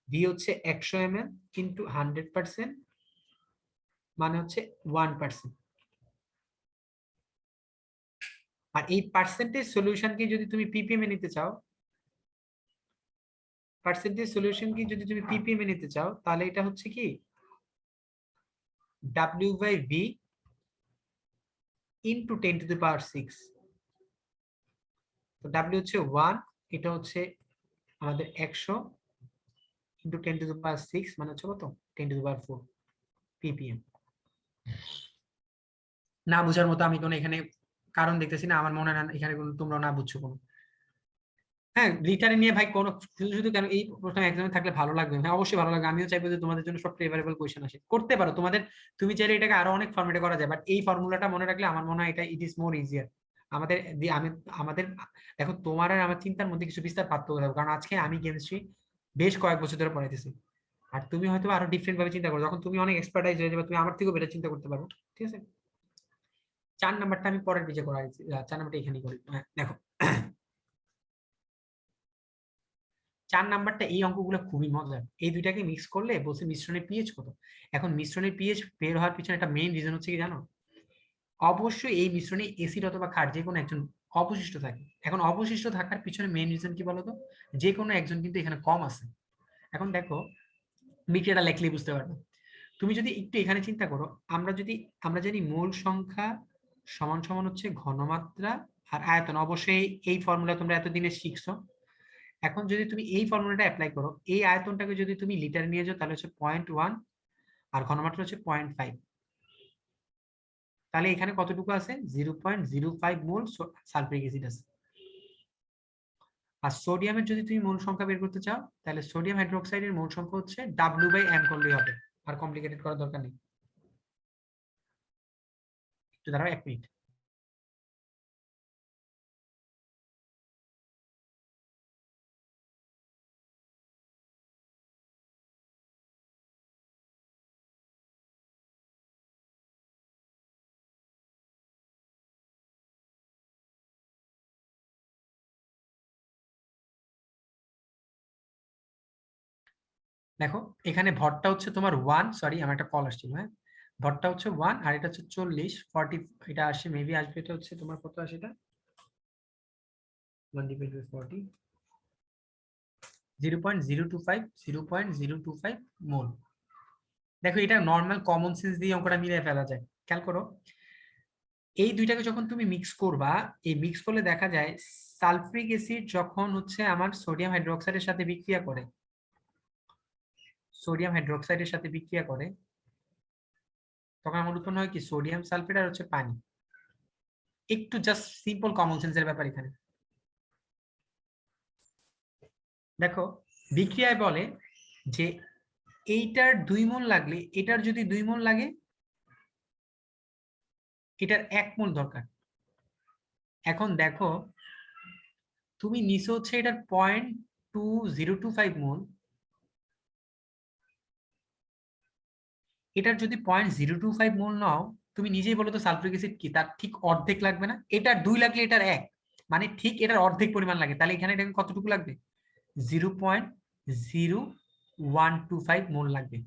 ভি হচ্ছে 100 ml ইন্টু 100% মানে হচ্ছে 1%। আর এই পার্সেন্টেজ সলিউশনকে যদি তুমি পিপিএম এ নিতে চাও, পার্সেন্টেজ সলিউশনকে যদি তুমি পিপিএম এ নিতে চাও, তাহলে এটা হচ্ছে কি W/V ইন্টু 10⁶। তো W হচ্ছে 1, এটা হচ্ছে আমাদের 100 ইন্টু 10⁶, মানে হচ্ছে কত 10⁴ ppm। না বুঝার মতো আমি কোনো এখানে কারণ দেখতেছি না, আমার মনে হয় না এখানে কোনো তোমরা না বুঝছো কোনো। হ্যাঁ, লিটারে নিয়ে ভাই কোনো শুধু শুধু কেন, এই প্রশ্ন এক্সামে থাকলে ভালো লাগবে, হ্যাঁ অবশ্যই ভালো লাগবে। আমিও চাইবো যে তোমাদের জন্য সব ফেভারেবল কোশ্চেন আসে, করতে পারো তোমাদের, তুমি চাইলে এটাকে আরো অনেক ফরম্যাটে করা যায়, বাট এই ফর্মুলাটা মনে রাখলে আমার মনে হয় এটা ইট ইজ মোর ইজিয়ার। আমাদের আমি আমাদের দেখো তোমার আর আমার চিন্তার মধ্যে কিছু বিস্তার পার্থক্য থাকবে, কারণ আজকে আমি কেমিস্ট্রি বেশ কয়েক বছর ধরে পড়াইতেছি, আর তুমি হয়তো আরো ডিফারেন্ট ভাবে চিন্তা করো, যখন তুমি অনেক এক্সপার্টাইজ হয়ে যাবে তুমি আমার থেকেও বেটার চিন্তা করতে পারো। ঠিক আছে, 4 নাম্বারটা আমি পরের পেজে করাইছি, 4 নাম্বারটা এখানেই করি। হ্যাঁ দেখো 4 নাম্বারটা, এই অঙ্কগুলো খুবই মজার। এই দুইটাকে মিক্স করলে বলছে মিশ্রণের পিএইচ কত। এখন মিশ্রণের পিএইচ বের হওয়ার পিছনে একটা মেইন রিজন হচ্ছে কি জানো, অবশ্যই এই মিশ্রণে এসিড অথবা ক্ষার যে কোনো একজন অবশিষ্ট থাকে। এখন অবশিষ্ট থাকার পিছনে মেইন রিজন কি বলতো, যে কোনো একজন কিন্তু এখানে কম আছে। এখন দেখো বিক্রিয়াটা লেখলেই বুঝতে পারবে। তুমি যদি একটু এখানে চিন্তা করো, আমরা জানি মোল সংখ্যা সমান সমান হচ্ছে ঘনমাত্রা আর আয়তন, অবশ্যই এই ফর্মুলা তোমরা এতদিনে শিখছো। এখন যদি তুমি এই ফর্মুলাটা অ্যাপ্লাই করো, এই আয়তনটাকে যদি তুমি লিটারে নিয়ে যাও তাহলে হচ্ছে 0.1 আর ঘনমাত্রা হচ্ছে 0.5, তাহলে এখানে কতটুকু আছে 0.05 মোল সালফিউরিক অ্যাসিড আছে। আর সোডিয়ামের যদি তুমি মোল সংখ্যা বের করতে চাও, তাহলে সোডিয়াম হাইড্রোক্সাইডের মোল সংখ্যা হচ্ছে W/M করলেই হবে, আর কমপ্লিকেটেড করার দরকার নেই। একটু দাঁড়াও 1 মিনিট। দেখো এখানে ভরটা হচ্ছে তোমার 1, সরি আমার একটা কল আসছিল, হ্যাঁ ভরটা হচ্ছে 1 আর এটা হচ্ছে 40, এটা আসে মেবি আসবে, এটা হচ্ছে তোমার কত আসে, এটা 1/40, 0.025 মোল। দেখো এটা নর্মাল কমন সেন্স দিয়ে অঙ্কটা মিলিয়ে ফেলা যায়। খেয়াল করো, এই দুইটাকে যখন তুমি মিক্স করবা, এই মিক্স করলে দেখা যায় সালফ্রিক অ্যাসিড যখন হচ্ছে আমার সোডিয়াম হাইড্রোক্সাইডের সাথে বিক্রিয়া করে, সোডিয়াম হাইড্রোক্সাইডের সাথে বিক্রিয়া করে, তখন আমার উৎপন্ন হয় কি সোডিয়াম সালফেট আর হচ্ছে পানি। একটু জাস্ট সিম্পল কমন সেন্সের ব্যাপার এখানে। দেখো বিক্রিয়ায় বলে যে এইটার 2 মোল লাগলে এটার যদি 2 মোল লাগে, এটার 1 মোল দরকার। এখন দেখো তুমি নিচে হচ্ছে এটার 0.2025 মোল, এটার যদি 0.025 মোল নাও, তুমি নিজেই বলো তো সালফ্রিক অ্যাসিড কি, তার ঠিক অর্ধেক লাগবে না? এটার 2 লাগলে এটার 1, মানে ঠিক এটার অর্ধেক পরিমাণ লাগে। তাহলে এখানে এটা কতটুকু লাগবে 0.0125 মোল লাগবে।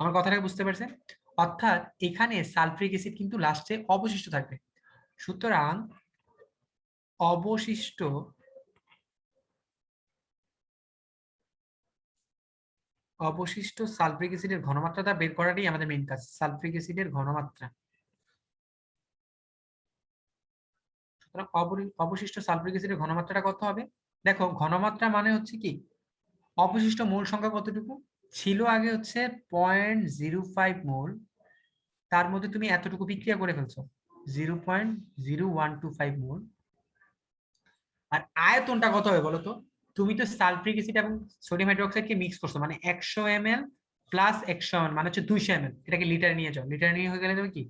আমার কথাটা বুঝতে পারছেন? অর্থাৎ এখানে সালফ্রিক অ্যাসিড কিন্তু লাস্টে অবশিষ্ট থাকবে। সুতরাং অবশিষ্ট সালফ্রিক অ্যাসিডের ঘনমাত্রাটা বের করাটাই আমাদের মেইন কাজ, সালফ্রিক অ্যাসিডের ঘনমাত্রা। সুতরাং অবশিষ্ট সালফ্রিক অ্যাসিডের ঘনমাত্রাটা কত হবে? দেখো ঘনমাত্রা মানে হচ্ছে কি অবশিষ্ট মোল সংখ্যা কতটুকু ছিল, আগে হচ্ছে 0.05 মোল, তার মধ্যে তুমি এতটুকু বিক্রিয়া করে ফেলছো 0.0125 মোল। আর আয়তনটা কত হবে বলো তো? তুমি তো সালফ্রিক অ্যাসিড এবং সোডিয়াম হাইড্রোক্সাইডকে মিক্স করছো, মানে 100 ml প্লাস 100 ml মানে হচ্ছে 200 ml, এটাকে লিটারে নিয়ে যাও, লিটারে নিয়ে হয়ে গেলে তুমি কি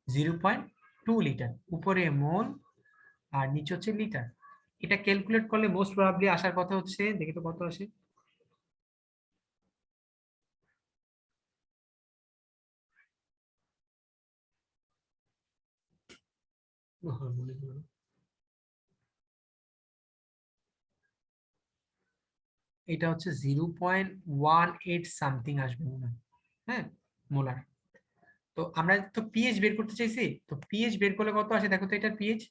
0.2 লিটার, উপরে মোল আর নিচে হচ্ছে লিটার। এটা ক্যালকুলেট করলে মোস্ট প্রবাবলি আসার কথা হচ্ছে, দেখি তো কত আসে, এটা হচ্ছে 0.18 সামথিং আসবে মনে হয়, হ্যাঁ মোলার। তো আমরা তো পিএইচ বের করতে চাইছি, তো পিএইচ বের করলে কত আসে দেখো তো, এটার পিএইচ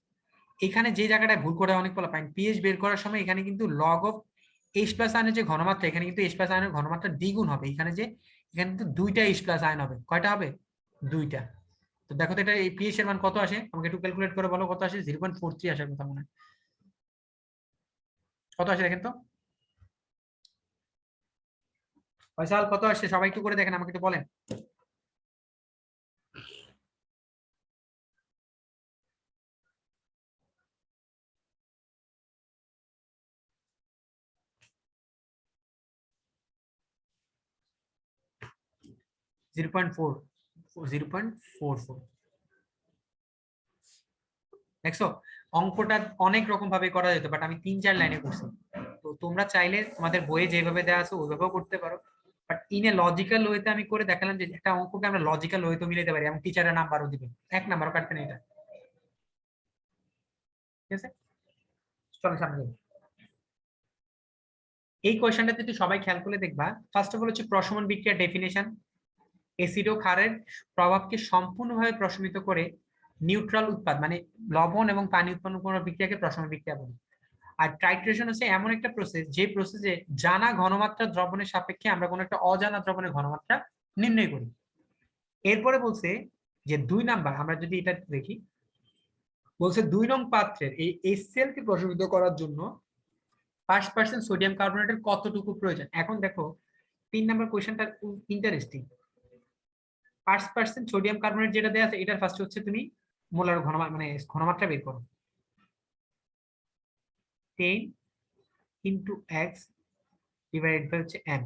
এখানে যে জায়গাটায় ভুল করে অনেক পোলা পাইন, পিএইচ বের করার সময় এখানে কিন্তু লগ অফ এইচ প্লাস আয়নের যে ঘনমাত্রা, এখানে কিন্তু এইচ প্লাস আয়নের ঘনমাত্রা দ্বিগুণ হবে। এখানে কিন্তু দুইটা এইচ প্লাস আয়ন হবে, কয়টা হবে? দুইটা। তো দেখো তো এটা এই পিএইচ এর মান কত আসে, আমাকে একটু ক্যালকুলেট করে বলো কত আসে। 0.43 আসার কথা মনে হয়। কত আসে দেখেন তো ফয়সাল, কত আসছে? সবাই একটু করে দেখেন, আমাকে একটু বলেন। দেখছো অঙ্কটা অনেক রকম ভাবে করা যেত, বাট আমি 3-4 লাইনে করছি। তো তোমরা চাইলে তোমাদের বইয়ে যেভাবে দেওয়া আছে ওইভাবেও করতে পারো, বাট ইন এ লজিক্যাল ওয়েতে আমি করে দেখালাম যে একটা অঙ্ককে আমরা লজিক্যাল ওয়েতে মিলাতে পারি এবং টিচারের নাম্বারও দিবে, 1 নাম্বারও কাটবে না এটা। ঠিক আছে, চলো সামনে যাই। এই কোয়েশ্চেনটাতে তুই সবাই খেয়াল করে দেখবা। ফার্স্ট অফ অল হচ্ছে প্রশমন বিক্রিয়ার ডেফিনেশন। এসিড ও ক্ষারের প্রভাবকে সম্পূর্ণভাবে প্রশমিত করে নিউট্রাল উৎপাদ, মানে লবণ এবং পানি উৎপন্ন করার বিক্রিয়াকে প্রশমন বিক্রিয়া বলে। আর টাইট্রেশন হচ্ছে এমন একটা প্রসেস, যে প্রসেসে জানা ঘনমাত্রা দ্রবণের সাপেক্ষে আমরা কোনো একটা অজানা দ্রবণের ঘনমাত্রা নির্ণয় করি। এরপরে বলছে যে 2 নাম্বার, আমরা যদি এটা দেখি, বলছে 2 নং পাত্রের এই HCl কে প্রশমিত করার জন্য 5% সোডিয়াম কার্বনেটের কতটুকু প্রয়োজন। এখন দেখো 3 নাম্বার কোয়েশ্চেনটা ইন্টারেস্টিং। 5% সোডিয়াম কার্বনেট যেটা দেওয়া আছে, এটার ফার্স্ট হচ্ছে তুমি মোলার মানে ঘনমাত্রা বের করো। 10 ইন্টু এক্স ডিভাইডেড বাই হচ্ছে m।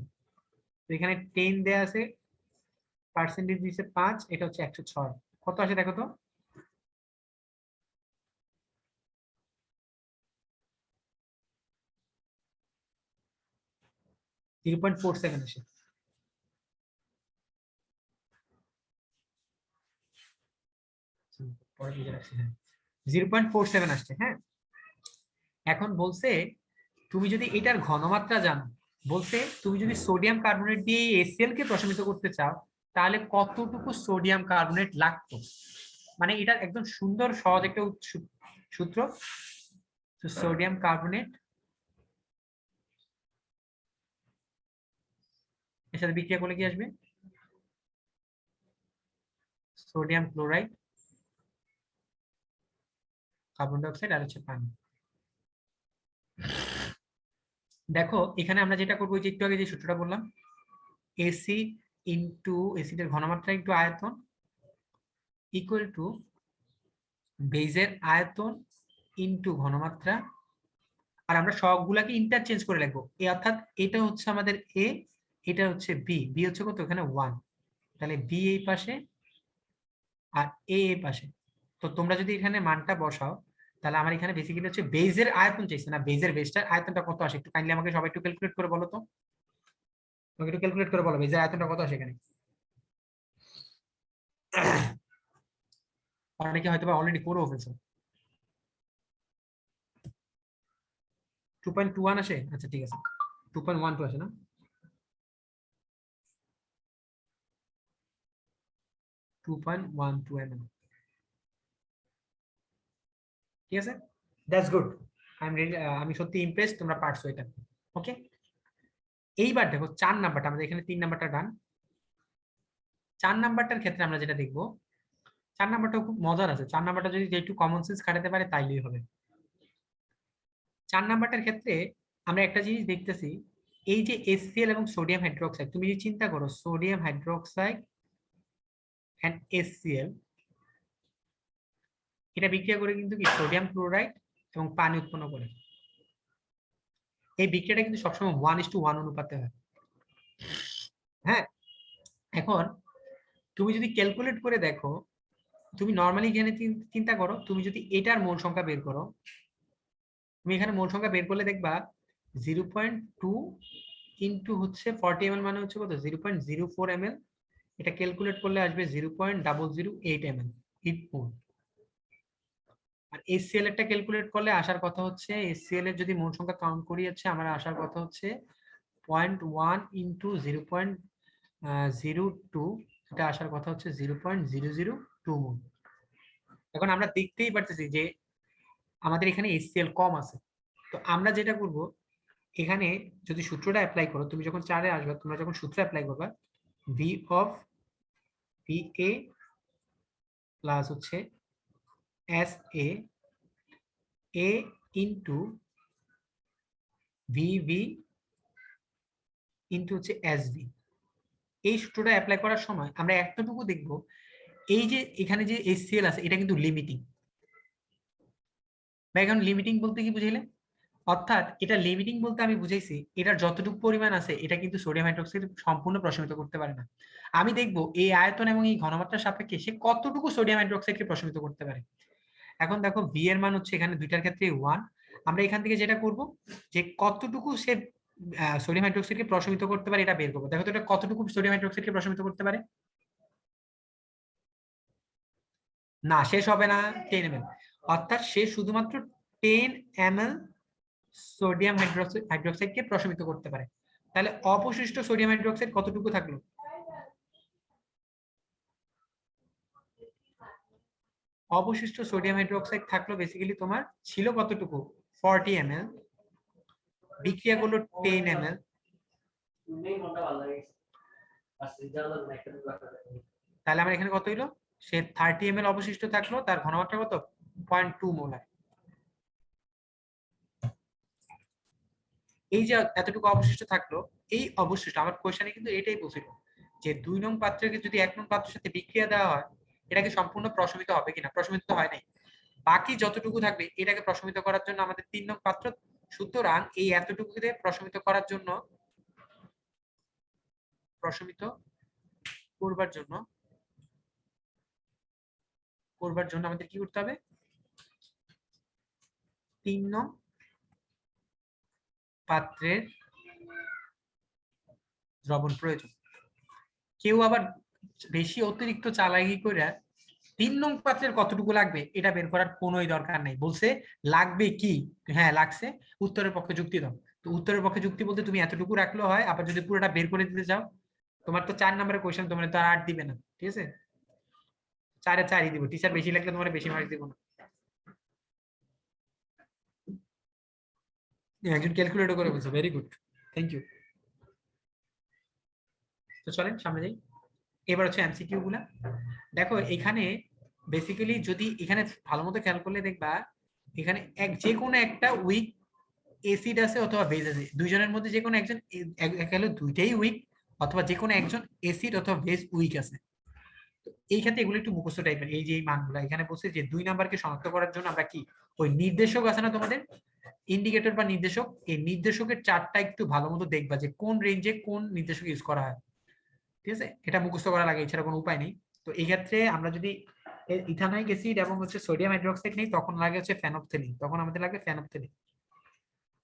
তো এখানে 10 দেওয়া আছে, পার্সেন্টেজ দিচ্ছে 5, এটা হচ্ছে 106। কত আসে দেখো তো? জিরো পয়েন্ট ফোর সেভেন আসে। 0.47 আসছে, হ্যাঁ। এখন বলছে তুমি যদি এটার ঘনমাত্রা জানো, বলছে তুমি যদি সোডিয়াম কার্বনেট দিয়ে HCl কে প্রশমিত করতে চাও, তাহলে কতটুকু সোডিয়াম কার্বনেট লাগতো। মানে এটা একদম সুন্দর সহজ একটা সূত্র। সোডিয়াম কার্বনেট এর সাথে বিক্রিয়া করলে কি আসবে? Sodium chloride, carbon die oxide আর হচ্ছে পানি। দেখো এখানে আমরা যেটা করবো, যে একটু আগে যে সূত্রটা বললাম, এসিড ইন্টু এসিডের ঘনমাত্রা ইন্টু আয়তন ইকুয়াল টু বেজের আয়তন ইন্টু ঘনমাত্রা। আর আমরা সবগুলাকে ইন্টারচেঞ্জ করে লিখবো, অর্থাৎ এটা হচ্ছে আমাদের এ, এটা হচ্ছে বি। বি হচ্ছে কত? এখানে 1, তাহলে বি এই পাশে আর এ এই পাশে। তো তোমরা যদি এখানে মানটা বসাও, তাহলে আমার এখানে বেসিক্যালি হচ্ছে বেজের আয়তন চাইছে না, বেজের বেসটার আয়তনটা কত আসে একটু কাইন্ডলি আমাকে সবাই একটু ক্যালকুলেট করে বলো তো। আমাকে একটু ক্যালকুলেট করে বলো বেজের আয়তনটা কত আসে এখানে। অনেকে হয়তো বা অলরেডি করেও ফেলছো। 2.21 আসে, আচ্ছা ঠিক আছে। 2.12 আসে না? Two point one two mm, ঠিক আছে, দ্যাটস গুড। আমি সত্যি ইমপ্রেস, তোমরা পারছো এটা। ওকে, এইবার দেখো 4 নাম্বারটা, আমাদের এখানে 3 নাম্বারটা ডান। 4 নাম্বারটার ক্ষেত্রে আমরা যেটা দেখবো, 4 নাম্বারটা খুব মজার আছে। 4 নাম্বারটা যদি একটু কমন সেন্স খাটাতে পারে তাইলেই হবে। 4 নাম্বারটার ক্ষেত্রে আমরা একটা জিনিস দেখতেছি, এই যে HCl এবং সোডিয়াম হাইড্রোক্সাইড, তুমি যদি চিন্তা করো সোডিয়াম হাইড্রোক্সাইড এন্ড HCl, এটা বিক্রিয়া করে কিন্তু কি সোডিয়াম ক্লোরাইড এবং পানি উৎপন্ন করে। এই বিক্রিয়াটা কিন্তু সবসময় 1:1 অনুপাতে হয়, হ্যাঁ। এখন তুমি যদি ক্যালকুলেট করে দেখো, তুমি নর্মালি এখানে চিন্তা করো, তুমি যদি এটার মোল সংখ্যা বের করো, তুমি এখানে মোল সংখ্যা বের করলে দেখবা 0.2 ইন্টু হচ্ছে 40 ml, মানে হচ্ছে কত 0.04 ml। এটা ক্যালকুলেট করলে আসবে 0.008 ml হিট মোল। আর HCl এরটা ক্যালকুলেট করলে আসার কথা হচ্ছে, HCl এর যদি মোল সংখ্যা কাউন্ট করি হচ্ছে আমার আসার কথা হচ্ছে 0.1 ইন্টু 0.02, এটা আসার কথা হচ্ছে 0.002 মোল। এখন আমরা দেখতেই পারতেছি যে আমাদের এখানে HCl কম আছে। তো আমরা যেটা করব, এখানে যদি সূত্রটা অ্যাপ্লাই করো, তুমি যখন 4 এ আসবে, তোমরা যখন সূত্র অ্যাপ্লাই করবা, V of PA প্লাস হচ্ছে SA A into VV into হচ্ছে SB। এই সূত্রটা অ্যাপ্লাই করার সময় আমরা এতটুকু দেখব, এই যে এখানে যে HCl আছে এটা কিন্তু লিমিটিং। বা এখন লিমিটিং বলতে কি বুঝাইলে, অর্থাৎ এটা লিমিটিং বলতে আমি বুঝাইছি এটার যতটুকু পরিমাণ আছে এটা কিন্তু সোডিয়াম হাইড্রোক্সাইড সম্পূর্ণ প্রশমিত করতে পারে না। আমি দেখব এই আয়তন এবং এই ঘনমাত্রার সাপেক্ষে সে কতটুকু সোডিয়াম হাইড্রোক্সাইডকে প্রশমিত করতে পারে। এখন দেখো ভি এর মান হচ্ছে এখানে দুইটার ক্ষেত্রে 1। আমরা এখান থেকে যেটা করব যে কতটুকু সে সোডিয়াম হাইড্রোক্সাইডকে প্রশমিত করতে পারে এটা বের করবো। দেখো তো এটা কতটুকু সোডিয়াম হাইড্রোক্সাইডকে প্রশমিত করতে পারে। না, শেষ হবে না 10 ml, অর্থাৎ সে শুধুমাত্র 10 ml সোডিয়াম হাইড্রোক্সাইডকে প্রশমিত করতে পারে। তাহলে অবশিষ্ট সোডিয়াম হাইড্রোক্সাইড কতটুকু থাকলো? অবশিষ্ট সোডিয়াম হাইড্রোক্সাইড থাকলো বেসিক্যালি তোমার ছিল কতটুকু, 40 ml, বিক্রিয়া করলো 10 ml, তাহলে আমার এখানে কত হইলো, সে 30 ml অবশিষ্ট থাকলো, তার ঘনমাত্রা কত 0.2 মোলার। এই যে এতটুকু অবশিষ্ট থাকলো, এই অবশিষ্ট আমার কোশ্চেনে কিন্তু এটাই বলছিল যে 2 নং পাত্রকে যদি 1 নং পাত্রের সাথে বিক্রিয়া দেওয়া হয় এটাকে সম্পূর্ণ প্রশমিত হবে কিনা। প্রশমিত হয় নাই, বাকি যতটুকু থাকবে এটাকে প্রশমিত করার জন্য আমাদের 3 নং পাত্র। সুতরাং এই এতটুকুকে প্রশমিত করার জন্য আমাদের কি করতে হবে, 3 নং পাত্রের দ্রবণ প্রয়োজন। কেউ আবার বেশি অতিরিক্ত চালাকি করে 3 নং পাত্রের কতটুকু লাগবে এটা বের করার কোনোই দরকার নাই, বলছে লাগবে কি, হ্যাঁ লাগছে, উত্তরের পক্ষে যুক্তি দাও। তো উত্তরের পক্ষে যুক্তি বলতে তুমি এতটুকু রাখলেও হয়, আবার যদি পুরোটা বের করে দিতে চাও, তোমার তো 4 নম্বরের কোশ্চেন, তোমার তো আর 8 দিবে না, ঠিক আছে, 4 এ 4ই দিব। টিচার বেশি লাগলে তোমার বেশি মার্ক দিব না। একজন ক্যালকুলেটর করে বলছো, ভেরি গুড, থ্যাংক ইউ। তো চলেন সামনে যাই। এবার হচ্ছে এমসিকিউ গুলা। দেখো এখানে বেসিক্যালি যদি এখানে ভালো মতো খেয়াল করলে দেখবা এখানে যে কোনো একটা উইক এসিড আছে অথবা বেজ আছে, দুইজনের মধ্যে যে কোনো একজন, একালে দুইটাই উইক, অথবা যে কোনো একজন এসিড অথবা বেজ উইক আছে। এই ক্ষেত্রে এগুলো একটু মুখস্থ টাইপের। এই যে এই মানগুলো এখানে বলছে যে 2 নাম্বারকে শনাক্ত করার জন্য আমরা কি, ওই নির্দেশক আছে না তোমাদের, ইন্ডিকেটর বা নির্দেশক, এই নির্দেশকের চার্টটা একটু ভালো মতো দেখবা যে কোন রেঞ্জে কোন নির্দেশক ইউজ করা হয়, ঠিক আছে, এটা মুখস্থ করা লাগে, এছাড়া কোনো উপায় নেই। তো এই ক্ষেত্রে আমরা যদি ইথানোয়িক অ্যাসিড এবং হচ্ছে সোডিয়াম হাইড্রোক্সাইড নেই, তখন লাগে হচ্ছে ফেনফথেলিন, তখন আমাদের লাগে ফেনফথেলিন।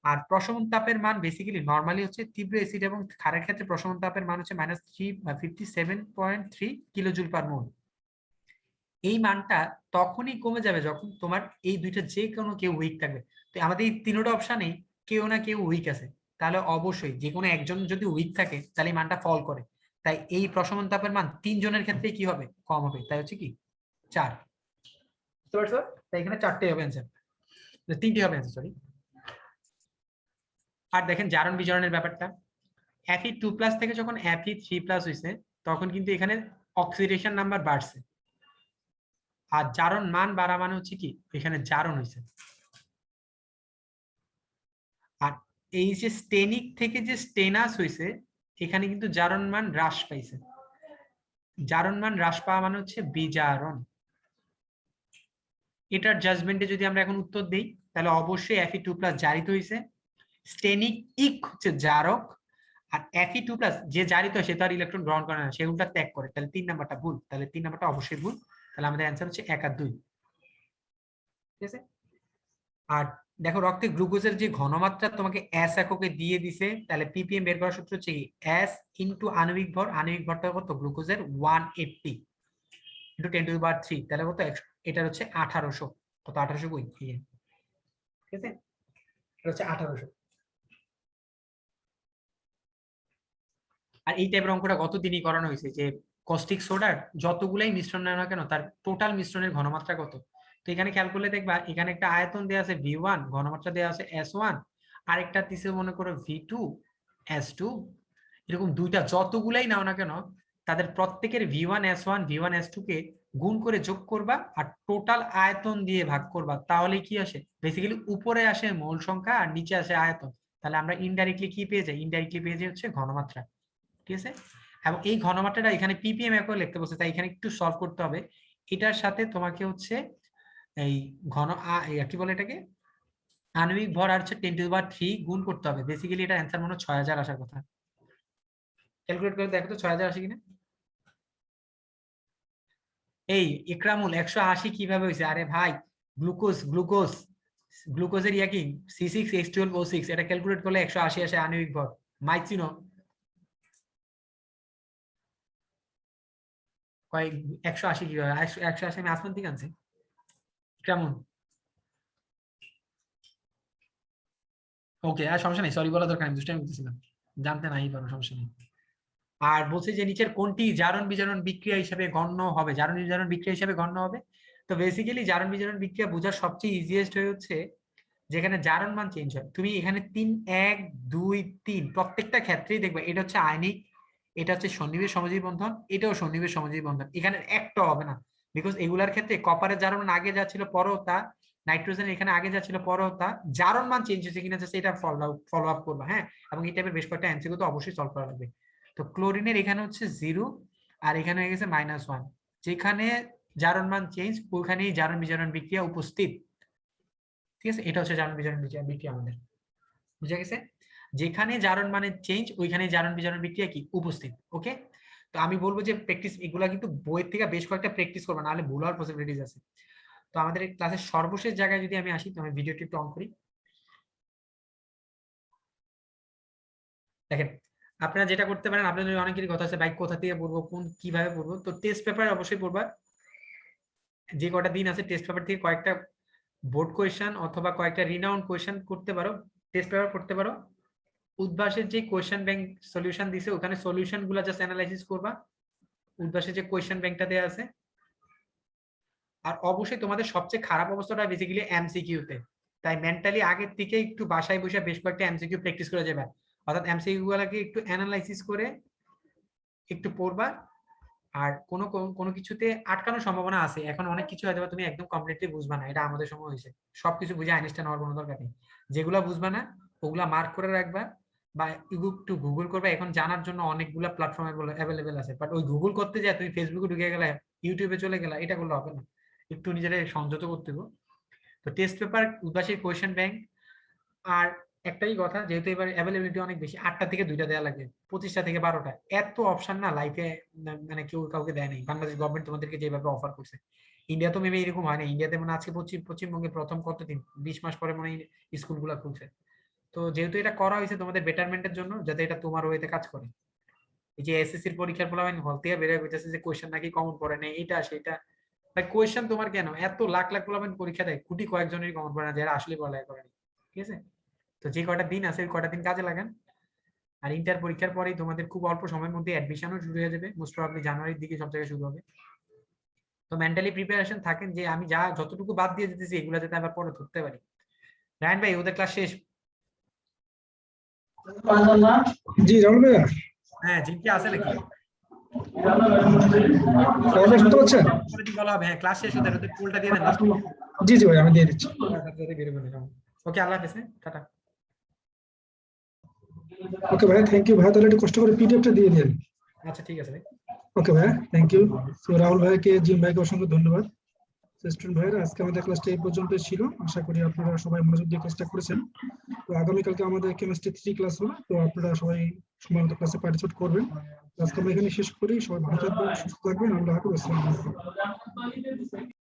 আর প্রশমন তাপের মান বেসিক্যালি নরমালি হচ্ছে তীব্র অ্যাসিড এবং ক্ষারের ক্ষেত্রে প্রশমন তাপের মান হচ্ছে -57.3 কিলোজুল পার মোল। এই মানটা তখনই কমে যাবে যখন তোমার এই দুইটা যে কোনো কেউ উইক থাকবে। তো আমাদের এই তিনটা অপশনে কেউ না কেউ উইক আছে, তাহলে অবশ্যই যে কোনো একজন যদি উইক থাকে তাহলে এই মানটা ফল করে। তাই এই প্রশমন তাপের মান 3 জনের ক্ষেত্রে কি হবে, কম হবে, তাই হচ্ছে কি 4। বুঝতে পারছো? তাই এখানে 4টে হবে অ্যান্সার, 3টে হবে অ্যান্সার, সরি। আর দেখেন জারণ বিজারণের ব্যাপারটা, Fe2+ থেকে যখন Fe3+ হয়েছে তখন কিন্তু এখানে অক্সিডেশন নাম্বার বাড়ছে, আর জারণ মান বাড়া মানে হচ্ছে কি এখানে জারণ হয়েছে। আর এই যে স্টেনিক থেকে যে স্টেনাস হয়েছে এখানে কিন্তু জারণ মান হ্রাস পাইছে। জারণ মান হ্রাস পাওয়া মানে হচ্ছে বিজারণ। এটার জাজমেন্টে যদি আমরা এখন উত্তর দেই তাহলে অবশ্যই Fe2+ জারিত হয়েছে। স্টেনিক ইক হচ্ছে জারক, আর Fe2+ যে জারিত সে তো আর ইলেকট্রন গ্রহণ করে না, সে উল্টা ত্যাগ করে, তাহলে 3 নাম্বারটা ভুল, তাহলে 3 নাম্বারটা অবশ্যই ভুল। তাহলে আমাদের অ্যান্সার হচ্ছে 1 আর 2, ঠিক আছে। আর দেখো রক্তে গ্লুকোজের যে ঘনমাত্রা তোমাকে এস এককে দিয়ে দিছে, তাহলে পিপিএম বের করার সূত্র হচ্ছে কি এস ইনটু আণবিক ভর, আণবিক ভরটা কত গ্লুকোজের 180 ইনটু 10⁻3, তাহলে কত, এটা হচ্ছে 1800, কত 1800 কই, ঠিক আছে, এটা হচ্ছে 1800। আর এই টাইপের অঙ্কটা গতদিনই করানো হয়েছে যে কস্টিক সোডার যতগুলাই মিশ্রণ নেয় না কেন তার টোটাল মিশ্রণের ঘনমাত্রা কত। তো এখানে খেয়াল করলে দেখবা এখানে একটা আয়তন দেওয়া আছে V1, ঘনমাত্রা দেওয়া আছে S1, আরেকটা দিছে মনে করো V2 S2, এরকম দুইটা যতগুলাই নাও না কেন তাদের প্রত্যেকের V1 S1 V1 S2 কে গুণ করে যোগ করবা আর টোটাল আয়তন দিয়ে ভাগ করবা, তাহলে কি আসে বেসিক্যালি উপরে আসে মোল সংখ্যা আর নিচে আসে আয়তন। তাহলে আমরা ইনডাইরেক্টলি কি পেয়ে যাই, ইনডাইরেক্টলি পেয়ে যাই হচ্ছে ঘনমাত্রা। ঠিক আছে, এবং এই ঘনমাত্রাটা এখানে ppm একও লিখতে বলছে, তাই এখানে একটু সলভ করতে হবে। এটার সাথে তোমাকে হচ্ছে এই কি বলে এটাকে আণবিক ভর আর হচ্ছে 10⁻³ গুণ করতে হবে। বেসিক্যালি এটা অ্যান্সার মনে হয় 6000 আসার কথা। ক্যালকুলেট করে দেখো তো 6000 আসে কিনা। এই ইকরামুল 180 কিভাবে হয়েছে? আরে ভাই গ্লুকোজের ইয়া কি C6H12O6, এটা ক্যালকুলেট করলে 180 আসে আণবিক ভর। মাইচিনো কয় 180 কিভাবে? 180 আমি আসমান থেকে আনছি। কেমন? ওকে, আর সমস্যা নেই, সরি বলা দরকার নেই, দুষ্টামি করতেছিলাম, জানতে নাই পারো, সমস্যা নেই। আর বলছে যে নিচের কোনটি জারণ বিজারণ বিক্রিয়া হিসেবে গণ্য হবে, জারণ বিজারণ বিক্রিয়া হিসেবে গণ্য হবে। তো বেসিক্যালি জারণ বিজারণ বিক্রিয়া বোঝার সবচেয়ে ইজিয়েস্ট হয়ে হচ্ছে যেখানে জারণ মান চেঞ্জ হয়। তুমি এখানে 1 2 3 প্রত্যেকটা ক্ষেত্রেই দেখবে এটা হচ্ছে আয়নিক, এটা হচ্ছে সন্নিবেশ সমযোজী বন্ধন, এটাও সন্নিবেশ সমযোজী বন্ধন, এখানে একটা হবে না। বিকজ এগুলার ক্ষেত্রে কপারের জারণ আগে যা ছিল পরেও তা, নাইট্রোজেন এখানে আগে যা ছিল পরেও তা, জারণ মান চেঞ্জ হয়েছে কিনা জাস্ট এটা ফলো আপ করবা। হ্যাঁ, এবং এই টাইপের বেশ কয়েকটা এমসিকিউ তো অবশ্যই সলভ করা লাগবে। তো ক্লোরিনের এখানে হচ্ছে 0 আর এখানে হয়ে গেছে -1, যেখানে জারণ মান চেঞ্জ ওইখানেই জারণ বিজারণ বিক্রিয়া উপস্থিত। ঠিক আছে, এটা হচ্ছে জারণ বিজারণ বিক্রিয়া আমাদের বুঝা গেছে। যেখানে জারণ মানের চেঞ্জ ওইখানে জারণ বিজারণ বিক্রিয়া কি উপস্থিত। ওকে, তো আমি বলবো যে প্র্যাকটিস এগুলা কিন্তু বইয়ের থেকে বেশ কয়েকটা প্র্যাকটিস করবা, নাহলে ভুল হওয়ার পসিবিলিটিস আছে। তো আমাদের এই ক্লাসের সর্বশেষ জায়গায় যদি আমি আসি, তো আমি ভিডিওটি একটু অন করি। দেখেন, আপনারা যেটা করতে পারেন, আপনাদের অনেকেরই কথা আছে ভাই কোথা থেকে পড়বো, কোন কিভাবে পড়বো। তো টেস্ট পেপার অবশ্যই পড়বা, যে কটা দিন আছে টেস্ট পেপার থেকে কয়েকটা বোর্ড কোয়েশ্চেন অথবা কয়েকটা রিনাউন্ড কোয়েশ্চেন করতে পারো, টেস্ট পেপার পড়তে পারো। উদ্ভাসের যে কোয়েশ্চেন ব্যাংক সলিউশন দিছে ওখানে সলিউশন গুলা জাস্ট অ্যানালাইসিস করবা, উদ্ভাসের যে কোয়েশ্চেন ব্যাংকটা দেয়া আছে। আর অবশ্যই তোমাদের সবচেয়ে খারাপ অবস্থাটা বেসিক্যালি এমসিকিউ তে, তাই মেন্টালি আগের থেকে একটু বাসায় বসে বেশ কয়েকটা এমসিকিউ প্র্যাকটিস করে যাবে, অর্থাৎ এমসিকিউ গুলাকে একটু অ্যানালাইসিস করে একটু পড়বা। আর কোনো কিছুতে আটকানোর সম্ভাবনা আছে, এখন অনেক কিছু হয়তো তুমি একদম কমপ্লিটলি বুঝবা না, এটা আমাদের সময় হয়েছে। সবকিছু বুঝে আইনস্টাইন হওয়ার কোনো দরকার নেই, যেগুলা বুঝবা না ওগুলা মার্ক করে রাখবা বা একটু গুগল করবা। এখন জানার জন্য অনেকগুলা প্ল্যাটফর্ম অ্যাভেলেবেল আছে, বাট ওই গুগল করতে যায় তুমি ফেসবুকে ঢুকে গেলে, ইউটিউবে চলে গেলা, এটা করলে হবে না, একটু নিজেদের সংযত করতে হবে। তো টেস্ট পেপার, উদ্ভাসের কোয়েশ্চেন ব্যাংক, আর একটাই কথা, যেহেতু এবার অ্যাভেলেবিলিটি অনেক বেশি, 8টা থেকে 2টা দেওয়া লাগে, 25টা থেকে 12টা, এত অপশন না লাইফে মানে কেউ কাউকে দেয় নাই। বাংলাদেশ গভর্নমেন্ট তোমাদেরকে যেভাবে অফার করছে, ইন্ডিয়া তো মেবি এরকম হয় না। ইন্ডিয়াতে মানে আজকে পশ্চিমবঙ্গে প্রথম কতদিন 20 মাস পরে মনে হয় স্কুলগুলো খুলছে। তো যেহেতু এটা করা হয়েছে তোমাদের বেটারমেন্টের জন্য, যাতে এটা তোমার ওয়েতে কাজ করে। এই যে এসএসসির পরীক্ষার ফলাফল হল থেকে বের হয়ে গেছে যে কোয়েশ্চেন নাকি কমন পড়ে না, এটা সেটা, ভাই কোয়েশ্চেন তোমার কেন এত লাখ লাখ ফলাফল পরীক্ষা দেয়, কোটি কয়েকজনেরই কমন পড়ে না যারা আসলে পড়ালেখা করেনি। ঠিক আছে, তো যে কয়টা দিন আছে ওই কয়টা দিন কাজে লাগান। আর ইন্টার পরীক্ষার পরেই তোমাদের খুব অল্প সময়ের মধ্যে অ্যাডমিশনও শুরু হয়ে যাবে, মোস্ট প্রবাবলি জানুয়ারির দিকে সব জায়গায় শুরু হবে। তো মেন্টালি প্রিপারেশন থাকেন যে আমি যা যতটুকু বাদ দিয়ে দিতেছি এগুলো যাতে আবার পরে ধরতে পারি। রায়ন ভাই, ওদের ক্লাস শেষ? জি রাহুল ভাইয়া, হ্যাঁ, জিম কি আছে নাকি? শুনতে পাচ্ছেন? বলা হবে, হ্যাঁ ক্লাস শেষ, ওদের পোলটা দিয়ে দেন। জি জি ভাই, আমি দিয়ে দিচ্ছি। ওকে, আল্লাহ হাফেজ, টাটা। ওকে ভাই, থ্যাংক ইউ ভাই, তাহলে একটু কষ্ট করে পিডিএফটা দিয়ে দিন। আচ্ছা ঠিক আছে ভাই। ওকে ভাই, থ্যাংক ইউ। তো রাহুল ভাইকে, জিম ভাইকে অসংখ্য ধন্যবাদ। স্টুডেন্ট ভাইরা, আজকে আমাদের ক্লাসটা এই পর্যন্ত ছিল। আশা করি আপনারা সবাই মনোযোগ দিয়ে ক্লাসটা করেছেন। তো আগামীকালকে আমাদের কেমিস্ট্রি 3 ক্লাস হবে, তো আপনারা সবাই সময় মতো ক্লাসে পার্টিসিপেট করবেন। আজকে আমরা এখানে শেষ করি, সবাই ভালো থাকবেন, সুস্থ থাকবেন, আল্লাহ হাফেজ, আসসালামু আলাইকুম।